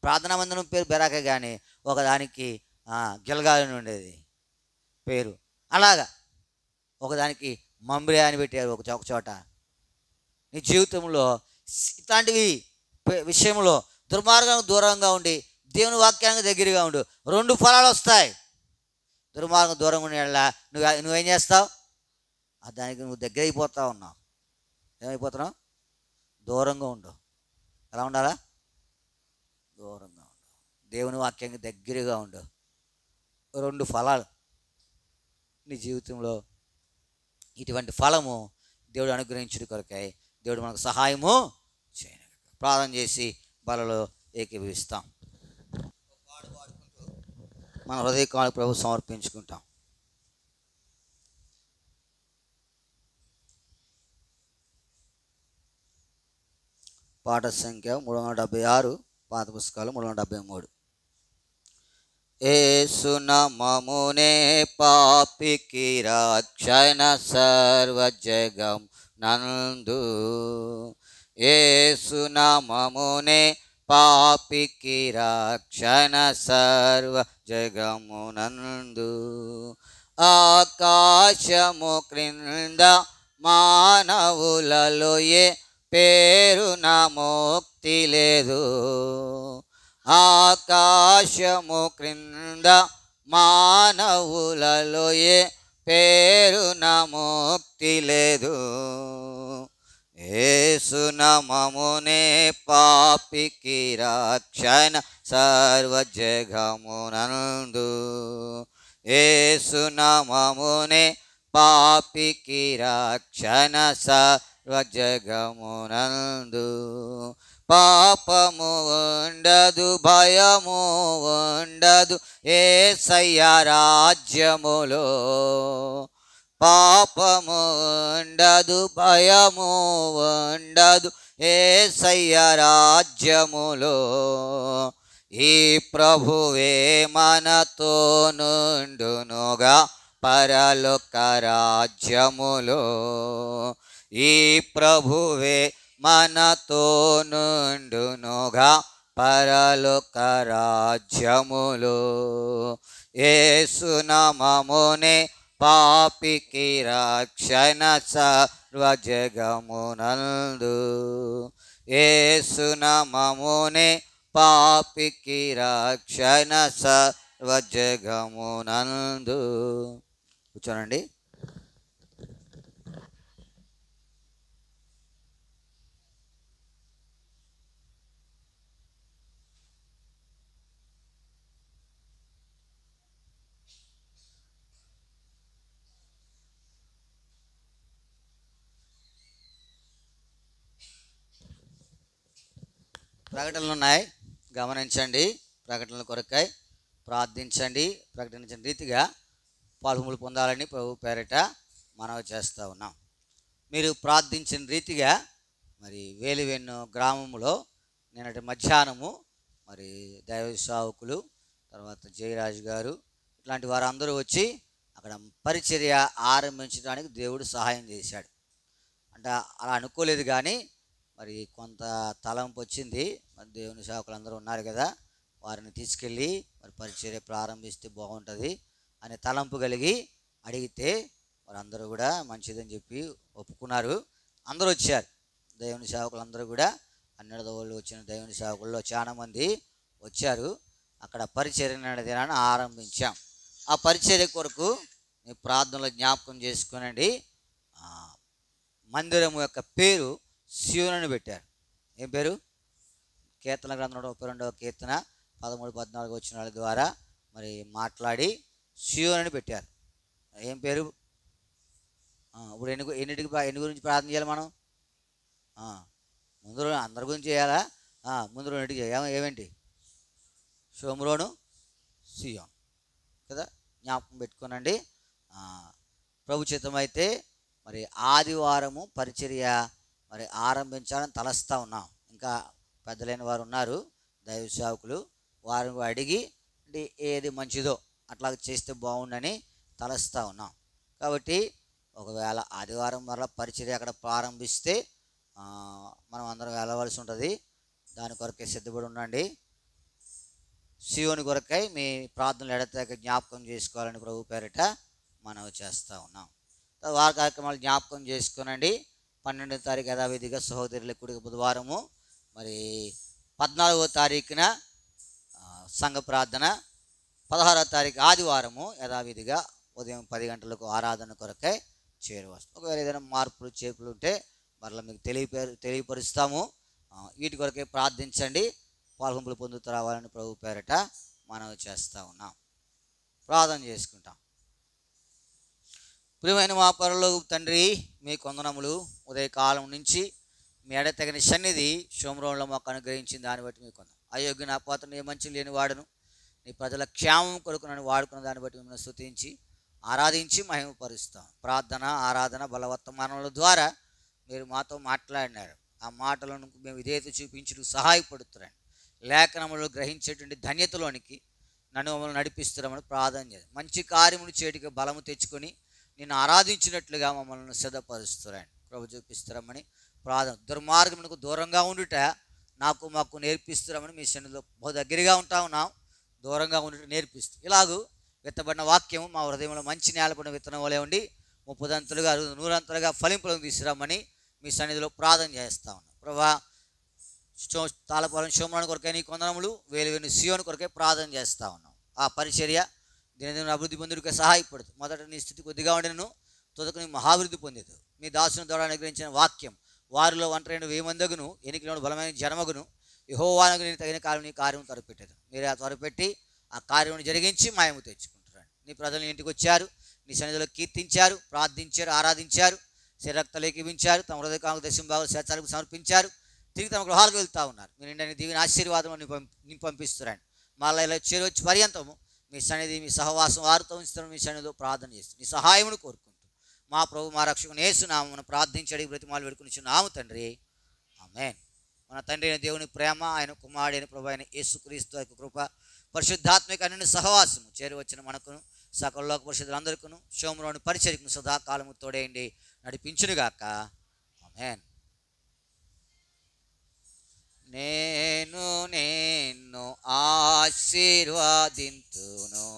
ప్రార్థనా మందిరం పేరు బెరాకే, కానీ ఒకదానికి గిల్గాలని ఉండేది పేరు. అలాగా ఒకదానికి మంబ్రే అని పెట్టారు ఒక చోట. నీ జీవితంలో ఇట్లాంటివి విషయంలో దుర్మార్గానికి దూరంగా ఉండి దేవుని వాక్యానికి దగ్గరగా ఉండు. 2 ఫలాలు వస్తాయి. దుర్మార్గం దూరంగా ఉండేలా నువ్వేం చేస్తావు? దానికి నువ్వు దగ్గర అయిపోతా ఉన్నావు. ఏమైపోతున్నావు? దూరంగా ఉండు. ఎలా ఉండాలా? దూరంగా ఉండు. దేవుని వాక్యానికి దగ్గరగా ఉండు. 2 ఫలాలు నీ జీవితంలో. ఇటువంటి ఫలము దేవుడు అనుగ్రహించుడు కొరకై దేవుడు మనకు సహాయము చేయను. ప్రార్థన చేసి బలలో ఏకీభవిస్తాం. మన హృదయకాలకు ప్రభు సమర్పించుకుంటాం. పాట సంఖ్య 376, పాత పుస్తకాలు 373. ఏసునామమునే పాపికి రక్షణ సర్వజగం నందు. ఏసునామమునే పాపికి రక్షణ సర్వజగమునందు. ఆకాశము క్రింద మానవులలో ఏ పేరున ముక్తి లేదు. ఆకాశము క్రింద మానవులలో ఏ పేరున ముక్తి లేదు. ఏసునామమునే పాపికి రక్షణ సర్వజగమునందు. ఏసునామమునే పాపికి రక్షణ సర్వజగమునందు. పాపము ఉండ ఉండదు భయము ఉండదు యేసయ్య రాజ్యములో. పాపము ఉండదు భయము ఉండదు యేసయ్య రాజ్యములో. ఈ ప్రభువే మనతో నుండునుగా పరలోక రాజ్యములో. ఈ ప్రభువే మనతో నుండునుగా పరలోక రాజ్యములో. యేసు నామమునే పాపికి రక్షణ సర్వజగమునందు. యేసు నామమునే పాపికి రక్షణ సర్వజగమునందు. కూర్చోనండి. ప్రకటనలు ఉన్నాయి, గమనించండి. ప్రకటనల కొరకై ప్రార్థించండి. ప్రకటించిన రీతిగా పాల్గొములు పొందాలని ప్రభు పేరిట మనవి చేస్తూ ఉన్నాం. మీరు ప్రార్థించిన రీతిగా మరి వేలివెన్ను గ్రామంలో నిన్నటి మధ్యాహ్నము మరి దైవ సేవకులు, తర్వాత జయరాజు గారు ఇట్లాంటి వారందరూ వచ్చి అక్కడ పరిచర్య ఆరంభించడానికి దేవుడు సహాయం చేశాడు. అంటే అలా అనుకోలేదు, కానీ మరి కొంత తలంపు వచ్చింది. మరి దేవుని సేవకులు అందరూ ఉన్నారు కదా, వారిని తీసుకెళ్ళి మరి పరిచర్య ప్రారంభిస్తే బాగుంటుంది అనే తలంపు కలిగి అడిగితే వారందరూ కూడా మంచిదని చెప్పి ఒప్పుకున్నారు. అందరూ వచ్చారు. దేవుని సేవకులు అందరూ కూడా అన్నిటి వాళ్ళు వచ్చిన దేవుని సేవకుల్లో చాలామంది వచ్చారు. అక్కడ పరిచర్య దినాన్ని ఆరంభించాం. ఆ పరిచర్య కొరకు మీ ప్రార్థనలో జ్ఞాపకం చేసుకునండి. మందిరం యొక్క పేరు సియోను పెట్టారు. ఏం పేరు? కీర్తన గ్రంథం 32వ కీర్తన 13-14 వచనాల ద్వారా మరి మాట్లాడి సియోను పెట్టారు. ఏం పేరు? ఇప్పుడు ఎన్ని గురించి ప్రార్థన చేయాలి మనం? ముందు అందరి గురించి చేయాలా? ముందు రెండింటికి ఏమేంటి? షోమ్రోను, సియోను కదా, జ్ఞాపకం పెట్టుకోనండి. ప్రభు చిత్తమైతే మరి ఆదివారము పరిచర్య మరి ఆరంభించాలని తలస్తూ ఉన్నాం. ఇంకా పెద్దలైన వారు ఉన్నారు, దైవ సేవకులు, వారిని అడిగి అంటే ఏది మంచిదో అట్లా చేస్తే బాగుండని తలస్తూ ఉన్నాం. కాబట్టి ఒకవేళ ఆదివారం వల్ల పరిచర్య అక్కడ ప్రారంభిస్తే మనం అందరం వెళ్ళవలసి ఉంటుంది. దాని కొరకే సిద్ధపడి ఉండండి. సియోను కొరకై మీ ప్రార్థనలు ఎడతెగక జ్ఞాపకం చేసుకోవాలని ప్రభు పేరిట మనం చేస్తూ ఉన్నాం. వారి కార్యక్రమాలు జ్ఞాపకం చేసుకోనండి. 12వ తారీఖు యథావిధిగా సహోదరుల కూడిక బుధవారము, మరి 14వ తారీఖున సంఘ ప్రార్థన, 16వ తారీఖు ఆదివారము యథావిధిగా ఉదయం 10 గంటలకు ఆరాధన కొరకై చేరవస్తాం. ఒకవేళ ఏదైనా మార్పులు చేర్పులు ఉంటే మరలా మీకు తెలియపరుస్తాము. వీటి కొరకే ప్రార్థించండి. పాల్గొంపులు పొందుతూ రావాలని ప్రభు పేరిట మనం చేస్తూ ఉన్నాం. ప్రార్థన చేసుకుంటాం. ప్రియమైన మా పరలోకపు తండ్రి, మీ కొందనములు ఉదయకాలం నుంచి మీ ఎడతెగని సన్నిధి షోమ్రోన్లో మాకు అనుగ్రహించిన దాన్ని బట్టి మీకు కొందాం. అయోగ్య నా పాత్రను ఏ మంచి లేని వాడును, నీ ప్రజల క్షేమం కొరకు నన్ను వాడుకున్న దాన్ని బట్టి మిమ్మల్ని స్తుతించి ఆరాధించి మహిమపరుస్తాం. ప్రార్థన, ఆరాధన, బలవర్తమానముల ద్వారా మీరు మాతో మాట్లాడినారు. ఆ మాటలను మేము విధేయత చూపించుటకు సహాయపడుతున్నాను. లేఖనములు గ్రహించేటువంటి ధన్యతలోనికి నన్ను మమ్మల్ని నడిపిస్తున్నామని ప్రార్థన చేయాలి. మంచి కార్యములు చేయడానికి బలము తెచ్చుకొని నిన్ను ఆరాధించినట్లుగా మమ్మల్ని సిద్ధపరుస్తున్నాను. ప్రభు చూపిస్తారమని ప్రార్థన. దుర్మార్గమునకు దూరంగా ఉండుట మాకు నేర్పిస్తున్నామని మీ సన్నిధిలో బహు దగ్గరగా ఉంటా ఉన్నాం. దూరంగా ఉండుట నేర్పిస్తూ ఇలాగూ విత్తబడిన వాక్యం మా హృదయంలో మంచి నేలపడిన విత్తనం వలె ఉండి 30 అంతలుగా 100 అంతలుగా ఫలింపులను తీసుకురామని మీ సన్నిధిలో ప్రార్థన చేస్తా ఉన్నాం. ప్రభా, తాళపాలెం షోమ్రోను కొరకై నీ కొందనములు, వేలువెన్ను సియోను కొరకై ప్రార్థన చేస్తూ ఉన్నాం. ఆ పరిచర్య దినదిన అభివృద్ధి పొందుడికి సహాయపడుతుంది. మొదట నీ స్థితి కొద్దిగా ఉండను, తుదకు నీ మహాభివృద్ధి పొందేదు. మీ దాసుని ద్వారా అనుగ్రహించిన వాక్యం వారిలో 120,000 మందగును, ఎన్నికలో బలమైన జనమగును. యెహోవాకు నేను తగిన కార్యం నీ కార్యం త్వరపెట్టేది. మీరే ఆ త్వరపెట్టి ఆ కార్యం జరిగించి మాయము తెచ్చుకుంటారు. నీ ప్రజలు ఇంటికి వచ్చారు, నీ సన్నిధిలో కీర్తించారు, ప్రార్థించారు, ఆరాధించారు, శరీరక్తలు ఏకీవించారు, తమ హృదయకాలకు దశంభాగాలు శాస్త్రాలకు సమర్పించారు. తిరిగి తమ గృహాలకు వెళ్తూ ఉన్నారు. మీరు నిండని దీవిని ఆశీర్వాదం పంపిస్తున్నారండి. మళ్ళీ ఇలా చేరొచ్చి పర్యంతము మీ సన్నిధి, మీ సహవాసం వారితో ఉంచుతారు. మీ సన్నిధిలో ప్రార్థన చేస్తారు. మీ సహాయమును కోరుకుంటూ మా ప్రభు మా రక్షకుని యేసునామమున ప్రార్థించడి బ్రతిమాలు వేడుకొనిచున్నాము తండ్రి. ఆమేన్. మన తండ్రి అయిన దేవుని ప్రేమ, ఆయన కుమారుడైన ప్రభు అయిన యేసుక్రీస్తు యొక్క కృప, పరిశుద్ధాత్మిక అన్ని సహవాసము చేరువచ్చిన మనకును సకల లోక పరిశుద్ధులందరికీ శోమరోని పరిచర్యకును సదాకాలము తోడేయండి నడిపించునుగాక. ఆమేన్. నేను నిన్ను ఆశీర్వదింతును,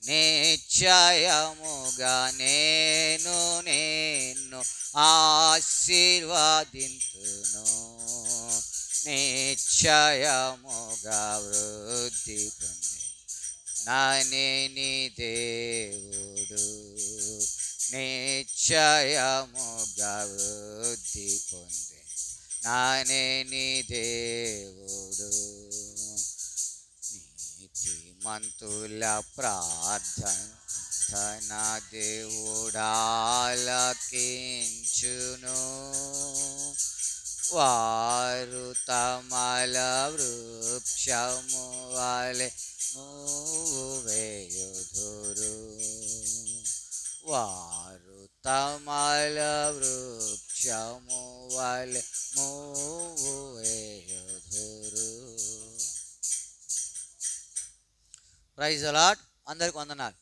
నిశ్చయముగా నేను నిన్ను ఆశీర్వదింతును, నిశ్చయముగా వృద్ధి పొంది నానేని దేవుడు, నిశ్చయముగా వృద్ధి పొంది నానేని దేవుడు. నీతిమంతుల ప్రార్థన దేవుడాలకించును, వారు తమల వృక్షము వలె మూవేయుదురు, వారు తమల వృక్షము వలె మూవేయుదురు. Praise the lord. అందరికి వందనాలు.